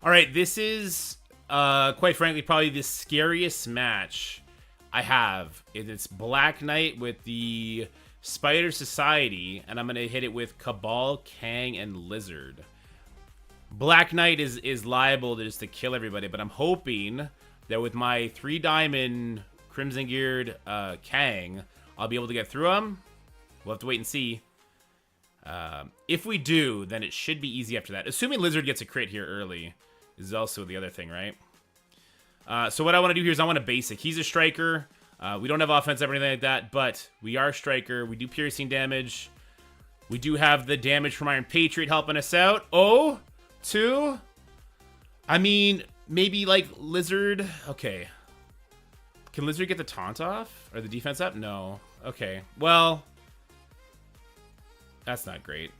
[SPEAKER 2] All right, this is, quite frankly, probably the scariest match I have. It's Black Knight with the Spider Society, and I'm going to hit it with Cabal, Kang, and Lizard. Black Knight is liable to just to kill everybody, but I'm hoping that with my 3-diamond Crimson-geared Kang, I'll be able to get through him. We'll have to wait and see. If we do, then it should be easy after that. Assuming Lizard gets a crit here early. This is also the other thing, right? So what I want to do here is I want a basic. He's a striker. We don't have offense or anything like that, but we are a striker. We do piercing damage. We do have the damage from Iron Patriot helping us out. Oh, 2. I mean, maybe like Lizard. Okay. Can Lizard get the taunt off? Or the defense up? No. Okay. Well, that's not great.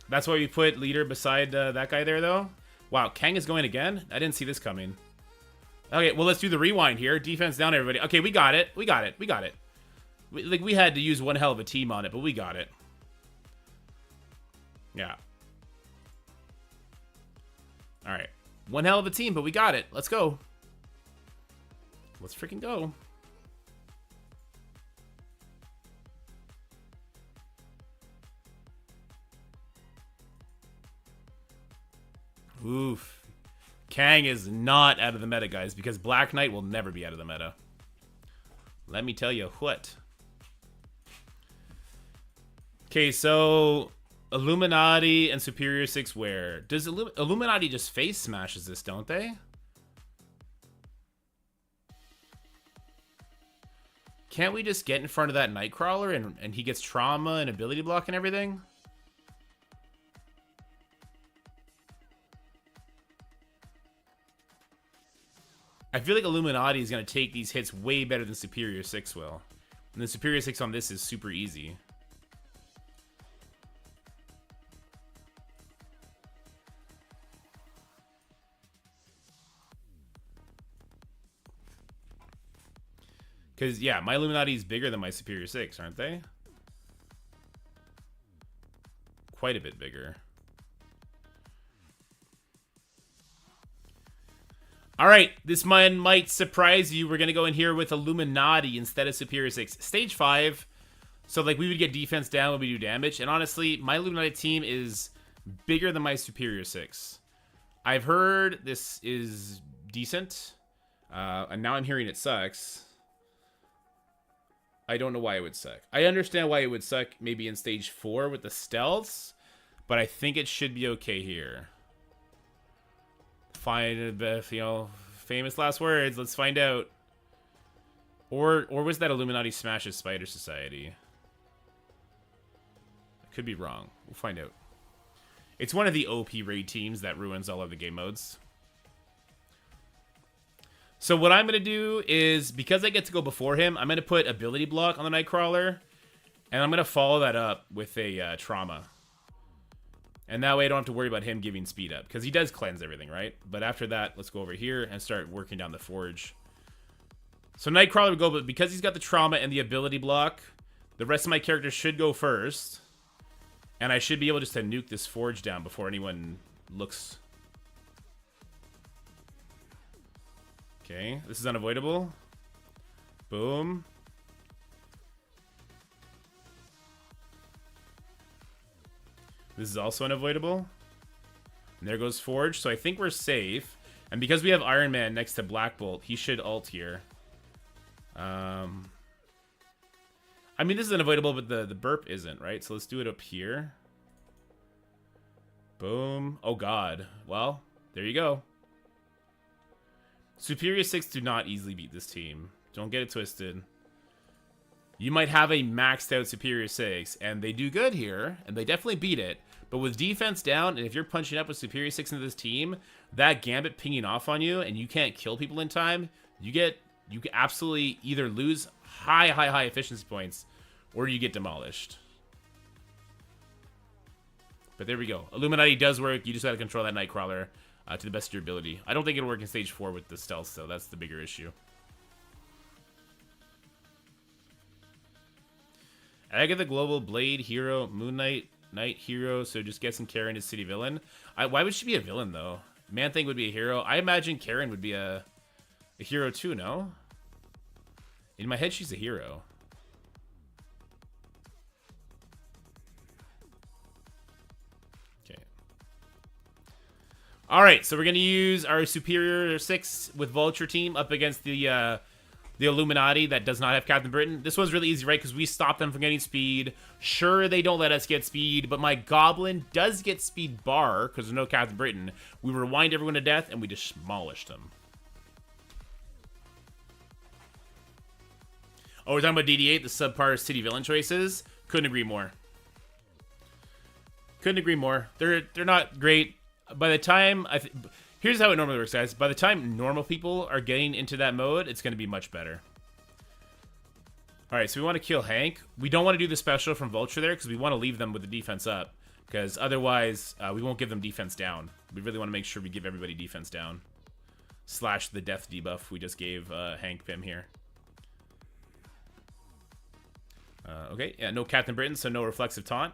[SPEAKER 2] That's why we put leader beside that guy there, though. Wow, Kang is going again? I didn't see this coming. Okay, well, let's do the rewind here. Defense down, everybody. Okay, we got it. We got it. We got it. We had to use one hell of a team on it, but we got it. Yeah. All right. One hell of a team, but we got it. Let's go. Let's freaking go. Oof. Kang is not out of the meta, guys, because Black Knight will never be out of the meta. Let me tell you what. Okay, so Illuminati and Superior 6 where? Does Illuminati just face smashes this, don't they? Can't we just get in front of that Nightcrawler and he gets trauma and ability block and everything? I feel like Illuminati is going to take these hits way better than Superior 6 will. And the Superior 6 on this is super easy. Because, yeah, my Illuminati is bigger than my Superior 6, aren't they? Quite a bit bigger. All right, this one might surprise you. We're going to go in here with Illuminati instead of Superior 6. Stage 5. So, like, we would get defense down when we do damage. And honestly, my Illuminati team is bigger than my Superior 6. I've heard this is decent. And now I'm hearing it sucks. I don't know why it would suck. I understand why it would suck maybe in stage 4 with the stealths. But I think it should be okay here. Find the, you know, famous last words. Let's find out. Or was that Illuminati smashes Spider Society? I could be wrong. We'll find out. It's one of the OP raid teams that ruins all of the game modes. So what I'm going to do is, because I get to go before him, I'm going to put ability block on the Nightcrawler. And I'm going to follow that up with a trauma. And that way I don't have to worry about him giving speed up. Because he does cleanse everything, right? But after that, let's go over here and start working down the Forge. So Nightcrawler would go, but because he's got the trauma and the ability block, the rest of my characters should go first. And I should be able just to nuke this Forge down before anyone looks. Okay, this is unavoidable. Boom. This is also unavoidable. And there goes Forge. So I think we're safe. And because we have Iron Man next to Black Bolt, he should ult here. I mean, this is unavoidable, but the burp isn't, right? So let's do it up here. Boom. Oh, God. Well, there you go. Superior 6 do not easily beat this team. Don't get it twisted. You might have a maxed out Superior 6, and they do good here, and they definitely beat it. But with defense down, and if you're punching up with Superior 6 into this team, that Gambit pinging off on you, and you can't kill people in time, you can absolutely either lose high efficiency points, or you get demolished. But there we go. Illuminati does work. You just got to control that Nightcrawler to the best of your ability. I don't think it'll work in stage 4 with the stealth, though. That's the bigger issue. Agatha Global, Blade, Hero, Moon Knight, Knight, Hero, so just guessing Karen is City Villain. Why would she be a villain, though? Man-Thing would be a hero. I imagine Karen would be a hero, too, no? In my head, she's a hero. Okay. Alright, so we're going to use our Superior 6 with Vulture team up against the Illuminati that does not have Captain Britain. This one's really easy, right? Because we stop them from getting speed. Sure, they don't let us get speed, but my Goblin does get speed bar because there's no Captain Britain. We rewind everyone to death, and we demolished them. Oh, we're talking about DD8, the subpar city villain choices. Couldn't agree more. Couldn't agree more. They're not great. By the time here's how it normally works, guys. By the time normal people are getting into that mode, it's going to be much better. All right, so we want to kill Hank. We don't want to do the special from Vulture there because we want to leave them with the defense up. Because otherwise, we won't give them defense down. We really want to make sure we give everybody defense down. Slash the death debuff we just gave Hank Pym here. Okay, yeah, no Captain Britain, so no reflexive taunt.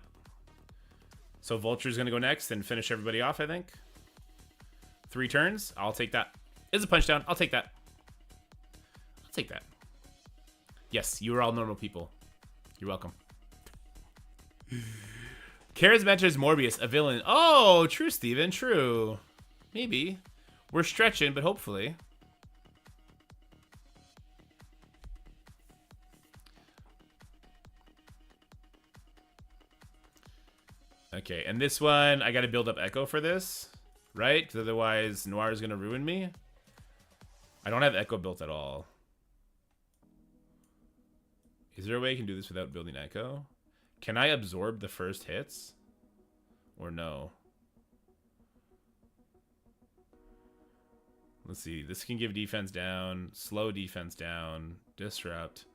[SPEAKER 2] So Vulture's going to go next and finish everybody off, I think. 3 turns. I'll take that. It's a punch down. I'll take that. I'll take that. Yes, you are all normal people. You're welcome. Kara's mentor is Morbius, a villain. Oh, true, Steven. True. Maybe. We're stretching, but hopefully. Okay, and this one, I got to build up Echo for this, right? Because otherwise, Noir is going to ruin me. I don't have Echo built at all. Is there a way I can do this without building Echo? Can I absorb the first hits? Or no? Let's see. This can give defense down, slow defense down, disrupt.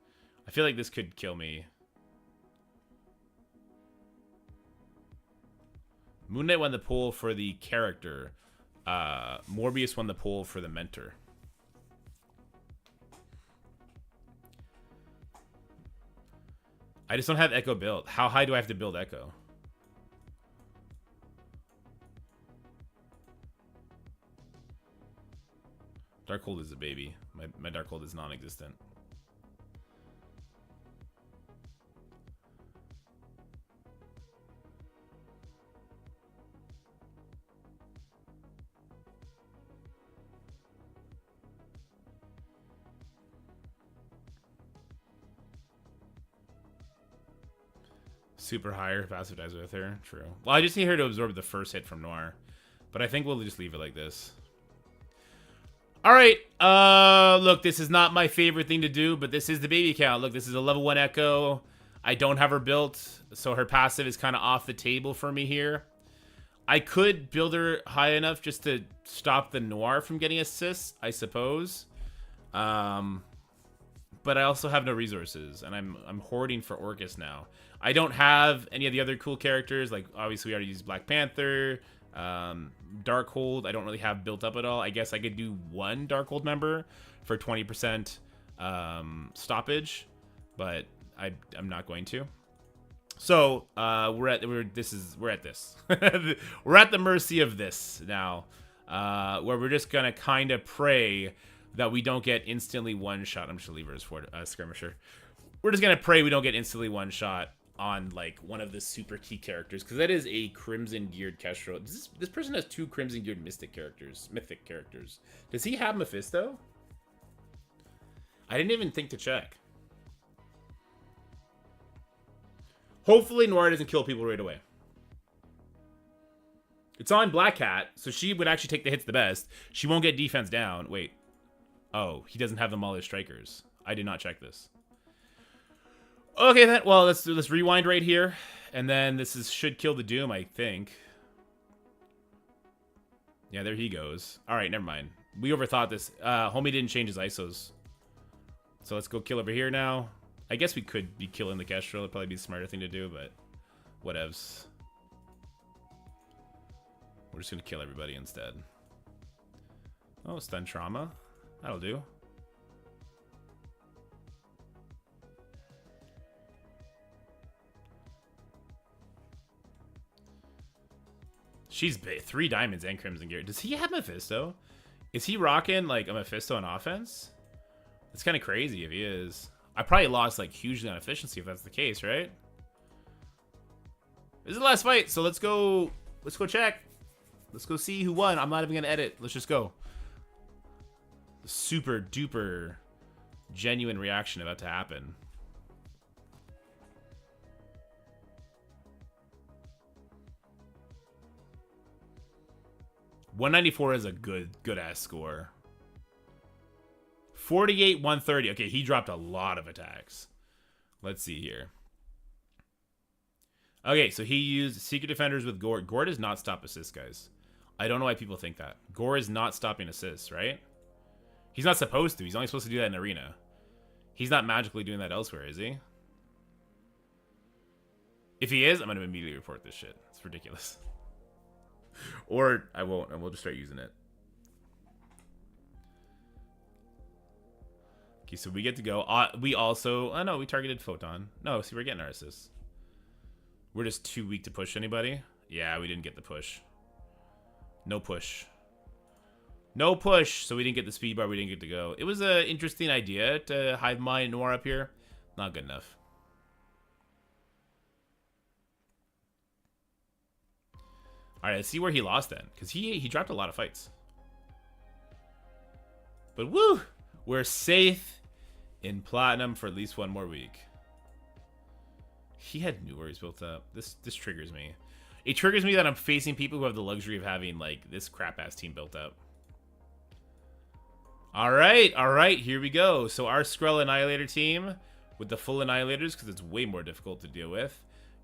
[SPEAKER 2] I feel like this could kill me. Moon Knight won the poll for the character. Morbius won the poll for the mentor. I just don't have Echo built. How high do I have to build Echo? Darkhold is a baby. My Darkhold is non-existent. Super higher passive dies with her. True. Well, I just need her to absorb the first hit from Noir. But I think we'll just leave it like this. Alright. Look, this is not my favorite thing to do, but this is the baby count. Look, this is a level 1 Echo. I don't have her built, so her passive is kind of off the table for me here. I could build her high enough just to stop the Noir from getting assists, I suppose. But I also have no resources, and I'm hoarding for Orcus now. I don't have any of the other cool characters, like obviously we already used Black Panther, Darkhold. I don't really have built up at all. I guess I could do one Darkhold member for 20% stoppage, but I'm not going to. So we're at this. We're at the mercy of this now, where we're just gonna kind of pray that we don't get instantly one shot. I'm just gonna leave her as for skirmisher. We're just gonna pray we don't get instantly one shot on like one of the super key characters, because that is a crimson geared Kestrel. This person has 2 crimson geared mythic characters. Does he have Mephisto? I didn't even think to check. Hopefully Noir doesn't kill people right away. It's on Black Cat, so she would actually take the hits the best. She won't get defense down. Wait. Oh, he doesn't have them all as strikers. I did not check this. Okay, then. Well, let's rewind right here, and then this should kill the Doom, I think. Yeah, there he goes. All right, never mind. We overthought this. Homie didn't change his ISOs, so let's go kill over here now. I guess we could be killing the Kestrel. It'd probably be the smarter thing to do, but whatevs. We're just gonna kill everybody instead. Oh, stun trauma. That'll do. She's 3 diamonds and crimson gear. Does he have Mephisto? Is he rocking like a Mephisto on offense? It's kind of crazy if he is. I probably lost like hugely on efficiency if that's the case, right? This is the last fight, so let's go check. Let's go see who won. I'm not even gonna edit. Let's just go. Super duper genuine reaction about to happen. $194 is a good ass score. 48, 130. Okay, he dropped a lot of attacks. Let's see here. Okay, so he used Secret Defenders with Gore. Gore does not stop assists, guys. I don't know why people think that. Gore is not stopping assists, right? He's not supposed to. He's only supposed to do that in Arena. He's not magically doing that elsewhere, is he? If he is, I'm going to immediately report this shit. It's ridiculous. Or I won't, and we'll just start using it. Okay, so we get to go. We also... Oh, no, we targeted Photon. No, see, we're getting our assists. We're just too weak to push anybody. Yeah, we didn't get the push. No push. No push, so we didn't get the speed bar. We didn't get to go. It was an interesting idea to Hive Mind Noir up here. Not good enough. All right, let's see where he lost then, because he dropped a lot of fights. But woo, we're safe in platinum for at least one more week. He had new worries built up. This triggers me. It triggers me that I'm facing people who have the luxury of having like this crap ass team built up. All right, here we go. So our Skrull Annihilator team with the full Annihilators, because it's way more difficult to deal with,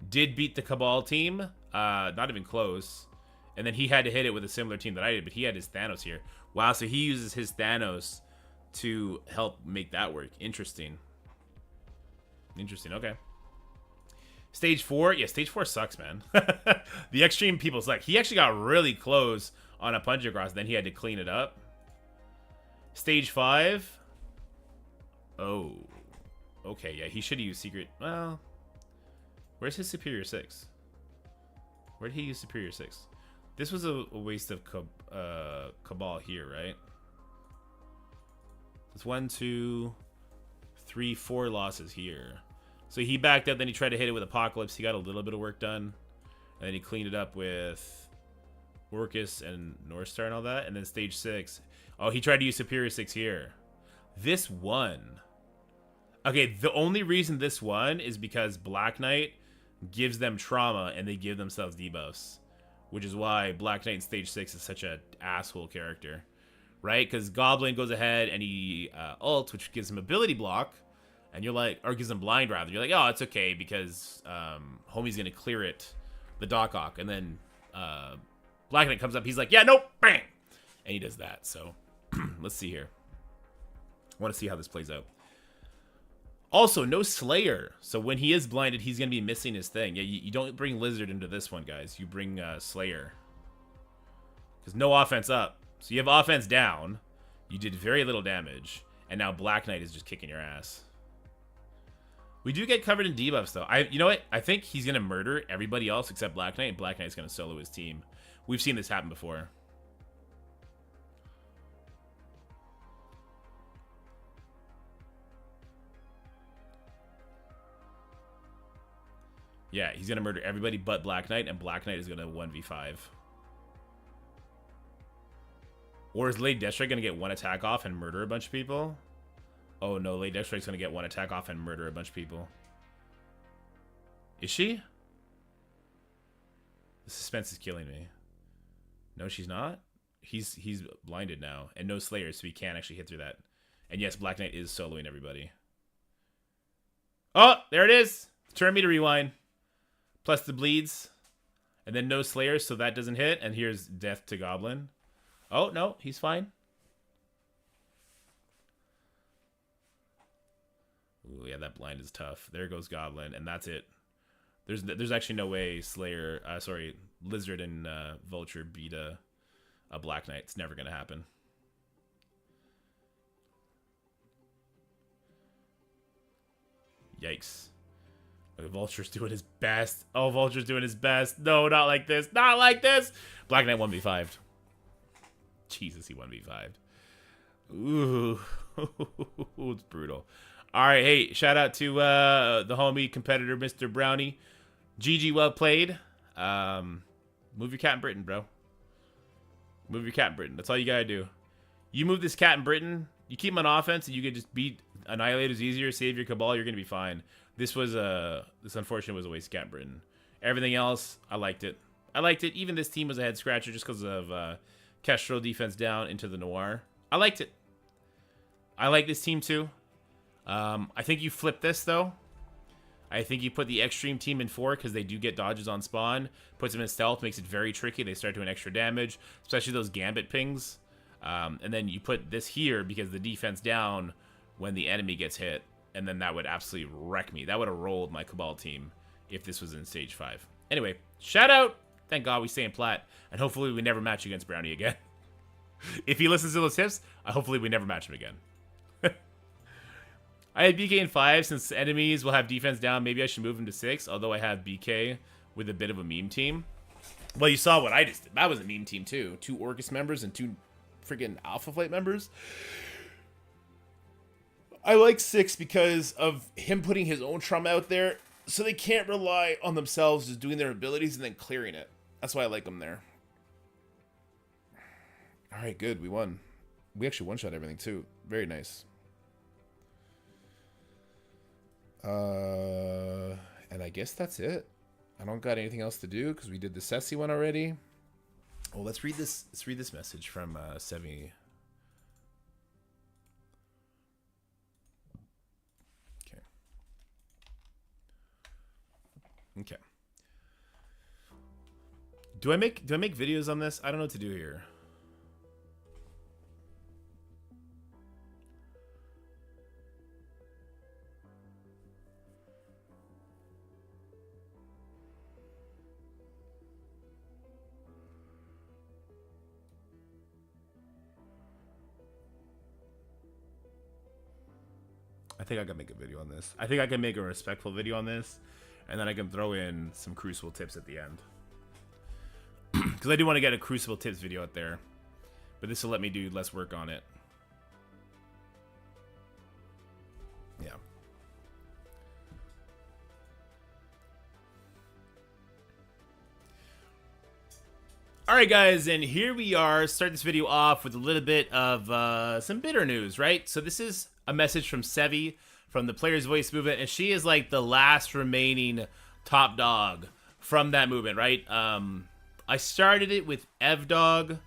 [SPEAKER 2] did beat the Cabal team. Not even close. And then he had to hit it with a similar team that I did, but he had his Thanos here. Wow, so he uses his Thanos to help make that work. Interesting. Interesting, okay. Stage 4? Yeah, Stage 4 sucks, man. The extreme people suck. He actually got really close on a punch across, then he had to clean it up. Stage 5? Oh. Okay, yeah, he should have used Secret. Well, Where's his Superior 6? Where did he use Superior 6? This was a waste of Cabal here, right? It's 1, 2, 3, 4 losses here. So he backed up, then he tried to hit it with Apocalypse. He got a little bit of work done. And then he cleaned it up with Orcus and North Star and all that. And then stage 6. Oh, he tried to use Superior 6 here. This won. Okay, the only reason this won is because Black Knight gives them trauma and they give themselves debuffs. Which is why Black Knight in stage 6 is such an asshole character. Right? Because Goblin goes ahead and he ults, which gives him ability block. And you're like, or gives him blind rather. You're like, oh, it's okay because homie's going to clear it. The Dork Out. And then Black Knight comes up. He's like, yeah, nope, bang. And he does that. So let's see here. I want to see how this plays out. Also, no Slayer. So when he is blinded, he's going to be missing his thing. Yeah, you don't bring Lizard into this one, guys. You bring Slayer. Because no offense up. So you have offense down. You did very little damage. And now Black Knight is just kicking your ass. We do get covered in debuffs, though. You know what? I think he's going to murder everybody else except Black Knight. And Black Knight's going to solo his team. We've seen this happen before. Yeah, he's going to murder everybody but Black Knight, and Black Knight is going to 1v5. Or is Lady Deathstrike going to get one attack off and murder a bunch of people? Oh no, Lady Deathstrike's going to get one attack off and murder a bunch of people. Is she? The suspense is killing me. No, she's not? He's blinded now. And no Slayer, so he can't actually hit through that. And yes, Black Knight is soloing everybody. Oh, there it is! Turn me to rewind. Plus the bleeds. And then no Slayer, so that doesn't hit. And here's death to Goblin. Oh, no, he's fine. Ooh, yeah, that blind is tough. There goes Goblin, and that's it. There's actually no way Slayer, Lizard and Vulture beat a Black Knight. It's never gonna happen. Yikes. Look, Vulture's doing his best. Oh, Vulture's doing his best. No, not like this. Not like this. Black Knight 1v5'd. Jesus, he 1v5'd. Ooh. It's brutal. All right, hey, shout out to the homie competitor, Mr. Brownie. GG, well played. Move your cat in Britain, bro. Move your cat in Britain. That's all you gotta do. You move this cat in Britain, you keep him on offense, and you can just beat Annihilators easier, save your Cabal, you're gonna be fine. This unfortunately was a waste of cat in Britain. Everything else, I liked it. I liked it. Even this team was a head scratcher just because of Kestrel defense down into the Noir. I liked it. I like this team too. I think you flip this though. I think you put the Extreme team in 4 because they do get dodges on spawn. Puts them in stealth, makes it very tricky. They start doing extra damage, especially those Gambit pings. And then you put this here because the defense down when the enemy gets hit. And then that would absolutely wreck me. That would have rolled my Cabal team if this was in stage 5. Anyway, shout out. Thank God we stay in plat. And hopefully we never match against Brownie again. If he listens to those tips, hopefully we never match him again. I had BK in 5 since enemies will have defense down. Maybe I should move him to 6, although I have BK with a bit of a meme team. Well, you saw what I just did. That was a meme team too. 2 Orcus members and 2 freaking Alpha Flight members. I like 6 because of him putting his own trauma out there, so they can't rely on themselves just doing their abilities and then clearing it. That's why I like them there. All right, good. We won. We actually one-shot everything too. Very nice. And I guess that's it. I don't got anything else to do because we did the Ceci one already. Oh, let's read this. Let's read this message from Sevi. Okay. Okay. Do I make videos on this? I don't know what to do here. I think I can make a video on this. I think I can make a respectful video on this. And then I can throw in some Crucible tips at the end. Because I do want to get a Crucible tips video out there. But this will let me do less work on it. Yeah. Alright guys, and here we are. Start this video off with a little bit of some bitter news, right? So this is a message from Sevi from the Players Voice movement, and she is like the last remaining top dog from that movement, right? I started it with Evdog,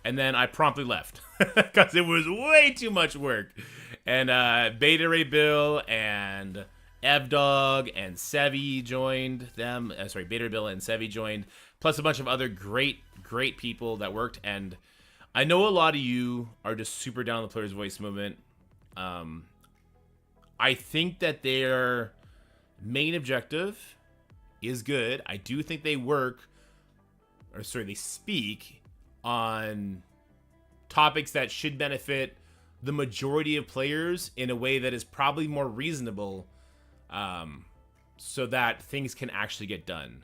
[SPEAKER 2] and then I promptly left because it was way too much work. And Beta Ray Bill and Evdog and Sevi joined them. Sorry, Beta Ray Bill and Sevi joined, plus a bunch of other great people that worked. And I know a lot of you are just super down on the Players Voice movement. I think that their main objective is good. I do think they they speak on topics that should benefit the majority of players in a way that is probably more reasonable, so that things can actually get done.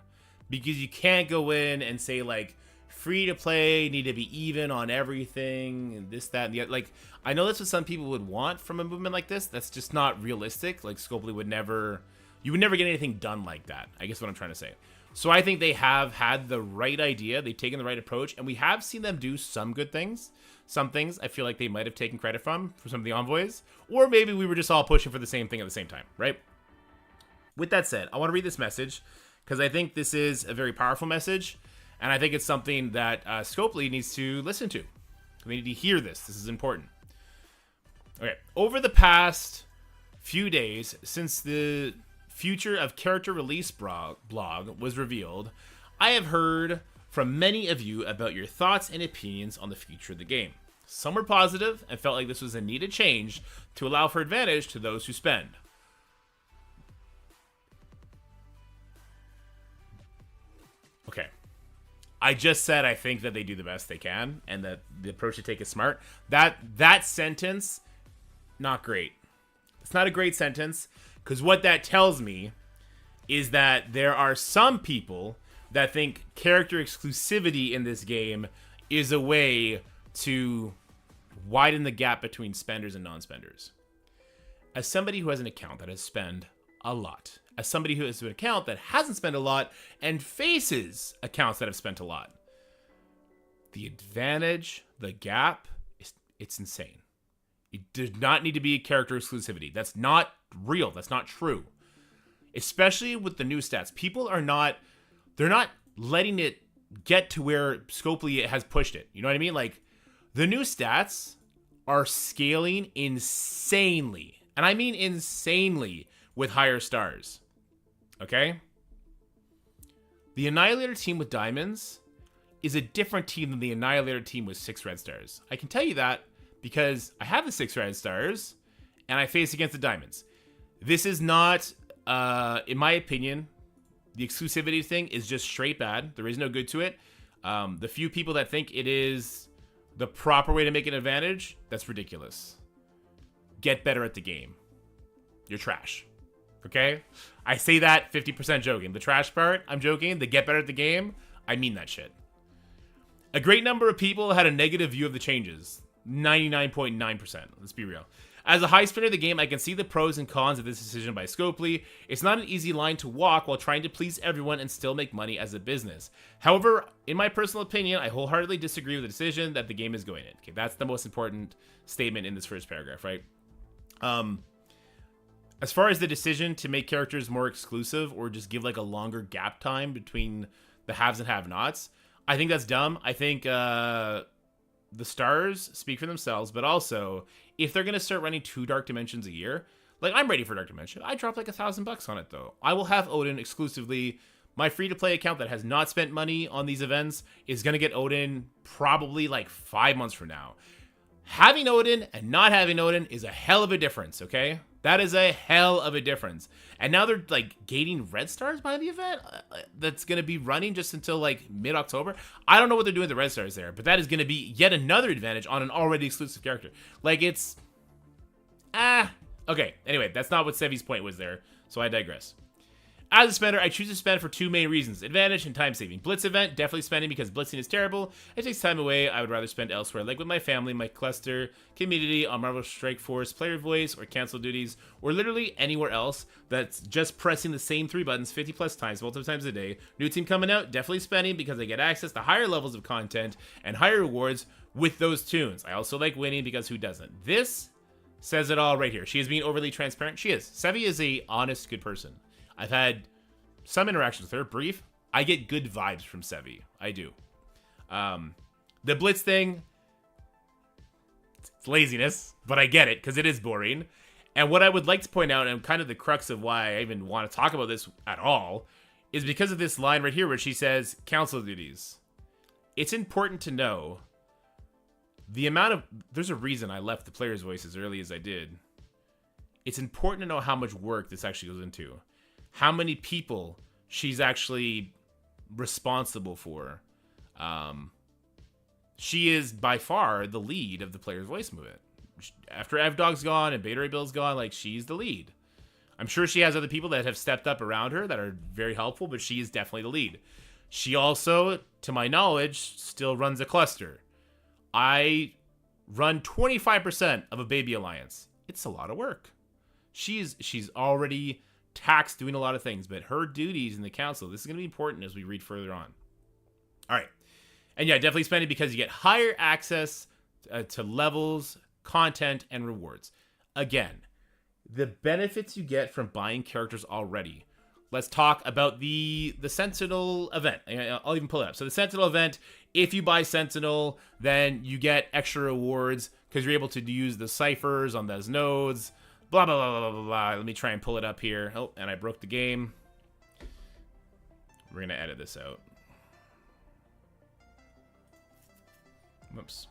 [SPEAKER 2] Because you can't go in and say, like, free to play, need to be even on everything, and this, that, and the other. Like, I know that's what some people would want from a movement like this. That's just not realistic. Like, Scopely would never... You would never get anything done like that, I guess what I'm trying to say. So I think they have had the right idea. They've taken the right approach, and we have seen them do some good things. Some things I feel like they might have taken credit from, for some of the envoys. Or maybe we were just all pushing for the same thing at the same time, right? With that said, I want to read this message, because I think this is a very powerful message, and I think it's something that Scopely needs to listen to. They need to hear this. This is important. Okay. Over the past few days, since the Future of Character Release blog was revealed, I have heard from many of you about your thoughts and opinions on the future of the game. Some were positive and felt like this was a needed change to allow for advantage to those who spend. Okay. I just said I think that they do the best they can and that the approach to take is smart. That sentence, not great. It's not a great sentence, because what that tells me is that there are some people that think character exclusivity in this game is a way to widen the gap between spenders and non-spenders. As somebody who has an account that has spent a lot, as somebody who has an account that hasn't spent a lot and faces accounts that have spent a lot, the advantage, the gap, it's insane. It does not need to be character exclusivity. That's not real. That's not true. Especially with the new stats. People are not, they're not letting it get to where Scopely has pushed it. You know what I mean? Like, the new stats are scaling insanely. And I mean insanely with higher stars. Okay? The Annihilator team with diamonds is a different team than the Annihilator team with 6 red stars. I can tell you that because I have the 6 red stars and I face against the diamonds. This is not, in my opinion, the exclusivity thing is just straight bad. There is no good to it. The few people that think it is the proper way to make an advantage, that's ridiculous. Get better at the game. You're trash. Okay? I say that 50% joking. The trash part, I'm joking. The get better at the game, I mean that shit. A great number of people had a negative view of the changes. 99.9%. Let's be real. As a high spinner of the game, I can see the pros and cons of this decision by Scopely. It's not an easy line to walk while trying to please everyone and still make money as a business. However, in my personal opinion, I wholeheartedly disagree with the decision that the game is going in. Okay, that's the most important statement in this first paragraph, right? As far as the decision to make characters more exclusive or just give like a longer gap time between the haves and have-nots, I think that's dumb. I think the stars speak for themselves, but also if they're going to start running 2 Dark Dimensions a year, like I'm ready for Dark Dimension. I dropped like $1,000 on it though. I will have Odin exclusively. My free-to-play account that has not spent money on these events is going to get Odin probably like 5 months from now. Having Odin and not having Odin is a hell of a difference, okay? That is a hell of a difference. And now they're like gating red stars by the event that's going to be running just until like mid-October. I don't know what they're doing with the red stars there, but that is going to be yet another advantage on an already exclusive character. Like it's... okay. Anyway, that's not what Sevi's point was there, so I digress. As a spender, I choose to spend for two main reasons. Advantage and time saving. Blitz event, definitely spending because blitzing is terrible. It takes time away. I would rather spend elsewhere, like with my family, my cluster, community, on Marvel Strike Force, player voice, or cancel duties, or literally anywhere else that's just pressing the same 3 buttons 50 plus times, multiple times a day. New team coming out, definitely spending because I get access to higher levels of content and higher rewards with those tunes. I also like winning because who doesn't? This says it all right here. She is being overly transparent. She is. Sevi is a honest, good person. I've had some interactions with her, brief. I get good vibes from Sevi. I do. The Blitz thing, it's laziness, but I get it because it is boring. And what I would like to point out, and kind of the crux of why I even want to talk about this at all, is because of this line right here where she says, council duties. It's important to know the amount of... There's a reason I left the player's voice as early as I did. It's important to know how much work this actually goes into. How many people she's actually responsible for. She is by far the lead of the player's voice movement. After Evdog's gone and Beta Ray Bill's gone, like, she's the lead. I'm sure she has other people that have stepped up around her that are very helpful, but she is definitely the lead. She also, to my knowledge, still runs a cluster. I run 25% of a baby alliance. It's a lot of work. She's already taxed doing a lot of things, but her duties in the council, this is going to be important as we read further on. All right. And yeah, definitely spending because you get higher access to levels, content, and rewards. Again, the benefits you get from buying characters already. Let's talk about the Sentinel event. I'll even pull it up. So the Sentinel event, if you buy Sentinel, then you get extra rewards because you're able to use the ciphers on those nodes. Blah, blah, blah, blah, blah, blah. Let me try and pull it up here. Oh, and I broke the game. We're going to edit this out. Whoops.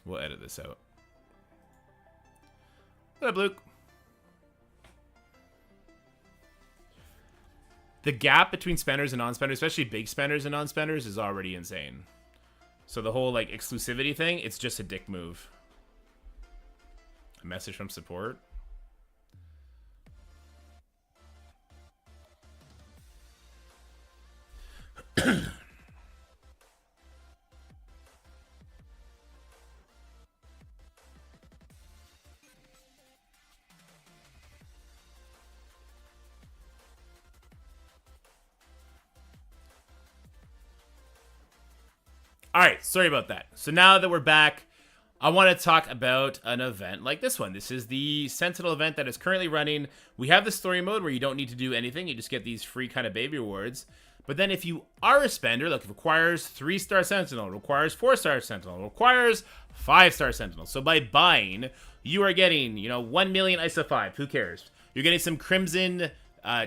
[SPEAKER 2] We'll edit this out. What up, Luke? The gap between spenders and non-spenders, especially big spenders and non-spenders, is already insane. So the whole, like, exclusivity thing, it's just a dick move. A message from support. All right, sorry about that. So now that we're back, I want to talk about an event like this one. This is the Sentinel event that is currently running. We have the story mode where you don't need to do anything. You just get these free kind of baby rewards. But then if you are a spender, like it requires 3-star Sentinel, requires 4-star Sentinel, requires 5-star Sentinel. So by buying, you are getting, 1 million ISO 5. Who cares? You're getting some Crimson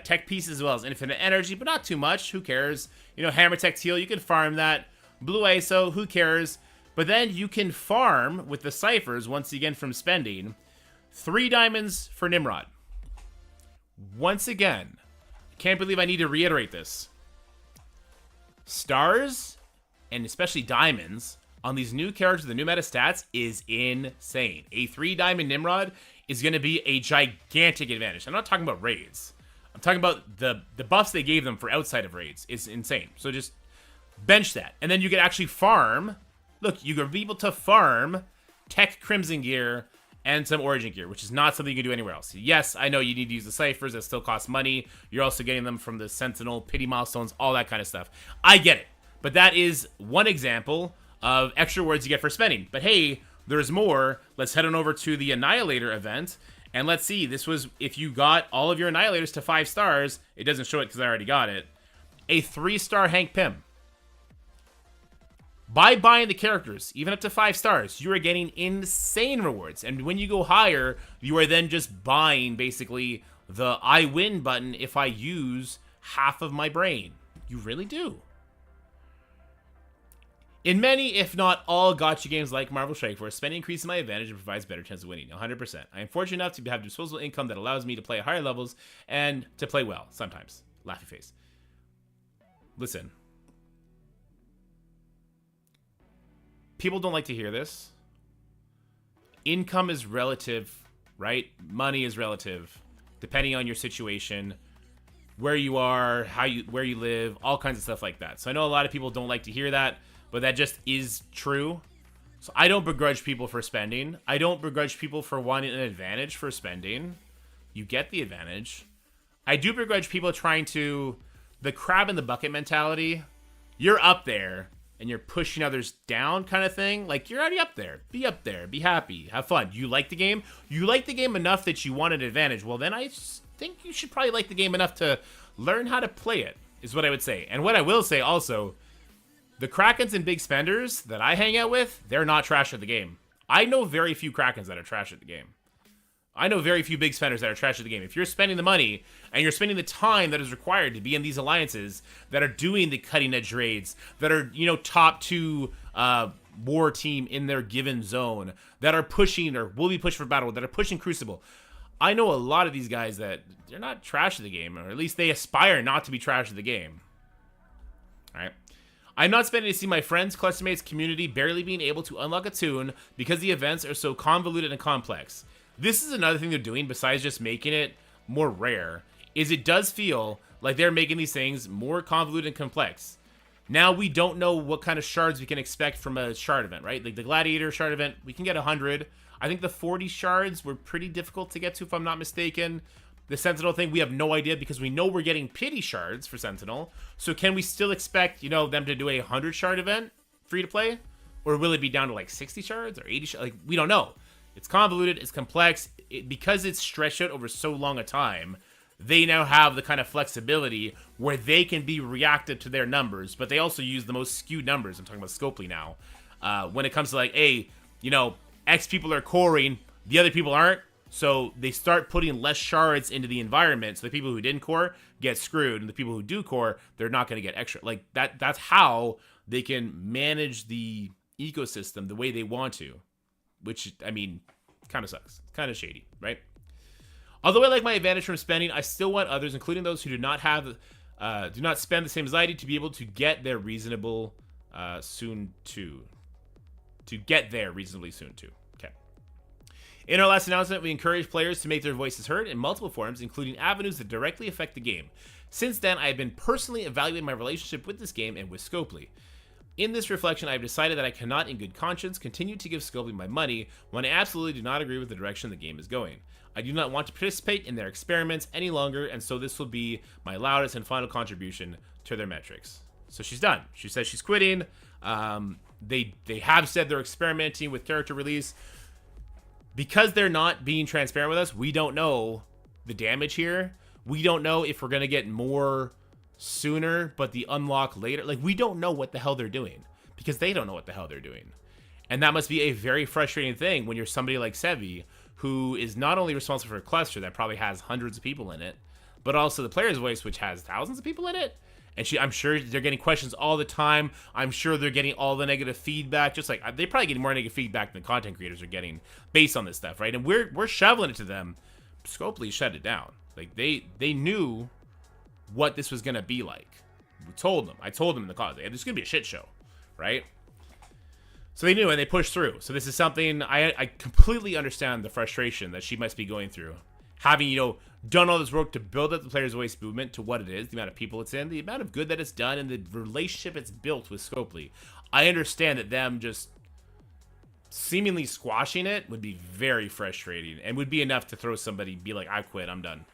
[SPEAKER 2] tech pieces as well as infinite energy, but not too much. Who cares? Hammer tech teal, you can farm that. Blue ISO, who cares? But then you can farm with the ciphers, once again from spending, 3 diamonds for Nimrod. Once again, I can't believe I need to reiterate this. Stars, and especially diamonds, on these new characters, the new meta stats, is insane. A 3 diamond Nimrod is going to be a gigantic advantage. I'm not talking about raids. I'm talking about the buffs they gave them for outside of raids. It's insane. So just bench that. And then you can actually farm. Look, you're going to be able to farm Tech Crimson gear and some Origin gear, which is not something you can do anywhere else. Yes, I know you need to use the ciphers. That still costs money. You're also getting them from the Sentinel, pity milestones, all that kind of stuff. I get it. But that is one example of extra words you get for spending. But hey, there's more. Let's head on over to the Annihilator event. And let's see. This was, if you got all of your Annihilators to 5 stars, it doesn't show it because I already got it, a 3-star Hank Pym. By buying the characters, even up to 5 stars, you are getting insane rewards. And when you go higher, you are then just buying, basically, the I win button if I use half of my brain. You really do. In many, if not all, gacha games like Marvel Strike Force, spending increases my advantage and provides better chance of winning. 100%. I am fortunate enough to have disposable income that allows me to play at higher levels and to play well, sometimes. Laughy face. Listen. People don't like to hear this. Income is relative right? Money is relative, depending on your situation, where you are, where you live, all kinds of stuff like that. So I know a lot of people don't like to hear that, but that just is true. So I don't begrudge people for spending. I don't begrudge people for wanting an advantage for spending. You get the advantage. I do begrudge people trying to, the crab in the bucket mentality. You're up there and you're pushing others down kind of thing. Like, you're already up there. Be up there. Be happy. Have fun. You like the game? You like the game enough that you want an advantage. Well, then I think you should probably like the game enough to learn how to play it, is what I would say. And what I will say also, the Krakens and big spenders that I hang out with, they're not trash at the game. I know very few Krakens that are trash at the game. I know very few big spenders that are trash at the game. If you're spending the money and you're spending the time that is required to be in these alliances that are doing the cutting edge raids, that are, you know, top 2 war team in their given zone, that are pushing or will be pushed for battle, that are pushing Crucible. I know a lot of these guys that they're not trash at the game, or at least they aspire not to be trash at the game. All right. I'm not spending to see my friends, classmates, community barely being able to unlock a tune because the events are so convoluted and complex. This is another thing they're doing besides just making it more rare, is it does feel like they're making these things more convoluted and complex. Now we don't know what kind of shards we can expect from a shard event, right? Like the Gladiator shard event, we can get 100. I think the 40 shards were pretty difficult to get to, if I'm not mistaken. The Sentinel thing, we have no idea because we know we're getting pity shards for Sentinel. So can we still expect, you know, them to do a 100 shard event free to play? Or will it be down to like 60 shards or 80 shards? Like, we don't know. It's convoluted, it's complex. Because it's stretched out over so long a time, they now have the kind of flexibility where they can be reactive to their numbers, but they also use the most skewed numbers. I'm talking about Scopely now. When it comes to like, hey, you know, X people are coring, the other people aren't, so they start putting less shards into the environment, so the people who didn't core get screwed, and the people who do core, they're not going to get extra. Like, that's how they can manage the ecosystem the way they want to. Which, I mean, kind of sucks. Kind of shady, right? Although I like my advantage from spending, I still want others, including those who do not spend the same as I do, to be able to get there reasonably soon too. Okay. In our last announcement, we encourage players to make their voices heard in multiple forms, including avenues that directly affect the game. Since then, I have been personally evaluating my relationship with this game and with Scopely. In this reflection, I have decided that I cannot, in good conscience, continue to give Scopely my money when I absolutely do not agree with the direction the game is going. I do not want to participate in their experiments any longer, and so this will be my loudest and final contribution to their metrics. So she's done. She says she's quitting. They have said they're experimenting with character release. Because they're not being transparent with us, we don't know the damage here. We don't know if we're going to get more sooner, but the unlock later. Like, we don't know what the hell they're doing because they don't know what the hell they're doing. And that must be a very frustrating thing when you're somebody like Sevi, who is not only responsible for a cluster that probably has hundreds of people in it, but also the player's voice, which has thousands of people in it. And I'm sure they're getting questions all the time. I'm sure they're getting all the negative feedback. Just like they're probably getting more negative feedback than content creators are getting based on this stuff, right? And we're shoveling it to them. Scopely shut it down. Like they knew what this was gonna be like. We told them. I told them in the cause. This is gonna be a shit show, right? So they knew and they pushed through. So this is something I completely understand the frustration that she must be going through. Having, you know, done all this work to build up the player's voice movement to what it is, the amount of people it's in, the amount of good that it's done, and the relationship it's built with Scopely. I understand that them just seemingly squashing it would be very frustrating and would be enough to throw somebody, be like, I quit, I'm done.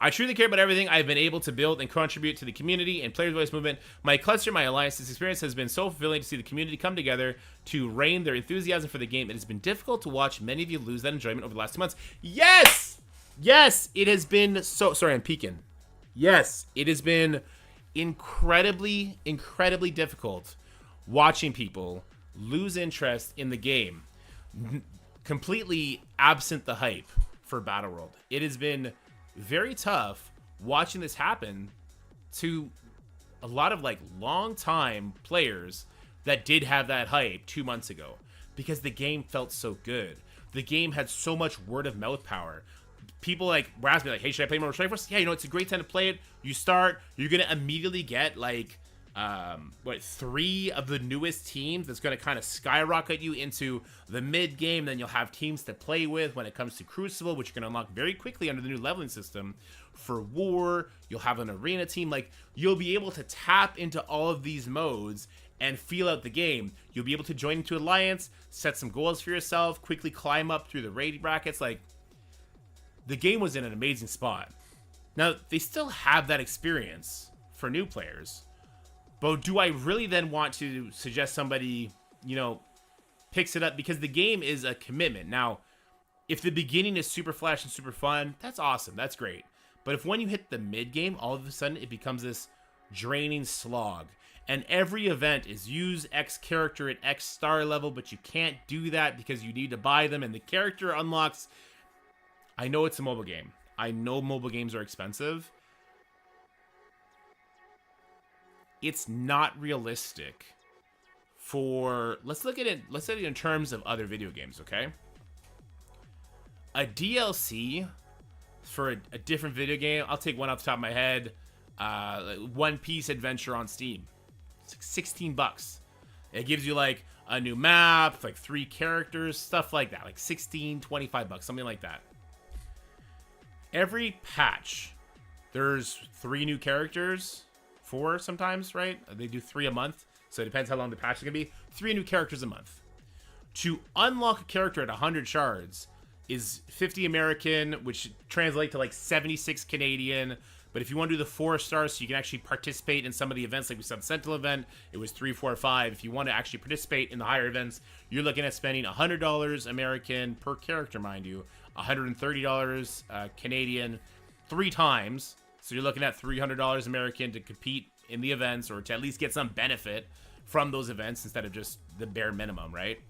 [SPEAKER 2] I truly care about everything I've been able to build and contribute to the community and players' voice movement. My cluster, my alliance, this experience has been so fulfilling to see the community come together to reign their enthusiasm for the game. It has been difficult to watch many of you lose that enjoyment over the last 2 months. Yes! Yes! It has been so... Sorry, I'm peeking. Yes, it has been incredibly, incredibly difficult watching people lose interest in the game. Completely absent the hype for Battleworld. It has been very tough watching this happen to a lot of like long time players that did have that hype 2 months ago because the game felt so good. The game had so much word of mouth power. People like were asking me like, hey, should I play more Strike Force? Yeah, you know, it's a great time to play it. You start, you're gonna immediately get like 3 of the newest teams that's going to kind of skyrocket you into the mid game. Then you'll have teams to play with when it comes to Crucible, which you're going to unlock very quickly under the new leveling system. For War, you'll have an arena team. Like, you'll be able to tap into all of these modes and feel out the game. You'll be able to join into Alliance, set some goals for yourself, quickly climb up through the raid brackets. Like, the game was in an amazing spot. Now, they still have that experience for new players. But do I really then want to suggest somebody, you know, picks it up? Because the game is a commitment. Now, if the beginning is super flash and super fun, that's awesome. That's great. But if when you hit the mid game, all of a sudden it becomes this draining slog. And every event is use X character at X star level, but you can't do that because you need to buy them. And the character unlocks... I know it's a mobile game. I know mobile games are expensive. It's not realistic for... Let's look at it in terms of other video games, okay? A DLC for a different video game, I'll take one off the top of my head. One Piece Adventure on Steam. It's like 16 bucks. It gives you like a new map, like 3 characters, stuff like that. Like 16, 25 bucks, something like that. Every patch, there's 3 new characters, 4 sometimes, right? They do 3 a month, so it depends how long the patch is gonna be. 3 new characters a month. To unlock a character at 100 shards is 50 American, which translates to like 76 Canadian. But if you want to do the 4 stars so you can actually participate in some of the events, like we saw the Sentinel event, it was 3, 4, 5. If you want to actually participate in the higher events, you're looking at spending $100 American per character, mind you, $130 Canadian 3 times. So you're looking at $300 American to compete in the events, or to at least get some benefit from those events instead of just the bare minimum, right?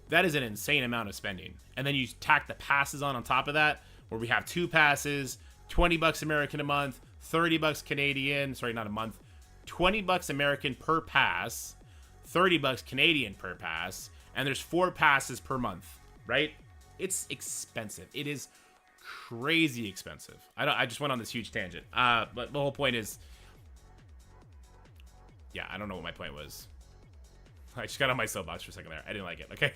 [SPEAKER 2] That is an insane amount of spending. And then you tack the passes on top of that, where we have 2 passes, 20 bucks American a month, 30 bucks Canadian, sorry, not a month, 20 bucks American per pass, 30 bucks Canadian per pass, and there's 4 passes per month, right? It's expensive. It is crazy expensive. I just went on this huge tangent. But the whole point is, yeah, I don't know what my point was. I just got on my soapbox for a second there. I didn't like it. Okay.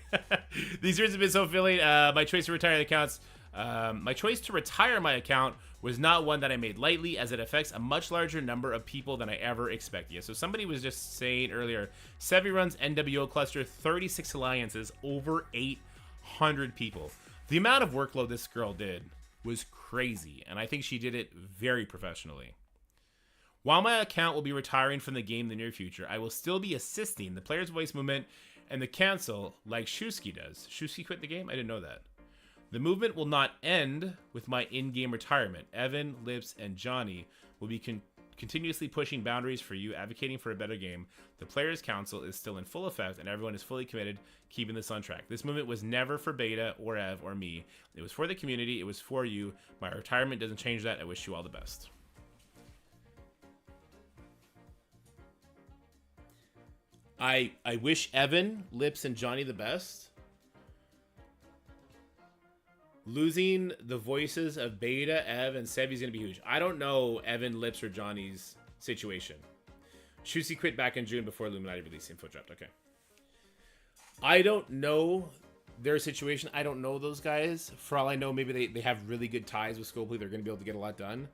[SPEAKER 2] These years have been so filling. My choice to retire the accounts. My choice to retire my account was not one that I made lightly, as it affects a much larger number of people than I ever expected. Yeah, so somebody was just saying earlier, Sevi runs NWO cluster, 36 alliances, over 800 people. The amount of workload this girl did was crazy, and I think she did it very professionally. While my account will be retiring from the game in the near future, I will still be assisting the player's voice movement and the cancel like Shusky does. Shusky quit the game? I didn't know that. The movement will not end with my in-game retirement. Evan, Lips, and Johnny will be continuously pushing boundaries for you, advocating for a better game. The Players' Council is still in full effect, and everyone is fully committed, keeping this on track. This movement was never for Beta or Ev or me. It was for the community. It was for you. My retirement doesn't change that. I wish you all the best. I wish Evan, Lips, and Johnny the best. Losing the voices of Beta, Ev, and Sebi is going to be huge. I don't know Evan, Lips, or Johnny's situation. Shusi quit back in June before Illuminati release. Info dropped. Okay. I don't know their situation. I don't know those guys. For all I know, maybe they have really good ties with Scopely. They're going to be able to get a lot done.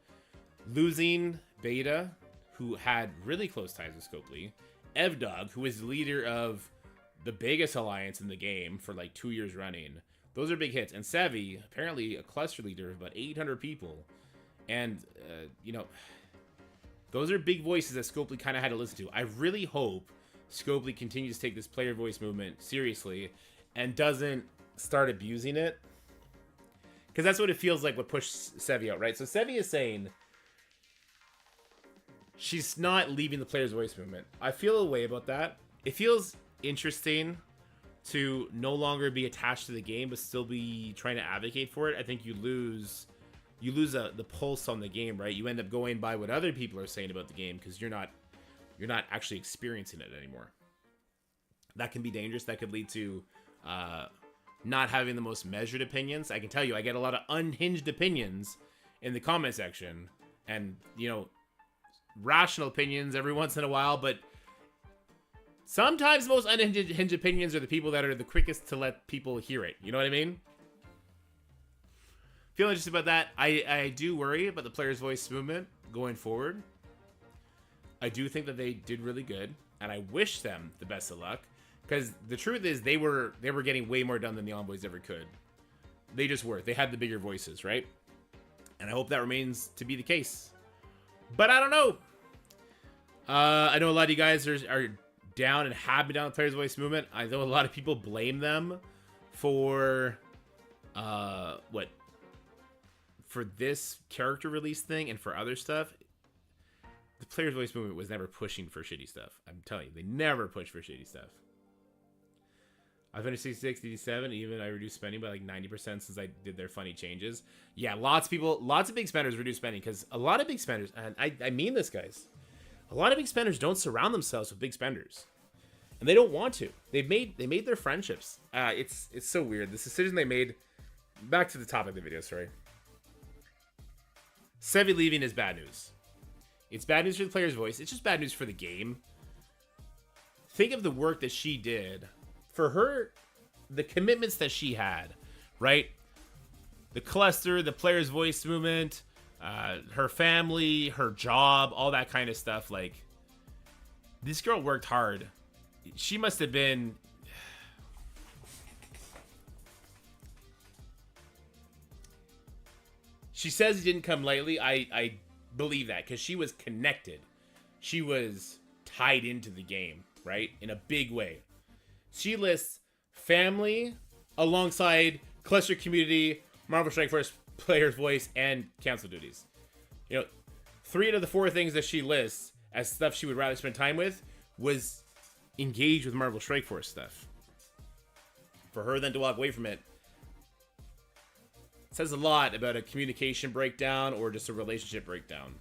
[SPEAKER 2] Losing Beta, who had really close ties with Scopely. Evdog, who is the leader of the biggest alliance in the game for like 2 years running. Those are big hits. And Sevi, apparently a cluster leader of about 800 people. And, you know, those are big voices that Scopely kind of had to listen to. I really hope Scopely continues to take this player voice movement seriously and doesn't start abusing it. Because that's what it feels like what pushed Sevi out, right? So Sevi is saying she's not leaving the player's voice movement. I feel a way about that. It feels interesting to no longer be attached to the game but still be trying to advocate for it. I think you lose the pulse on the game, right? You end up going by what other people are saying about the game because you're not actually experiencing it anymore. That can be dangerous. That could lead to not having the most measured opinions. I can tell you, I get a lot of unhinged opinions in the comment section, and you know, rational opinions every once in a while, but sometimes the most unhinged opinions are the people that are the quickest to let people hear it. You know what I mean? Feeling interested about that. I do worry about the player's voice movement going forward. I do think that they did really good, and I wish them the best of luck, because the truth is they were getting way more done than the Envoys ever could. They just were. They had the bigger voices, right? And I hope that remains to be the case. But I don't know. I know a lot of you guys are down and have been down the player's voice movement. I know a lot of people blame them for for this character release thing and for other stuff. The player's voice movement was never pushing for shitty stuff. I'm telling you, they never push for shitty stuff. I finished 66, 87, even I reduced spending by like 90% since I did their funny changes. Yeah, lots of big spenders reduce spending, because a lot of big spenders, and I mean this, guys, a lot of big spenders don't surround themselves with big spenders. And they don't want to. They made their friendships. It's so weird. This decision they made, back to the topic of the video, sorry. Sevi leaving is bad news. It's bad news for the player's voice. It's just bad news for the game. Think of the work that she did. For her, the commitments that she had, right? The cluster, the player's voice movement, her family, her job, all that kind of stuff. Like, this girl worked hard. She must have been... She says it didn't come lightly. I believe that, because she was connected. She was tied into the game, right? In a big way. She lists family alongside cluster community, Marvel Strike Force, player's voice, and council duties. You know, 3 out of the 4 things that she lists as stuff she would rather spend time with was engage with Marvel Strike Force stuff. For her then to walk away from it says a lot about a communication breakdown or just a relationship breakdown.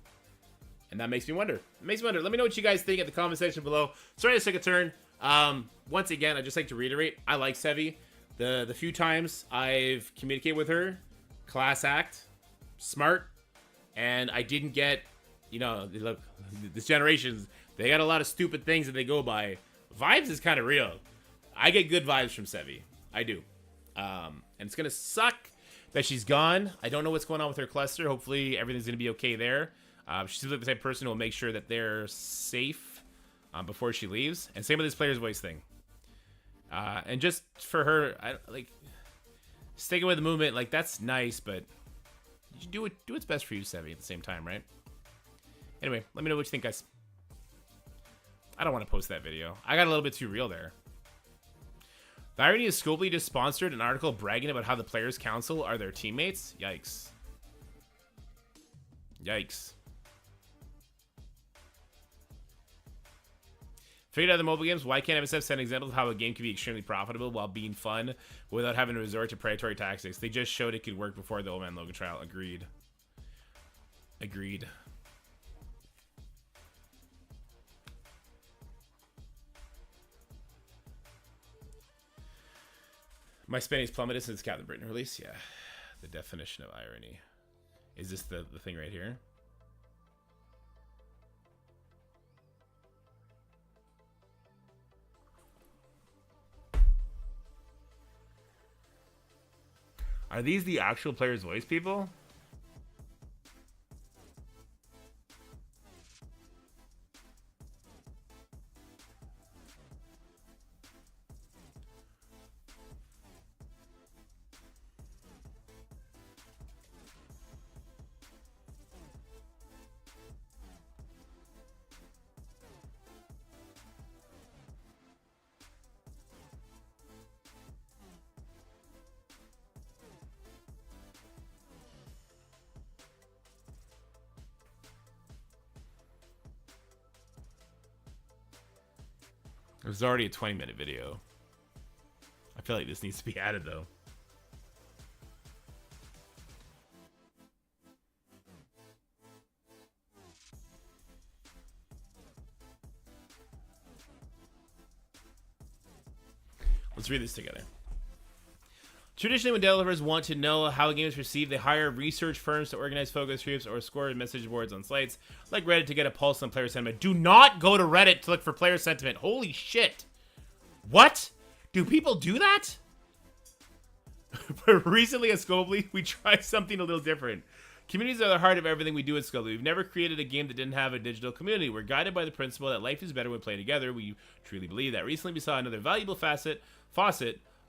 [SPEAKER 2] And that makes me wonder. Let me know what you guys think in the comment section below. Sorry to take a turn. Once again, I'd just like to reiterate, I like Sevi. The few times I've communicated with her, class act, smart, and I didn't get, you know, look, this generation's, they got a lot of stupid things that they go by. Vibes is kind of real. I get good vibes from Sevi. I do. And it's going to suck that she's gone. I don't know what's going on with her cluster. Hopefully everything's going to be okay there. She's like the type of person who will make sure that they're safe before she leaves. And same with this player's voice thing. And just for her, sticking with the movement, like, that's nice, but you do what's best for you, Sevi, at the same time, right? Anyway, let me know what you think, guys. I don't want to post that video. I got a little bit too real there. The irony is Scopely just sponsored an article bragging about how the Players Council are their teammates. Yikes. Yikes. Figured out the mobile games. Why can't MSF send examples of how a game can be extremely profitable while being fun without having to resort to predatory tactics? They just showed it could work before the Old Man Logan trial. Agreed. Agreed. My spending's plummeted since Captain Britain release. Yeah, the definition of irony. Is this the thing right here? Are these the actual player's voice people? It was already a 20-minute video. I feel like this needs to be added, though. Let's read this together. Traditionally, when developers want to know how a game is perceived, they hire research firms to organize focus groups or score message boards on sites like Reddit to get a pulse on player sentiment. Do not go to Reddit to look for player sentiment. Holy shit. What? Do people do that? But recently at Scopely, we tried something a little different. Communities are the heart of everything we do at Scopely. We've never created a game that didn't have a digital community. We're guided by the principle that life is better when played together. We truly believe that. Recently, we saw another valuable faucet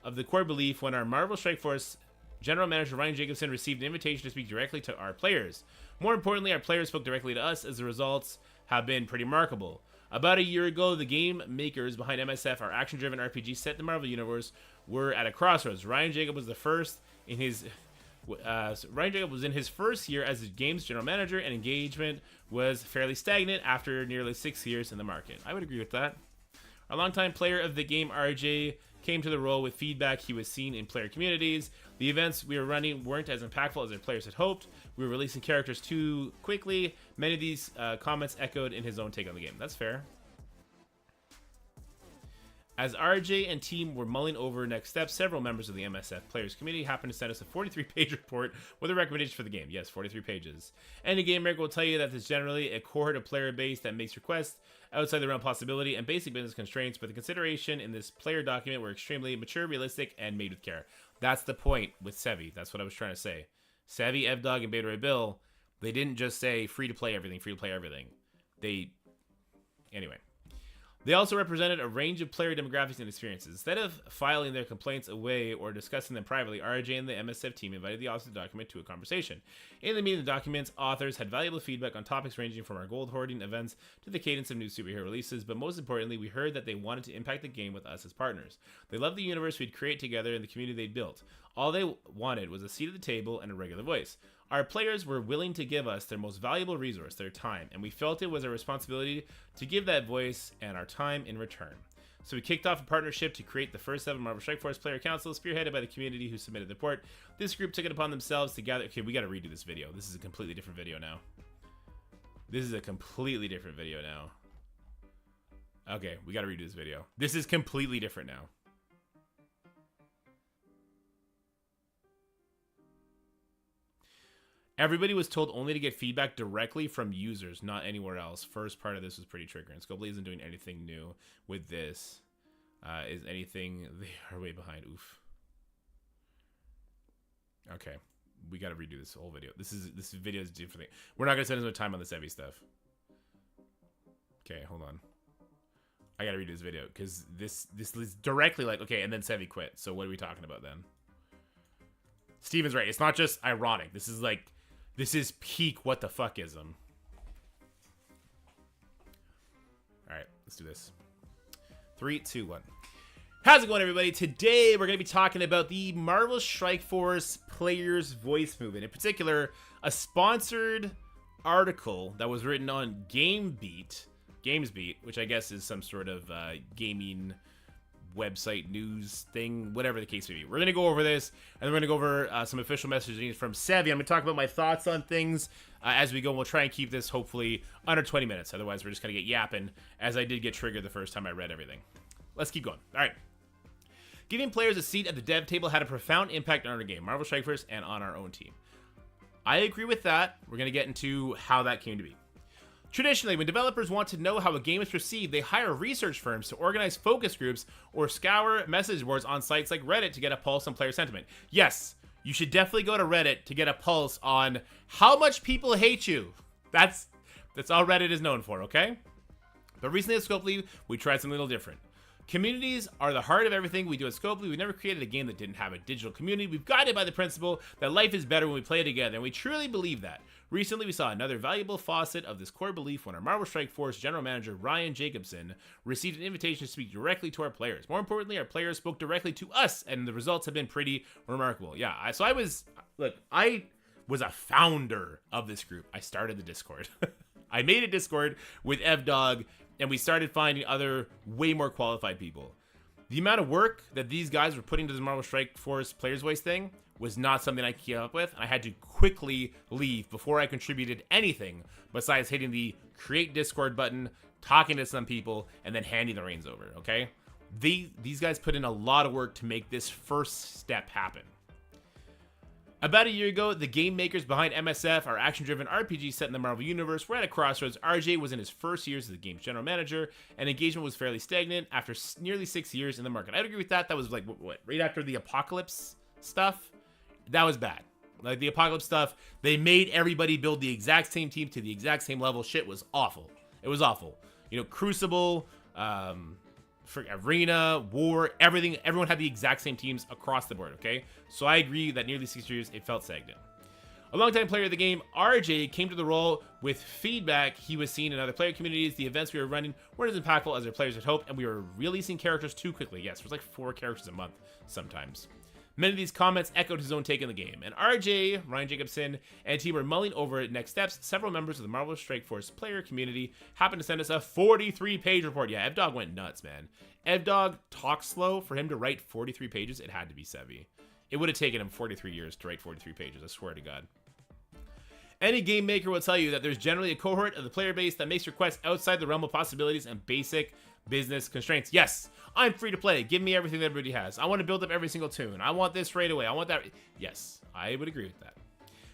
[SPEAKER 2] of the core belief when our Marvel Strike Force General Manager Ryan Jacobson received an invitation to speak directly to our players. More importantly, our players spoke directly to us, as the results have been pretty remarkable. About a year ago, the game makers behind MSF, our action-driven RPG set in the Marvel Universe, were at a crossroads. Ryan Jacob was in his first year as the game's general manager, and engagement was fairly stagnant after nearly 6 years in the market. I would agree with that. Our longtime player of the game, RJ, came to the role with feedback he was seeing in player communities. The events we were running weren't as impactful as our players had hoped. We were releasing characters too quickly. Many of these comments echoed in his own take on the game. That's fair. As RJ and team were mulling over next steps, several members of the MSF Players Committee happened to send us a 43-page report with a recommendation for the game. Yes, 43 pages. Any game maker will tell you that there's generally a cohort of player base that makes requests outside the realm of possibility and basic business constraints, but the consideration in this player document were extremely mature, realistic, and made with care. That's the point with Sevi. That's what I was trying to say. Sevi, Evdog, and Beta Ray Bill, they didn't just say free to play everything, free to play everything. Anyway. They also represented a range of player demographics and experiences. Instead of filing their complaints away or discussing them privately, RJ and the MSF team invited the authors of the document to a conversation. In the meeting, the document's authors had valuable feedback on topics ranging from our gold hoarding events to the cadence of new superhero releases, but most importantly, we heard that they wanted to impact the game with us as partners. They loved the universe we'd create together and the community they'd built. All they wanted was a seat at the table and a regular voice. Our players were willing to give us their most valuable resource, their time, and we felt it was our responsibility to give that voice and our time in return. So we kicked off a partnership to create the first ever Marvel Strike Force Player Council, spearheaded by the community who submitted the report. This group took it upon themselves to gather... Okay, we gotta redo this video. This is a completely different video now. Okay, we gotta redo this video. This is completely different now. Everybody was told only to get feedback directly from users, not anywhere else. First part of this was pretty triggering. Scopely isn't doing anything new with this. Is anything... They are way behind. Oof. Okay. We gotta redo this whole video. This video is different. We're not gonna spend as much time on this heavy stuff. Okay, hold on. I gotta redo this video, because this is directly like... Okay, and then Sevi quit. So what are we talking about then? Steven's right. It's not just ironic. This is like... This is peak what the fuckism. Alright, let's do this. 3, 2, 1. How's it going, everybody? Today, we're going to be talking about the Marvel Strike Force Players Voice Movement. In particular, a sponsored article that was written on GamesBeat, which I guess is some sort of gaming website news thing, whatever the case may be. We're going to go over this, and we're going to go over some official messaging from Sevi. I'm going to talk about my thoughts on things as we go. We'll try and keep this hopefully under 20 minutes. Otherwise, we're just going to get yapping, as I did get triggered the first time I read everything. Let's keep going. All right. Giving players a seat at the dev table had a profound impact on our game, Marvel Strike Force, and on our own team. I agree with that. We're going to get into how that came to be. Traditionally, when developers want to know how a game is perceived, they hire research firms to organize focus groups or scour message boards on sites like Reddit to get a pulse on player sentiment. Yes, you should definitely go to Reddit to get a pulse on how much people hate you. That's all Reddit is known for, okay? But recently at Scopely, we tried something a little different. Communities are the heart of everything we do at Scopely. We never created a game that didn't have a digital community. We've guided by the principle that life is better when we play together, and we truly believe that. Recently, we saw another valuable facet of this core belief when our Marvel Strike Force General Manager Ryan Jacobson received an invitation to speak directly to our players. More importantly, our players spoke directly to us, and the results have been pretty remarkable. Yeah, I was a founder of this group. I started the Discord. I made a Discord with Evdog, and we started finding other way more qualified people. The amount of work that these guys were putting into the Marvel Strike Force Players Voice thing was not something I could keep up with. I had to quickly leave before I contributed anything besides hitting the create Discord button, talking to some people, and then handing the reins over, okay? These guys put in a lot of work to make this first step happen. About a year ago, the game makers behind MSF, our action-driven RPG set in the Marvel Universe, were at a crossroads. RJ was in his first years as the game's general manager, and engagement was fairly stagnant after nearly 6 years in the market. I'd agree with that. That was like, what, right after the Apocalypse stuff? That was bad. Like, the Apocalypse stuff, they made everybody build the exact same team to the exact same level. Shit was awful. It was awful. You know, Crucible, for Arena, War, everything, everyone had the exact same teams across the board, okay? So I agree that nearly 6 years, it felt stagnant. A longtime player of the game, RJ came to the role with feedback he was seeing in other player communities. The events we were running weren't as impactful as our players had hoped, and we were releasing characters too quickly. Yes, there's like 4 characters a month sometimes. Many of these comments echoed his own take in the game, and RJ, Ryan Jacobson, and team were mulling over next steps. Several members of the Marvel Strike Force player community happened to send us a 43-page report. Yeah, Evdog went nuts, man. Evdog talked slow. For him to write 43 pages, it had to be Sevi. It would have taken him 43 years to write 43 pages, I swear to God. Any game maker will tell you that there's generally a cohort of the player base that makes requests outside the realm of possibilities and basic business constraints. Yes, I'm free to play. Give me everything that everybody has. I want to build up every single tune. I want this right away. I want that. Yes, I would agree with that.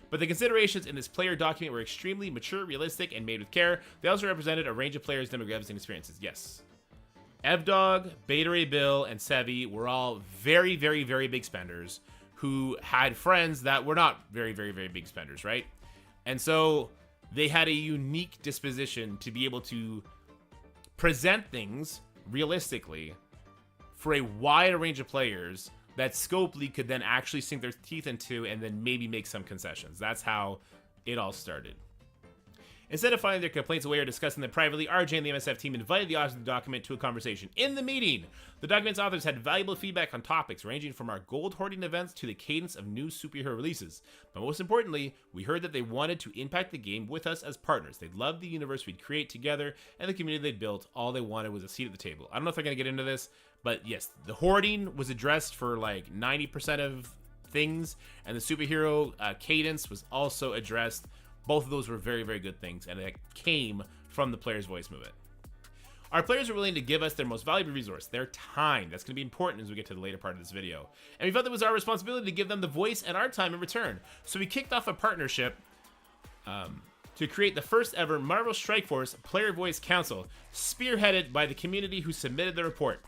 [SPEAKER 2] But the considerations in this player document were extremely mature, realistic, and made with care. They also represented a range of players, demographics, and experiences. Yes. Evdog, Beta Ray Bill, and Sevi were all very, very, very big spenders who had friends that were not very, very, very big spenders, right? And so they had a unique disposition to be able to present things realistically for a wide range of players that Scopely could then actually sink their teeth into and then maybe make some concessions. That's how it all started. Instead of filing their complaints away or discussing them privately, RJ and the MSF team invited the authors of the document to a conversation. In the meeting, the document's authors had valuable feedback on topics ranging from our gold hoarding events to the cadence of new superhero releases. But most importantly, we heard that they wanted to impact the game with us as partners. They loved the universe we'd create together and the community they'd built. All they wanted was a seat at the table. I don't know if I'm going to get into this, but yes, the hoarding was addressed for like 90% of things, and the superhero cadence was also addressed. Both of those were very, very good things, and it came from the Player's Voice movement. Our players are willing to give us their most valuable resource, their time. That's going to be important as we get to the later part of this video. And we felt it was our responsibility to give them the voice and our time in return. So we kicked off a partnership to create the first ever Marvel Strike Force Player Voice Council, spearheaded by the community who submitted the report.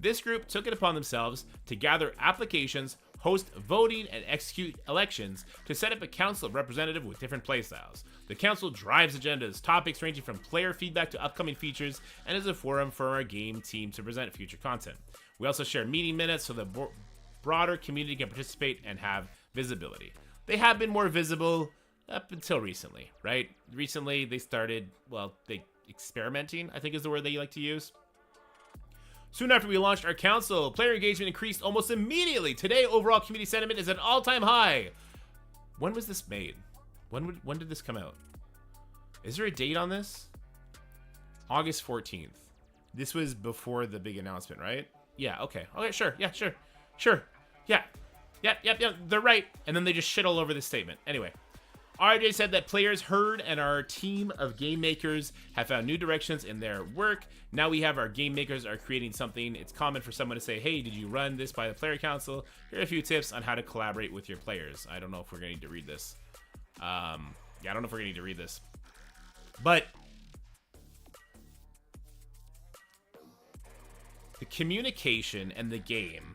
[SPEAKER 2] This group took it upon themselves to gather applications, host voting, and execute elections to set up a council of representatives with different playstyles. The council drives agendas, topics ranging from player feedback to upcoming features, and is a forum for our game team to present future content. We also share meeting minutes so the broader community can participate and have visibility. They have been more visible up until recently, right? Recently, they started, well, experimenting, I think is the word they like to use. Soon after we launched our council, player engagement increased almost immediately. Today, overall community sentiment is at an all-time high. When was this made? When did this come out? Is there a date on this? August 14th. This was before the big announcement, right? Yeah, okay. Okay, sure. Yeah, sure. Sure. Yeah. Yep. They're right. And then they just shit all over this statement. Anyway. RJ said that players heard and our team of game makers have found new directions in their work. Now we have our game makers are creating something. It's common for someone to say, hey, did you run this by the player council? Here are a few tips on how to collaborate with your players. I don't know if we're going to need to read this. I don't know if we're going to need to read this. But the communication and the game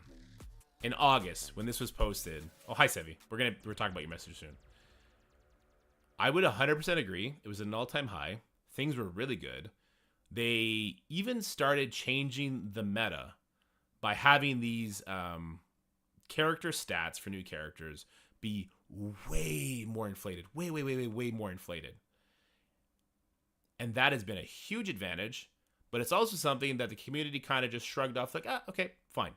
[SPEAKER 2] in August when this was posted. Oh, hi, Sevi. We're talking about your message soon. I would 100% agree. It was an all-time high. Things were really good. They even started changing the meta by having these character stats for new characters be way more inflated. Way more inflated. And that has been a huge advantage, but it's also something that the community kind of just shrugged off like, okay, fine.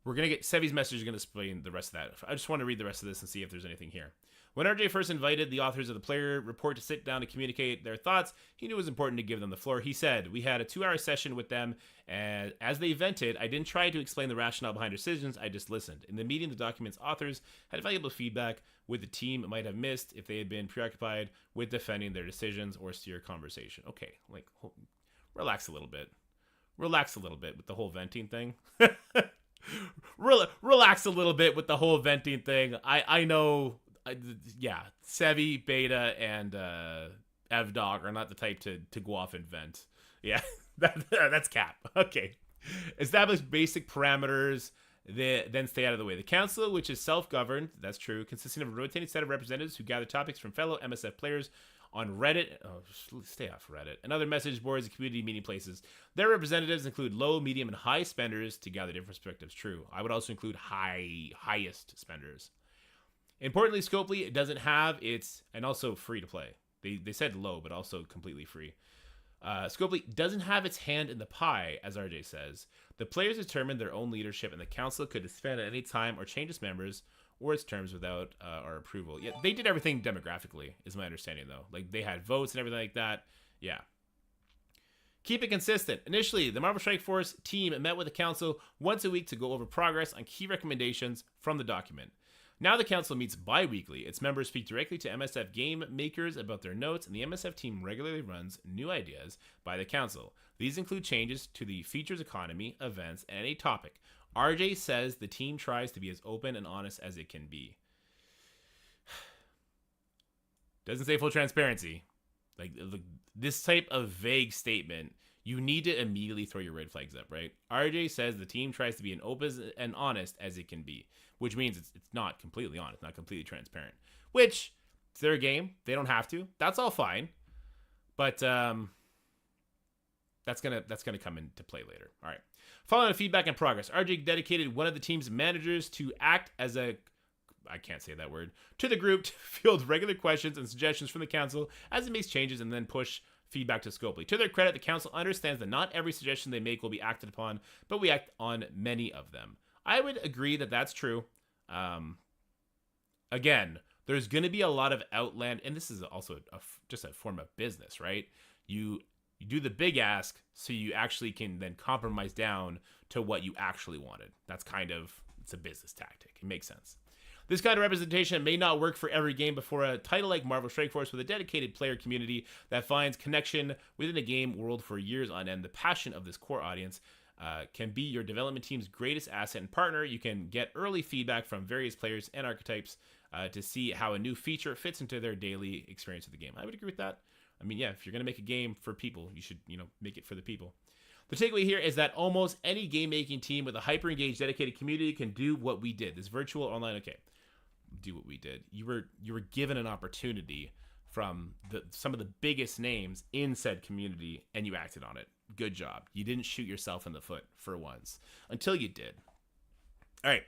[SPEAKER 2] We're going to get Sevi's message is going to explain the rest of that. I just want to read the rest of this and see if there's anything here. When RJ first invited the authors of the player report to sit down to communicate their thoughts, he knew it was important to give them the floor. He said, we had a 2-hour session with them, and as they vented, I didn't try to explain the rationale behind their decisions, I just listened. In the meeting, the document's authors had valuable feedback with the team might have missed if they had been preoccupied with defending their decisions or steer conversation. Okay, relax a little bit. Relax a little bit with the whole venting thing. Relax a little bit with the whole venting thing. I know, yeah, Sevi, Beta, and Evdog are not the type to go off and vent. Yeah, that's cap. Okay. Establish basic parameters, then stay out of the way. The council, which is self-governed, that's true, consisting of a rotating set of representatives who gather topics from fellow MSF players on Reddit, stay off Reddit, and other message boards and community meeting places. Their representatives include low, medium, and high spenders to gather different perspectives. True. I would also include highest spenders. Importantly, Scopely, it doesn't have its, and also free to play. They said low, but also completely free. Scopely doesn't have its hand in the pie, as RJ says. The players determine their own leadership, and the council could disband at any time or change its members or its terms without our approval. Yeah, they did everything demographically, is my understanding, though. Like, they had votes and everything like that. Yeah. Keep it consistent. Initially, the Marvel Strike Force team met with the council once a week to go over progress on key recommendations from the document. Now the council meets bi-weekly. Its members speak directly to MSF game makers about their notes, and the MSF team regularly runs new ideas by the council. These include changes to the features economy, events, and any topic. RJ says the team tries to be as open and honest as it can be. Doesn't say full transparency. Like, this type of vague statement, you need to immediately throw your red flags up, right? RJ says the team tries to be as open and honest as it can be, which means it's not completely honest, not completely transparent. Which, it's their game. They don't have to. That's all fine. But that's gonna come into play later. All right. Following feedback and progress, RJ dedicated one of the team's managers to act as a, I can't say that word, to the group to field regular questions and suggestions from the council as it makes changes and then push feedback to Scopely. To their credit, the council understands that not every suggestion they make will be acted upon, but we act on many of them. I would agree that that's true. Again, there's going to be a lot of outland, and this is also just a form of business, right? You do the big ask so you actually can then compromise down to what you actually wanted. That's it's a business tactic. It makes sense. This kind of representation may not work for every game, but for a title like Marvel Strike Force with a dedicated player community that finds connection within the game world for years on end, the passion of this core audience can be your development team's greatest asset and partner. You can get early feedback from various players and archetypes to see how a new feature fits into their daily experience of the game. I would agree with that. I mean, yeah, if you're going to make a game for people, you should, make it for the people. The takeaway here is that almost any game-making team with a hyper-engaged, dedicated community can do what we did. This virtual online, okay, do what we did. You were given an opportunity from some of the biggest names in said community, and you acted on it. Good job. You didn't shoot yourself in the foot for once, until you did. All right.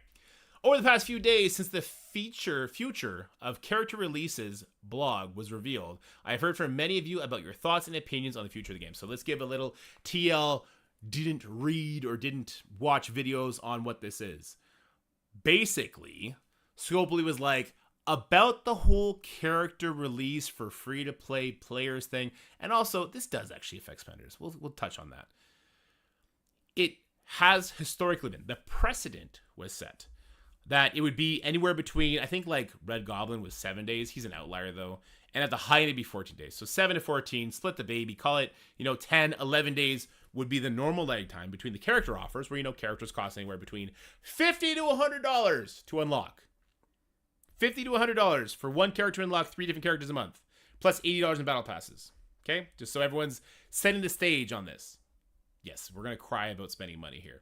[SPEAKER 2] Over the past few days, since the future of character releases blog was revealed, I've heard from many of you about your thoughts and opinions on the future of the game. So let's give a little TL didn't read or didn't watch videos on what this is. Basically, Scopely was like, about the whole character release for free-to-play players thing, and also, this does actually affect spenders. We'll touch on that. It has historically been, the precedent was set that it would be anywhere between, I think like Red Goblin was 7 days. He's an outlier though. And at the height, it'd be 14 days. So 7 to 14, split the baby, call it, 10, 11 days would be the normal lag time between the character offers where, characters cost anywhere between $50 to $100 to unlock. $50 to $100 for one character to unlock 3 different characters a month, plus $80 in battle passes. Okay? Just so everyone's setting the stage on this. Yes, we're going to cry about spending money here.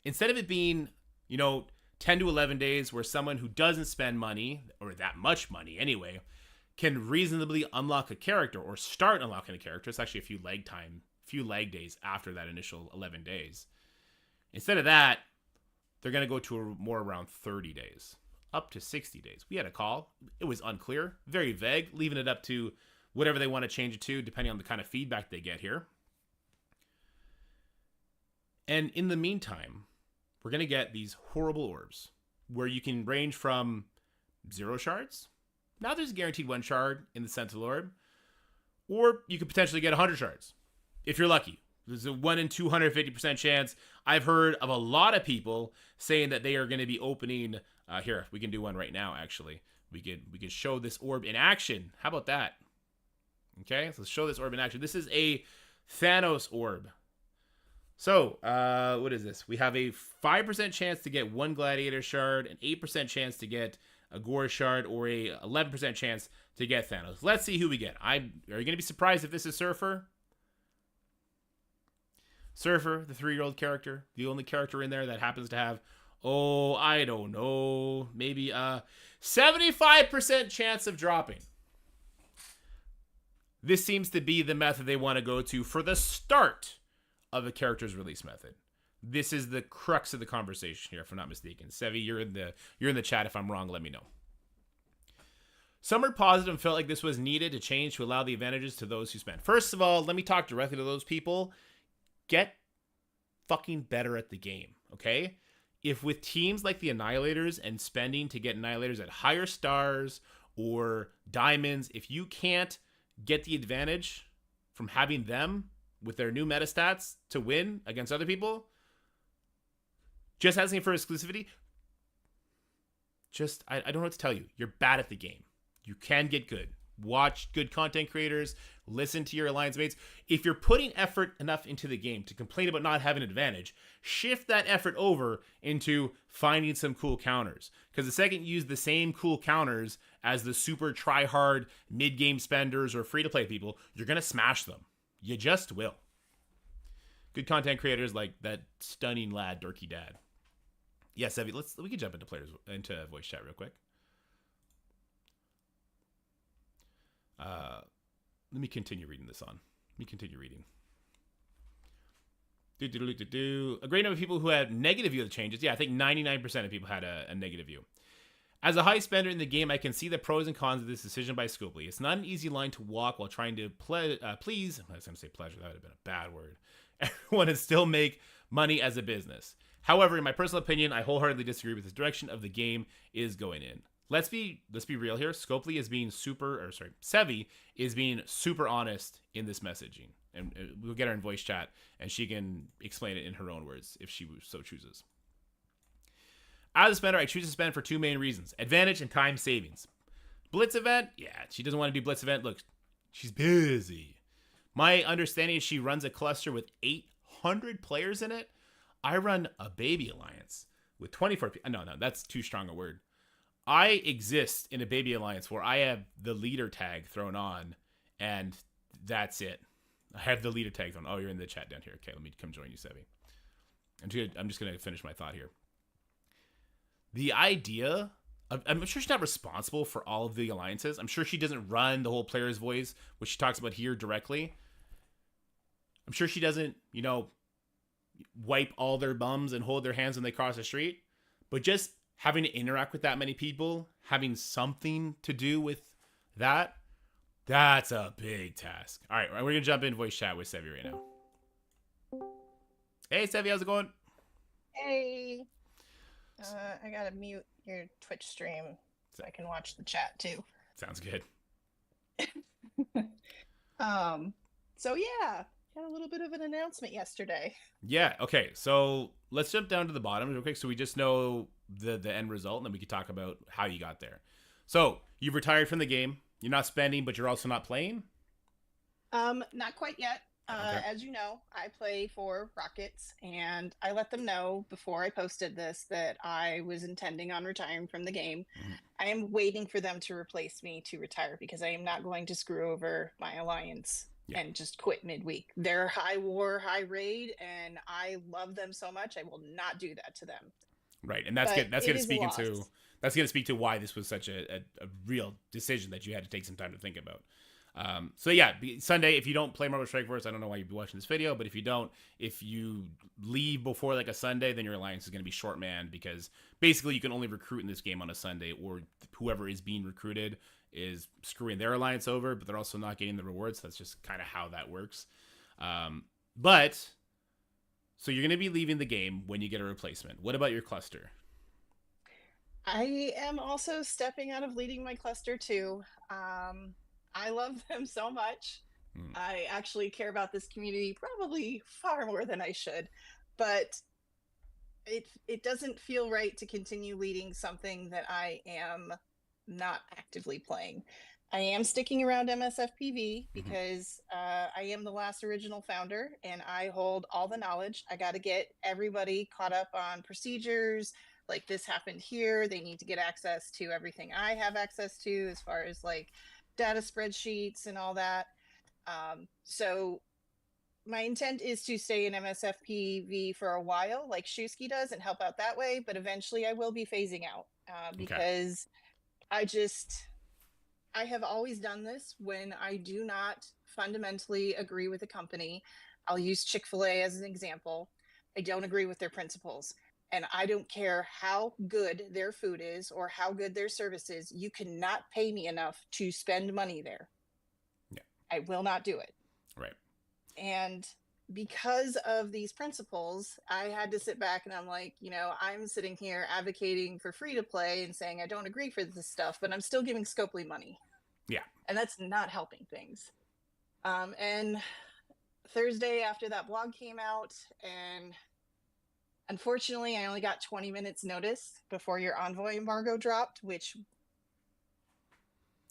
[SPEAKER 2] Instead of it being 10 to 11 days where someone who doesn't spend money, or that much money anyway, can reasonably unlock a character or start unlocking a character. It's actually a few lag days after that initial 11 days. Instead of that, they're going to go to more around 30 days, up to 60 days. We had a call. It was unclear, very vague, leaving it up to whatever they want to change it to, depending on the kind of feedback they get here. And in the meantime, we're going to get these horrible orbs where you can range from 0 shards. Now there's a guaranteed 1 shard in the Sentinel orb. Or you could potentially get 100 shards if you're lucky. There's a 1 in 250% chance. I've heard of a lot of people saying that they are going to be opening. Here, we can do one right now, actually. We could show this orb in action. How about that? Okay, so let's show this orb in action. This is a Thanos orb. So, what is this? We have a 5% chance to get one Gladiator shard, an 8% chance to get a Gore shard, or a 11% chance to get Thanos. Let's see who we get. Are you going to be surprised if this is Surfer? Surfer, the 3-year-old character, the only character in there that happens to have, oh, I don't know, maybe a 75% chance of dropping. This seems to be the method they want to go to for the start of a character's release method. This is the crux of the conversation here, if I'm not mistaken. Sevi, you're in the chat. If I'm wrong, let me know. Some were positive and felt like this was needed to change to allow the advantages to those who spend. First of all, let me talk directly to those people. Get fucking better at the game, okay? If with teams like the Annihilators and spending to get Annihilators at higher stars or diamonds, if you can't get the advantage from having them with their new meta stats to win against other people, just asking for exclusivity, I don't know what to tell you. You're bad at the game. You can get good. Watch good content creators. Listen to your alliance mates. If you're putting effort enough into the game to complain about not having an advantage, shift that effort over into finding some cool counters. Because the second you use the same cool counters as the super try-hard mid-game spenders or free-to-play people, you're going to smash them. You just will. Good content creators like that stunning lad, Dorky Dad. Yes, Evie, we can jump into voice chat real quick. Let me continue reading this on. Let me continue reading. A great number of people who had negative view of the changes. Yeah, I think 99% of people had a negative view. As a high spender in the game, I can see the pros and cons of this decision by Scopely. It's not an easy line to walk while trying to please, I was going to say pleasure, that would have been a bad word, everyone, and still make money as a business. However, in my personal opinion, I wholeheartedly disagree with this direction of the game is going in. Let's be real here. Scopely is being Sevi is being super honest in this messaging. And we'll get her in voice chat, and she can explain it in her own words if she so chooses. As a spender, I choose to spend for two main reasons. Advantage and time savings. Blitz event? Yeah, she doesn't want to do Blitz event. Look, she's busy. My understanding is she runs a cluster with 800 players in it. I run a baby alliance with 24 people. No, that's too strong a word. I exist in a baby alliance where I have the leader tag thrown on, and that's it. I have the leader tag thrown. Oh, you're in the chat down here. Okay, let me come join you, Sevi. I'm just going to finish my thought here. The idea of, I'm sure she's not responsible for all of the alliances. I'm sure she doesn't run the whole player's voice, which she talks about here directly. I'm sure she doesn't, wipe all their bums and hold their hands when they cross the street. But just having to interact with that many people, having something to do with that's a big task. All right, we're going to jump in voice chat with Sevi right now. Hey, Sevi, how's it going?
[SPEAKER 3] Hey. I got to mute your Twitch stream so I can watch the chat too.
[SPEAKER 2] Sounds good.
[SPEAKER 3] So yeah, had a little bit of an announcement yesterday.
[SPEAKER 2] Yeah, okay. So let's jump down to the bottom real quick so we just know the end result, and then we can talk about how you got there. So you've retired from the game. You're not spending, but you're also not playing?
[SPEAKER 3] Not quite yet.
[SPEAKER 2] Okay.
[SPEAKER 3] As you know, I play for Rockets, and I let them know before I posted this that I was intending on retiring from the game. I am waiting for them to replace me to retire because I am not going to screw over my alliance and just quit midweek. They're high war, high raid, and I love them so much. I will not do that to them.
[SPEAKER 2] Right, and that's going to speak to why this was such a real decision that you had to take some time to think about. So yeah, Sunday, if you don't play Marvel Strike Force, I don't know why you'd be watching this video, but if you leave before like a Sunday, then your alliance is going to be short man, because basically you can only recruit in this game on a Sunday, or whoever is being recruited is screwing their alliance over, but they're also not getting the rewards. That's just kind of how that works. So you're going to be leaving the game when you get a replacement. What about your cluster?
[SPEAKER 3] I am also stepping out of leading my cluster too. I love them so much. I actually care about this community probably far more than I should, but it doesn't feel right to continue leading something that I am not actively playing. I am sticking around MSFPV
[SPEAKER 2] Mm-hmm.
[SPEAKER 3] because I am the last original founder and I hold all the knowledge. I got to get everybody caught up on procedures. Like this happened here. They need to get access to everything I have access to as far as like data spreadsheets and all that. So my intent is to stay in MSFPV for a while, like Shusky does, and help out that way. But eventually I will be phasing out
[SPEAKER 2] Okay.
[SPEAKER 3] because I have always done this when I do not fundamentally agree with a company. I'll use Chick-fil-A as an example. I don't agree with their principles. And I don't care how good their food is or how good their service is. You cannot pay me enough to spend money there.
[SPEAKER 2] Yeah.
[SPEAKER 3] I will not do it.
[SPEAKER 2] Right.
[SPEAKER 3] And because of these principles, I had to sit back and I'm like, I'm sitting here advocating for free to play and saying I don't agree for this stuff, but I'm still giving Scopely money.
[SPEAKER 2] Yeah.
[SPEAKER 3] And that's not helping things. And Thursday after that blog came out, and unfortunately, I only got 20 minutes notice before your Envoy embargo dropped, which.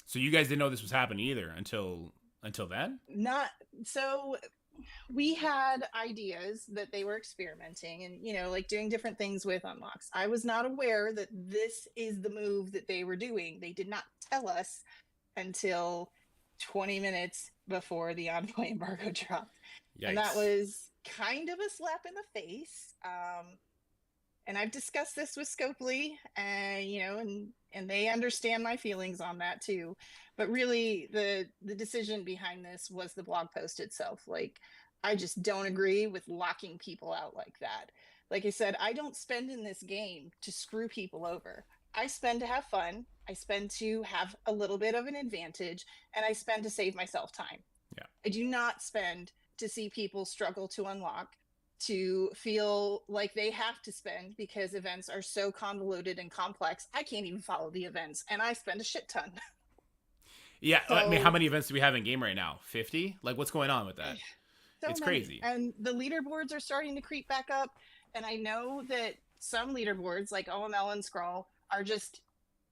[SPEAKER 2] So you guys didn't know this was happening either until then?
[SPEAKER 3] Not so. We had ideas that they were experimenting and, like doing different things with unlocks. I was not aware that this is the move that they were doing. They did not tell us until 20 minutes before the Envoy embargo dropped.
[SPEAKER 2] Yikes.
[SPEAKER 3] And that was kind of a slap in the face. And I've discussed this with Scopely, and they understand my feelings on that too. But really, the decision behind this was the blog post itself. Like, I just don't agree with locking people out like that. Like I said, I don't spend in this game to screw people over. I spend to have fun. I spend to have a little bit of an advantage, and I spend to save myself time.
[SPEAKER 2] Yeah.
[SPEAKER 3] I do not spend to see people struggle to unlock, to feel like they have to spend because events are so convoluted and complex. I can't even follow the events, and I spend a shit ton.
[SPEAKER 2] Yeah,
[SPEAKER 3] So,
[SPEAKER 2] I mean, how many events do we have in game right now? 50? Like, what's going on with that?
[SPEAKER 3] So
[SPEAKER 2] it's
[SPEAKER 3] many.
[SPEAKER 2] crazy.
[SPEAKER 3] And the leaderboards are starting to creep back up. And I know that some leaderboards, like OML and Scroll, are just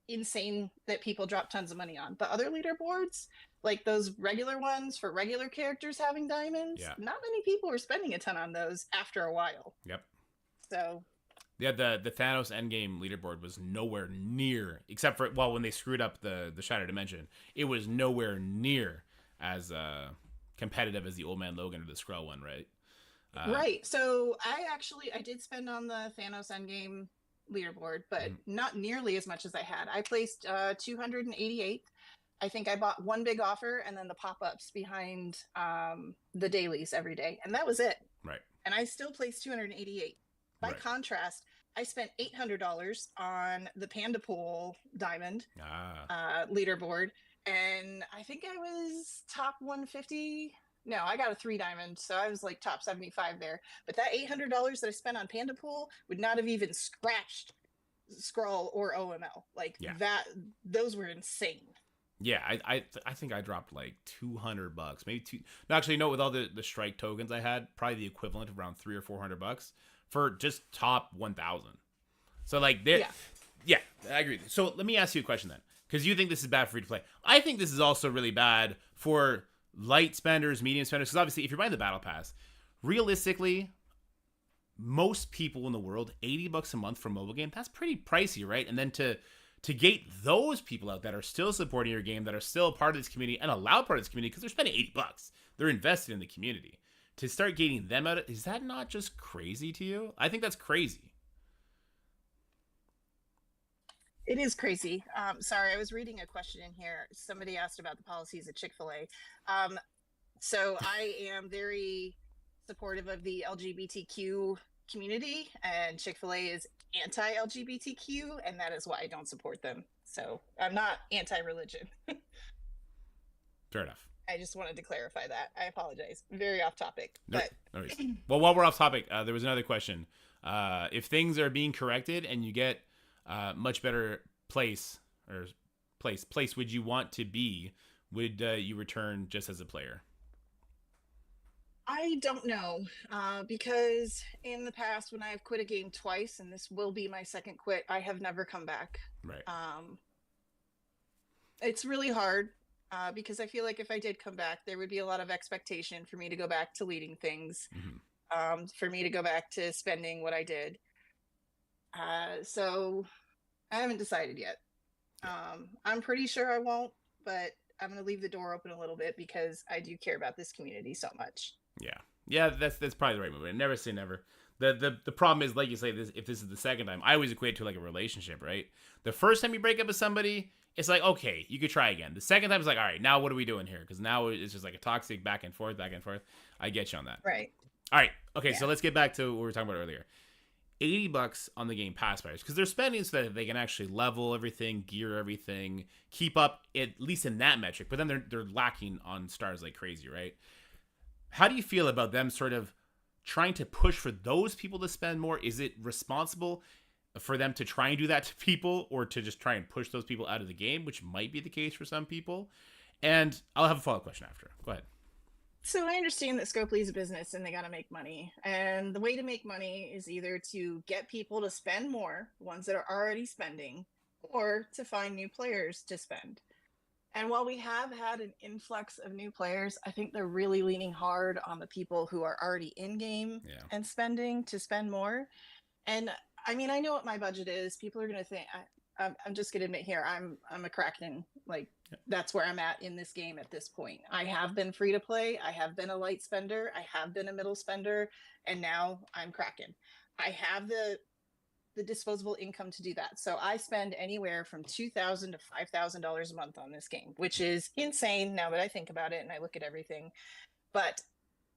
[SPEAKER 3] insane that people drop tons of money on. But other leaderboards, like those regular ones for regular characters having diamonds, not many people were spending a ton on those after a while.
[SPEAKER 2] Yep.
[SPEAKER 3] So.
[SPEAKER 2] Yeah, the Thanos endgame leaderboard was nowhere near, except for, well, when they screwed up the Shattered Dimension, it was nowhere near as competitive as the Old Man Logan or the Skrull one, right?
[SPEAKER 3] Right. So I did spend on the Thanos endgame leaderboard, but not nearly as much as I had. I placed 288th. I think I bought one big offer and then the pop-ups behind the dailies every day, and that was it.
[SPEAKER 2] Right.
[SPEAKER 3] And I still placed 288. By contrast, I spent $800 on the Panda Pool Diamond leaderboard, and I think I was top 150. No, I got a 3 diamond, so I was like top 75 there. But that $800 that I spent on Panda Pool would not have even scratched Skrull or OML. Like those were insane.
[SPEAKER 2] Yeah, I think I dropped like $200, maybe two. No, actually, no. With all the strike tokens I had, probably the equivalent of around $300 or $400 for just top 1,000. So like, yeah, I agree. So let me ask you a question then, because you think this is bad for free to play. I think this is also really bad for light spenders, medium spenders. Because obviously, if you're buying the battle pass, realistically, most people in the world, $80 a month for a mobile game, that's pretty pricey, right? And then to gate those people out that are still supporting your game, that are still part of this community and a loud part of this community, because they're spending $80, they're invested in the community. To start gating them out, is that not just crazy to you? I think that's crazy.
[SPEAKER 3] It is crazy. Sorry, I was reading a question in here. Somebody asked about the policies at Chick-fil-A. So I am very supportive of the LGBTQ community, and Chick-fil-A is anti-LGBTQ, and that is why I don't support them. So I'm not anti-religion.
[SPEAKER 2] Fair enough.
[SPEAKER 3] I just wanted to clarify that. I apologize. Very off topic.
[SPEAKER 2] No worries. Well, while we're off topic, there was another question. If things are being corrected and you get much better place, would you want to be? Would you return just as a player?
[SPEAKER 3] I don't know, because in the past when I have quit a game twice, and this will be my second quit, I have never come back.
[SPEAKER 2] Right.
[SPEAKER 3] It's really hard. because I feel like if I did come back, there would be a lot of expectation for me to go back to leading things, for me to go back to spending what I did. So I haven't decided yet. I'm pretty sure I won't, but I'm going to leave the door open a little bit because I do care about this community so much.
[SPEAKER 2] Yeah, that's probably the right move. Never say never. The problem is, like you say, if this is the second time, I always equate it to like a relationship, right? The first time you break up with somebody, it's like, okay, you could try again. The second time, it's like, all right, now what are we doing here? Because now it's just like a toxic back and forth, back and forth. I get you on that.
[SPEAKER 3] Right.
[SPEAKER 2] All right. Okay, so let's get back to what we were talking about earlier. $80 on the Game Pass buyers, because they're spending so that they can actually level everything, gear everything, keep up at least in that metric. But then they're lacking on stars like crazy, right? How do you feel about them sort of trying to push for those people to spend more? Is it responsible for them to try and do that to people, or to just try and push those people out of the game, which might be the case for some people? And I'll have a follow-up question after. Go ahead.
[SPEAKER 3] So I understand that Scopely is a business and they got to make money. And the way to make money is either to get people to spend more, ones that are already spending, or to find new players to spend. And while we have had an influx of new players, I think they're really leaning hard on the people who are already in game and spending to spend more. And I mean, I know what my budget is. People are going to think, I'm just going to admit here, I'm a Kraken. Like, that's where I'm at in this game at this point. I have been free to play. I have been a light spender. I have been a middle spender. And now I'm Kraken. I have the disposable income to do that. So I spend anywhere from $2,000 to $5,000 a month on this game, which is insane now that I think about it and I look at everything. But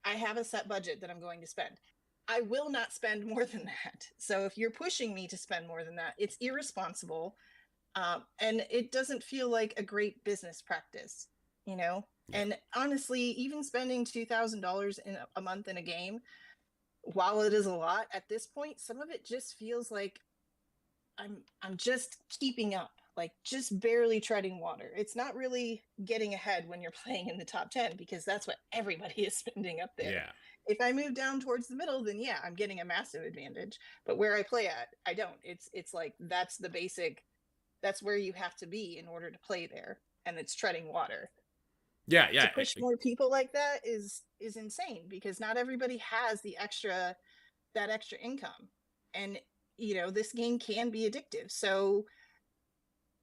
[SPEAKER 3] I have a set budget that I'm going to spend. I will not spend more than that. So if you're pushing me to spend more than that, it's irresponsible. And it doesn't feel like a great business practice, you know? And honestly, even spending $2,000 in a month in a game, while it is a lot at this point, some of it just feels like I'm just keeping up, like just barely treading water. It's not really getting ahead when you're playing in the top 10, because that's what everybody is spending up there.
[SPEAKER 2] Yeah.
[SPEAKER 3] If I move down towards the middle, then yeah, I'm getting a massive advantage. But where I play at, I don't. It's like that's the basic. That's where you have to be in order to play there, and it's treading water.
[SPEAKER 2] Yeah.
[SPEAKER 3] To push more people like that is insane, because not everybody has that extra income, and you know this game can be addictive. So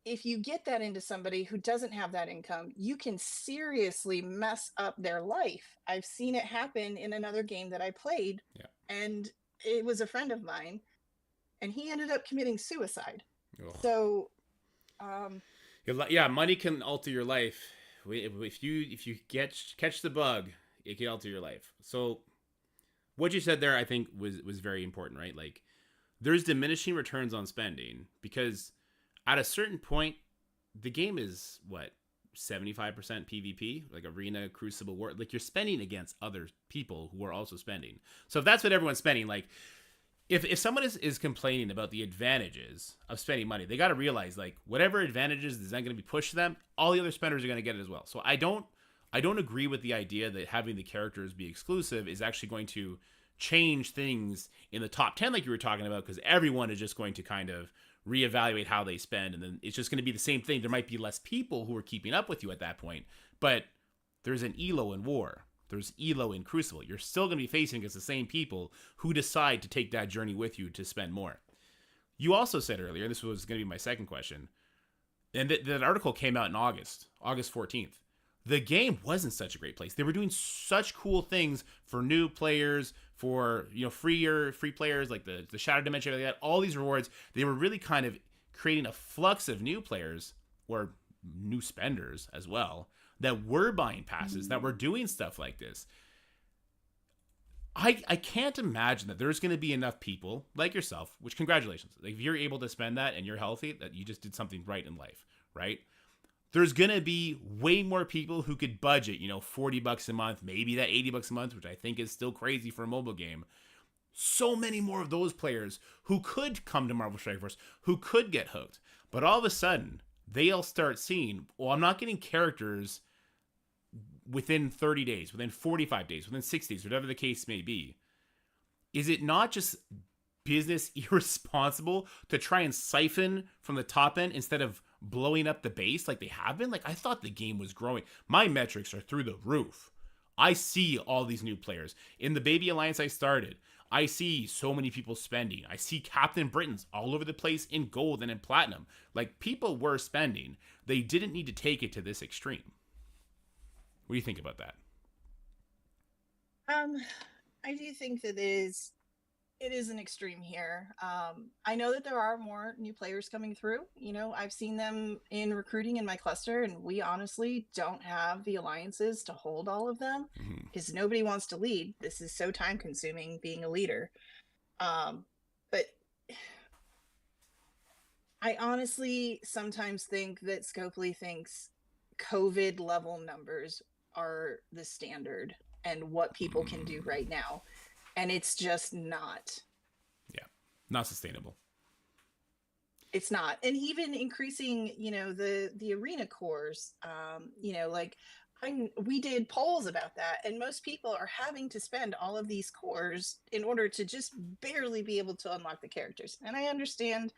[SPEAKER 3] if you get that into somebody who doesn't have that income, you can seriously mess up their life. I've seen it happen in another game that I played, and it was a friend of mine, and he ended up committing suicide.
[SPEAKER 2] Ugh.
[SPEAKER 3] So,
[SPEAKER 2] money can alter your life. If you catch the bug, it can alter your life. So, what you said there, I think, was very important, right? Like, there's diminishing returns on spending, because at a certain point, the game is, 75% PvP, like Arena, Crucible, War. Like, you're spending against other people who are also spending. So if that's what everyone's spending, like, if someone is complaining about the advantages of spending money, they got to realize, like, whatever advantages is not going to be pushed to them, all the other spenders are going to get it as well. So I don't agree with the idea that having the characters be exclusive is actually going to change things in the top 10 like you were talking about, because everyone is just going to kind of reevaluate how they spend, and then it's just going to be the same thing. There might be less people who are keeping up with you at that point, but there's an elo in War, there's elo in Crucible. You're still going to be facing against the same people who decide to take that journey with you to spend more. You also said earlier, this was going to be my second question, and that article came out in August 14th. The game wasn't such a great place. They were doing such cool things for new players, for free players, like the Shadow Dimension, like that, all these rewards. They were really kind of creating a flux of new players, or new spenders as well, that were buying passes, that were doing stuff like this. I can't imagine that there's going to be enough people like yourself, which congratulations. Like, if you're able to spend that and you're healthy, that you just did something right in life, right? There's going to be way more people who could budget, $40 a month, maybe that $80 a month, which I think is still crazy for a mobile game. So many more of those players who could come to Marvel Strike Force, who could get hooked. But all of a sudden, they'll start seeing, well, I'm not getting characters within 30 days, within 45 days, within 60 days, whatever the case may be. Is it not just business irresponsible to try and siphon from the top end instead of blowing up the base like they have been, like I thought the game was growing. My metrics are through the roof. I see all these new players. In the Baby Alliance I started, I see so many people spending. I see Captain Britain's all over the place in gold and in platinum. Like, people were spending. They didn't need to take it to this extreme. What do you think about that?
[SPEAKER 3] I do think that it is an extreme here. I know that there are more new players coming through. You know, I've seen them in recruiting in my cluster, and we honestly don't have the alliances to hold all of them because nobody wants to lead. This is so time consuming being a leader. But I honestly sometimes think that Scopely thinks COVID level numbers are the standard and what people can do right now. And it's just not.
[SPEAKER 2] Yeah, not sustainable.
[SPEAKER 3] It's not. And even increasing, you know, the arena cores, you know, like we did polls about that, and most people are having to spend all of these cores in order to just barely be able to unlock the characters. And I understand,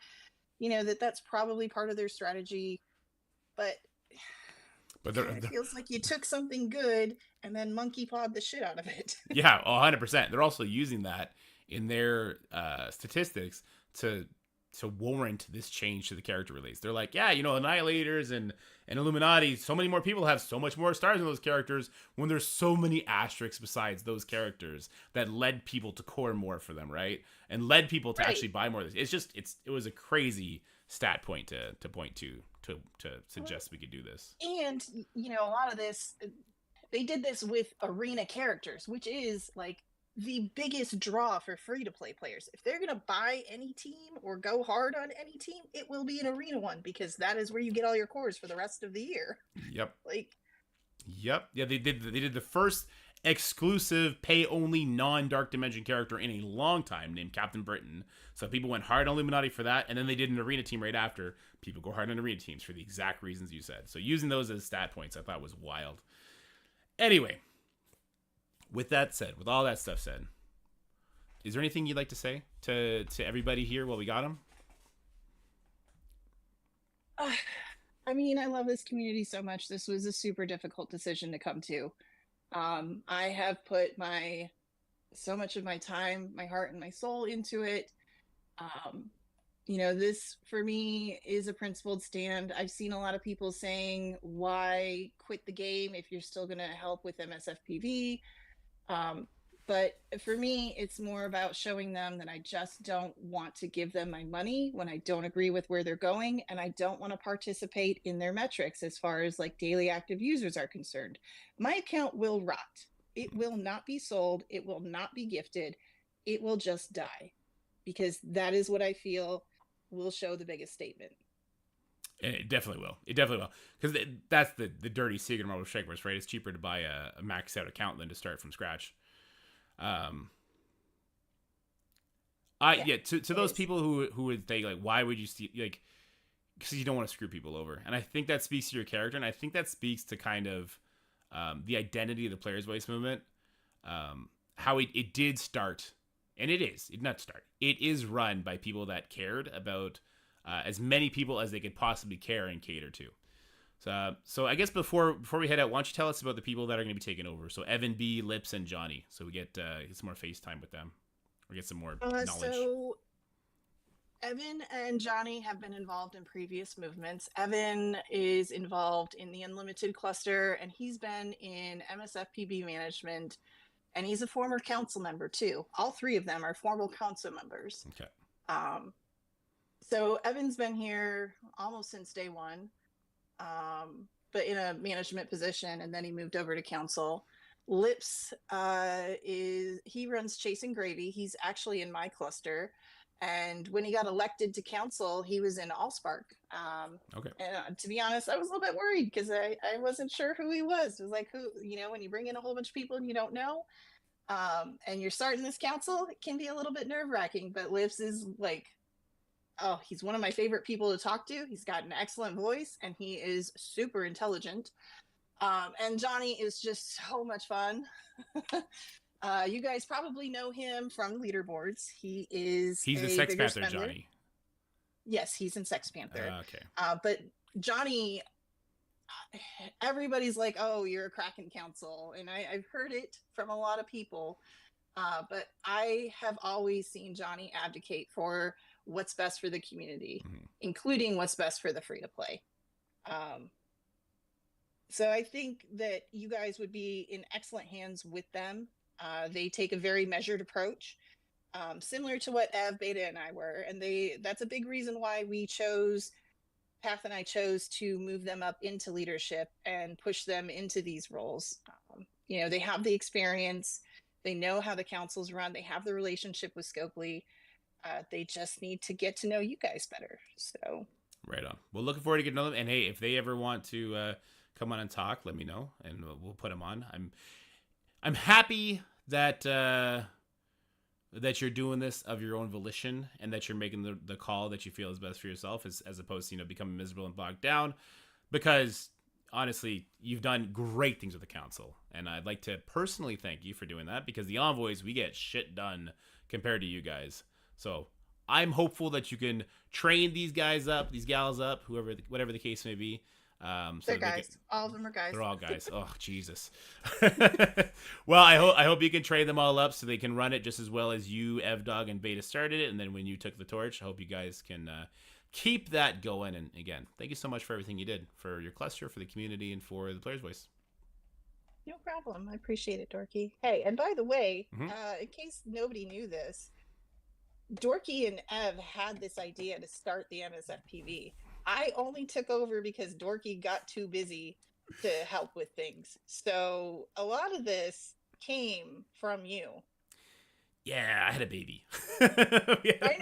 [SPEAKER 3] you know, that that's probably part of their strategy, but it feels like you took something good and then monkey pawed the shit out of it.
[SPEAKER 2] Yeah, 100%. They're also using that in their statistics to warrant this change to the character release. They're like, yeah, you know, Annihilators and Illuminati, so many more people have so much more stars in those characters when there's so many asterisks besides those characters that led people to core more for them, right? And led people to actually buy more of this. It's just, it was a crazy stat point to point to suggest we could do this.
[SPEAKER 3] And, you know, a lot of this, they did this with arena characters, which is like the biggest draw for free-to-play players. If they're going to buy any team or go hard on any team, it will be an arena one, because that is where you get all your cores for the rest of the year.
[SPEAKER 2] Yep.
[SPEAKER 3] Yep.
[SPEAKER 2] Yeah, they did the first exclusive pay-only non-Dark Dimension character in a long time named Captain Britain. So people went hard on Illuminati for that, and then they did an arena team right after. People go hard on arena teams for the exact reasons you said. So using those as stat points I thought was wild. Anyway, with that said, with all that stuff said, is there anything you'd like to say to everybody here while we got them?
[SPEAKER 3] I mean, I love this community so much. This was a super difficult decision to come to. I have put so much of my time, my heart, and my soul into it. You know, this for me is a principled stand. I've seen a lot of people saying, why quit the game if you're still going to help with MSFPV? But for me, it's more about showing them that I just don't want to give them my money when I don't agree with where they're going, and I don't want to participate in their metrics as far as like daily active users are concerned. My account will rot. It will not be sold. It will not be gifted. It will just die, because that is what I feel will show the biggest statement.
[SPEAKER 2] It definitely will. It definitely will. Because that's the dirty secret of Marvel Strike Force, right? It's cheaper to buy a maxed out account than to start from scratch. To those people who would think, like, why would you see, like, because you don't want to screw people over. And I think that speaks to your character, and I think that speaks to kind of the identity of the Players' Voice movement. How it did start, and it is run by people that cared about as many people as they could possibly care and cater to. So I guess before we head out, why don't you tell us about the people that are going to be taking over? So Evan B, Lips, and Johnny. So we get some more FaceTime with them, or get some more knowledge.
[SPEAKER 3] So Evan and Johnny have been involved in previous movements. Evan is involved in the Unlimited cluster, and he's been in MSFPB management, and he's a former council member too. All three of them are former council members.
[SPEAKER 2] Okay.
[SPEAKER 3] So Evan's been here almost since day one, but in a management position, and then he moved over to council. Lips he runs Chasing Gravy. He's actually in my cluster, and when he got elected to council, he was in Allspark.
[SPEAKER 2] Okay.
[SPEAKER 3] And to be honest, I was a little bit worried because I wasn't sure who he was. It was like, who, you know, when you bring in a whole bunch of people and you don't know, and you're starting this council, it can be a little bit nerve-wracking. But Lips is like, oh, he's one of my favorite people to talk to. He's got an excellent voice, and he is super intelligent. And Johnny is just so much fun. You guys probably know him from leaderboards. He's
[SPEAKER 2] a Sex Panther, Johnny.
[SPEAKER 3] Yes, he's in Sex Panther.
[SPEAKER 2] Okay.
[SPEAKER 3] But Johnny, everybody's like, oh, you're a Kraken council. And I've heard it from a lot of people. But I have always seen Johnny advocate for what's best for the community, including what's best for the free to play. So I think that you guys would be in excellent hands with them. They take a very measured approach, similar to what Ev, Beta, and I were. And that's a big reason why Path and I chose to move them up into leadership and push them into these roles. They have the experience. They know how the councils run. They have the relationship with Scopely. They just need to get to know you guys better. So,
[SPEAKER 2] right on. Well, looking forward to getting to them. And hey, if they ever want to come on and talk, let me know, and we'll put them on. I'm happy that that you're doing this of your own volition, and that you're making the call that you feel is best for yourself, as opposed to becoming miserable and bogged down. Because honestly, you've done great things with the council, and I'd like to personally thank you for doing that, because the envoys, we get shit done compared to you guys. So I'm hopeful that you can train these guys up, these gals up, whatever the case may be.
[SPEAKER 3] They're guys. All of them are guys.
[SPEAKER 2] They're all guys. Oh, Jesus. Well, I hope you can train them all up so they can run it just as well as you, Evdog, and Beta started it. And then when you took the torch, I hope you guys can keep that going. And again, thank you so much for everything you did for your cluster, for the community, and for the Player's Voice.
[SPEAKER 3] No problem. I appreciate it, Dorky. Hey, and by the way, in case nobody knew this, Dorky and Ev had this idea to start the MSFPV. I only took over because Dorky got too busy to help with things. So a lot of this came from you.
[SPEAKER 2] Yeah, I had a baby.
[SPEAKER 3] I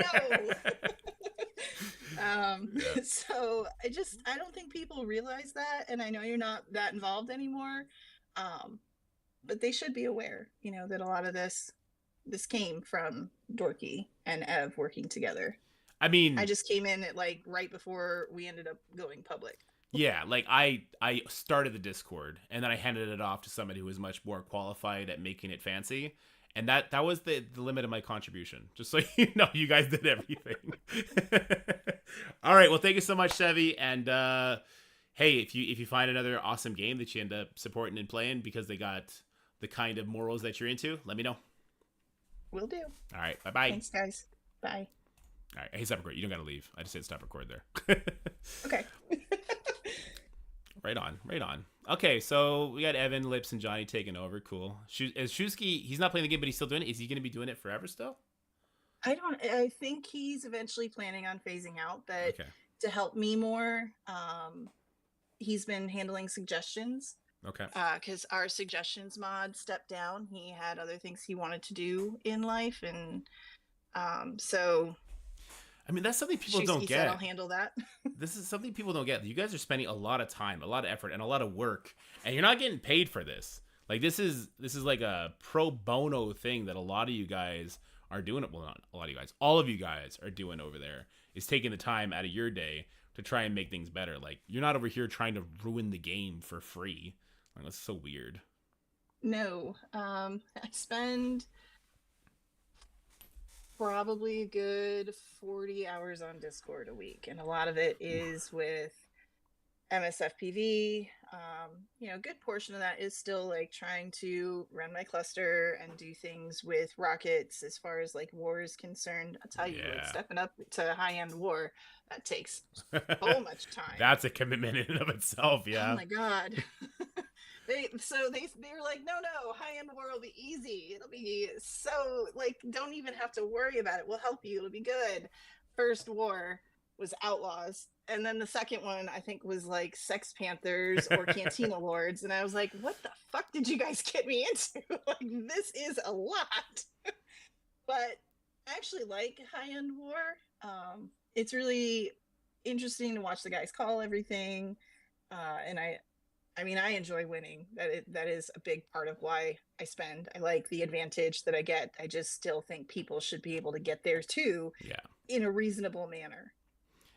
[SPEAKER 3] know. So I don't think people realize that. And I know you're not that involved anymore. But they should be aware, that a lot of this came from Dorky and Ev working together.
[SPEAKER 2] I mean,
[SPEAKER 3] I just came in at right before we ended up going public.
[SPEAKER 2] Yeah, I started the Discord, and then I handed it off to somebody who was much more qualified at making it fancy, and that was the limit of my contribution. Just so you know, you guys did everything. All right, well, thank you so much, Sevi, and hey, if you find another awesome game that you end up supporting and playing because they got the kind of morals that you're into, let me know.
[SPEAKER 3] Will do.
[SPEAKER 2] All right, bye-bye.
[SPEAKER 3] Thanks, guys. Bye.
[SPEAKER 2] All right, hey, stop record. You don't gotta leave. I just said stop record there.
[SPEAKER 3] Okay.
[SPEAKER 2] Right on. Okay, so we got Evan, Lips, and Johnny taking over. Cool. Is Shusky, he's not playing the game, but he's still doing it. Is he going to be doing it forever still?
[SPEAKER 3] I think he's eventually planning on phasing out, but to help me more, he's been handling suggestions.
[SPEAKER 2] Okay.
[SPEAKER 3] Because our suggestions mod stepped down. He had other things he wanted to do in life, and so...
[SPEAKER 2] I mean, that's something people don't get.
[SPEAKER 3] I'll handle that.
[SPEAKER 2] This is something people don't get. You guys are spending a lot of time, a lot of effort, and a lot of work, and you're not getting paid for this. Like, this is like a pro bono thing that a lot of you guys are doing. Well, not a lot of you guys. All of you guys are doing over there is taking the time out of your day to try and make things better. Like, you're not over here trying to ruin the game for free. Like, that's so weird.
[SPEAKER 3] No. I spend... probably a good 40 hours on Discord a week, and a lot of it is with MSFPV. A good portion of that is still trying to run my cluster and do things with rockets as far as war is concerned. I'll tell you, stepping up to high-end war, that takes so much time.
[SPEAKER 2] That's a commitment in and of itself. Yeah.
[SPEAKER 3] Oh my god. They were like, no, high-end war will be easy. It'll be so, don't even have to worry about it. We'll help you. It'll be good. First war was Outlaws. And then the second one, I think, was Sex Panthers or Cantina Lords. And I was like, what the fuck did you guys get me into? This is a lot. But I actually like high-end war. It's really interesting to watch the guys call everything. And I enjoy winning. That is a big part of why I spend. I like the advantage that I get. I just still think people should be able to get there too.
[SPEAKER 2] Yeah.
[SPEAKER 3] In a reasonable manner.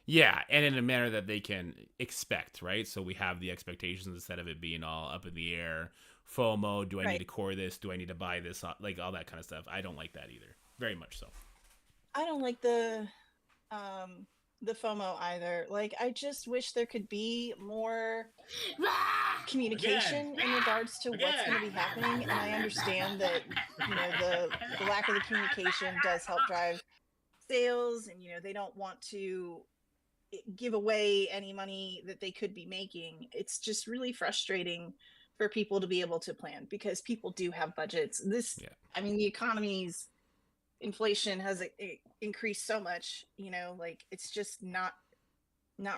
[SPEAKER 2] Yeah, and in a manner that they can expect, right? So we have the expectations instead of it being all up in the air. FOMO, do I need to core this? Do I need to buy this? All that kind of stuff. I don't like that either. Very much so.
[SPEAKER 3] I don't like the the FOMO either. Like, I just wish there could be more communication in regards to what's going to be happening. And I understand that, the lack of the communication does help drive sales, and they don't want to give away any money that they could be making. It's just really frustrating for people to be able to plan, because people do have budgets. I mean, the economy's inflation has increased so much, like, it's just not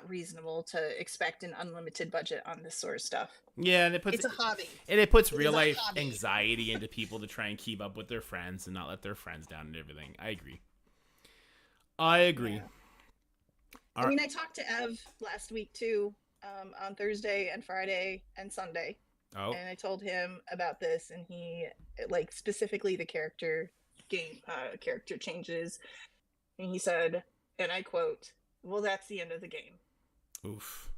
[SPEAKER 3] reasonable to expect an unlimited budget on this sort of stuff.
[SPEAKER 2] Yeah, and
[SPEAKER 3] it's a hobby.
[SPEAKER 2] And it puts real life anxiety into people to try and keep up with their friends and not let their friends down and everything. I agree.
[SPEAKER 3] Yeah. I mean, I talked to Ev last week too, on Thursday and Friday and Sunday.
[SPEAKER 2] Oh.
[SPEAKER 3] And I told him about this, and he, like, specifically the character changes, and he said, and I quote, "Well, that's the end of the game."
[SPEAKER 2] Oof.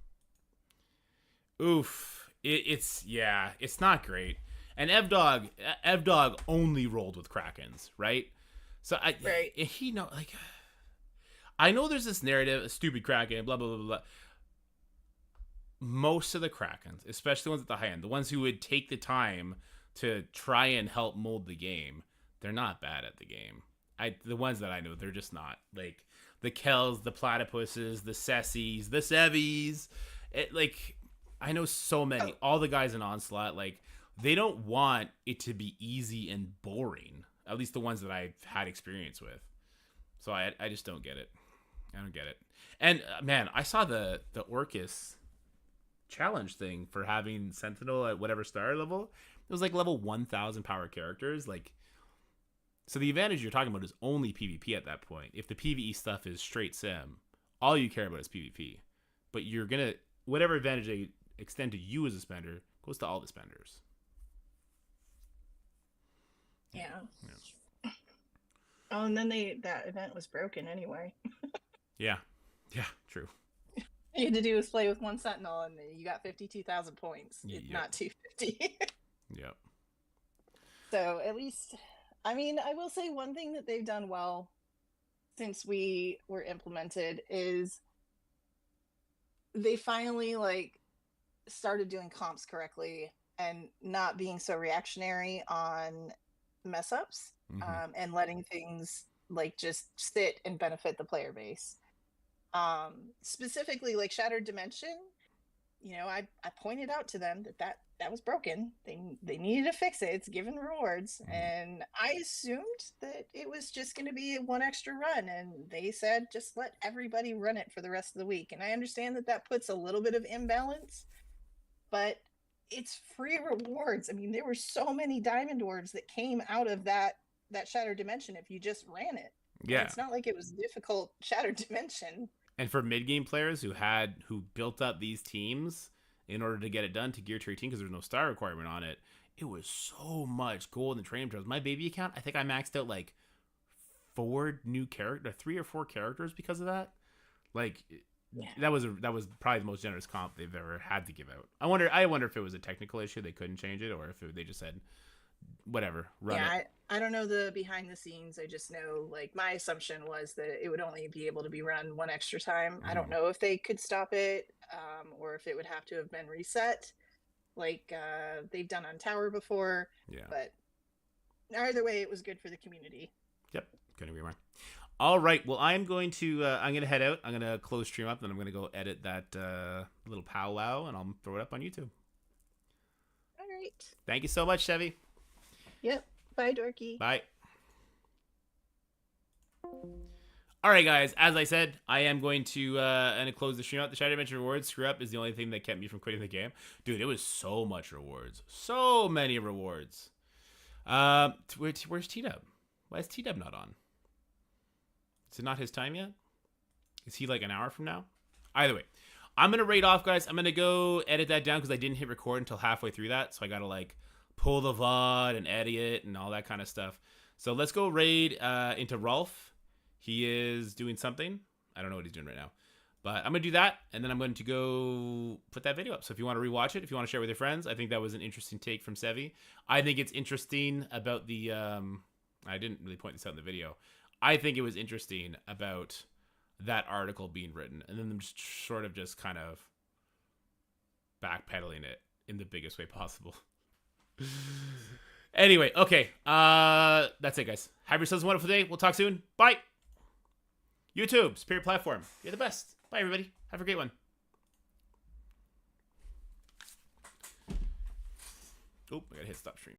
[SPEAKER 2] It's not great. And Ev Dog only rolled with Krakens, right? So I know there's this narrative, a stupid Kraken, blah, blah, blah, blah. Most of the Krakens, especially the ones at the high end, the ones who would take the time to try and help mold the game, they're not bad at the game. The ones that I know, they're just not. Like, the Kells, the Platypuses, the Cessies, the Sevies. I know so many. All the guys in Onslaught, like, they don't want it to be easy and boring. At least the ones that I've had experience with. So I just don't get it. I don't get it. And man, I saw the Orcus challenge thing for having Sentinel at whatever star level. It was like level 1000 power characters. Like, so the advantage you're talking about is only PvP at that point. If the PvE stuff is straight sim, all you care about is PvP. But you're gonna, whatever advantage they extend to you as a spender goes to all the spenders.
[SPEAKER 3] Yeah. Oh, and then that event was broken anyway.
[SPEAKER 2] Yeah, true.
[SPEAKER 3] All you had to do was play with one Sentinel, and you got 52,000 points, not 250.
[SPEAKER 2] Yep.
[SPEAKER 3] So at least, I mean, I will say one thing that they've done well since we were implemented is they finally, like, started doing comps correctly and not being so reactionary on mess ups, and letting things, like, just sit and benefit the player base. Specifically, like, Shattered Dimension, I pointed out to them that was broken. They needed to fix it. It's given rewards, and I assumed that it was just going to be one extra run, and they said just let everybody run it for the rest of the week. And I understand that puts a little bit of imbalance, but it's free rewards. I mean, there were so many diamond orbs that came out of that Shattered Dimension if you just ran it.
[SPEAKER 2] Yeah,
[SPEAKER 3] it's not like it was difficult Shattered Dimension.
[SPEAKER 2] And for mid-game players who built up these teams in order to get it done to gear to your team because there's no star requirement on it, it was so much gold in the training trails. My baby account, I think I maxed out like 3 or 4 characters because of that. Like, that was probably the most generous comp they've ever had to give out. I wonder if it was a technical issue, they couldn't change it, or if they just said, whatever, run it.
[SPEAKER 3] I don't know the behind the scenes. I just know, like, my assumption was that it would only be able to be run one extra time. I don't know if they could stop it, or if it would have to have been reset, like they've done on Tower before.
[SPEAKER 2] Yeah.
[SPEAKER 3] But either way, it was good for the community.
[SPEAKER 2] Yep, couldn't agree more. All right, well, I'm going to head out. I'm going to close stream up, then I'm going to go edit that little powwow, and I'll throw it up on YouTube.
[SPEAKER 3] All right.
[SPEAKER 2] Thank you so much, Chevy.
[SPEAKER 3] Yep. Bye, Dorky.
[SPEAKER 2] Bye. All right, guys. As I said, I am going to close the stream out. The Shattered Dimension rewards screw up is the only thing that kept me from quitting the game. Dude, it was so much rewards. So many rewards. Where's T-Dub? Why is T-Dub not on? Is it not his time yet? Is he like an hour from now? Either way, I'm going to raid off, guys. I'm going to go edit that down because I didn't hit record until halfway through that. So I got to, like, pull the VOD and edit it and all that kind of stuff. So let's go raid into Rolf. He is doing something. I don't know what he's doing right now. But I'm going to do that, and then I'm going to go put that video up. So if you want to rewatch it, if you want to share with your friends, I think that was an interesting take from Sevi. I think it's interesting about the... I didn't really point this out in the video. I think it was interesting about that article being written, and then them just sort of just kind of backpedaling it in the biggest way possible. Anyway, okay. That's it, guys. Have yourselves a wonderful day. We'll talk soon. Bye. YouTube, superior platform. You're the best. Bye, everybody. Have a great one. Oh, I gotta hit stop stream.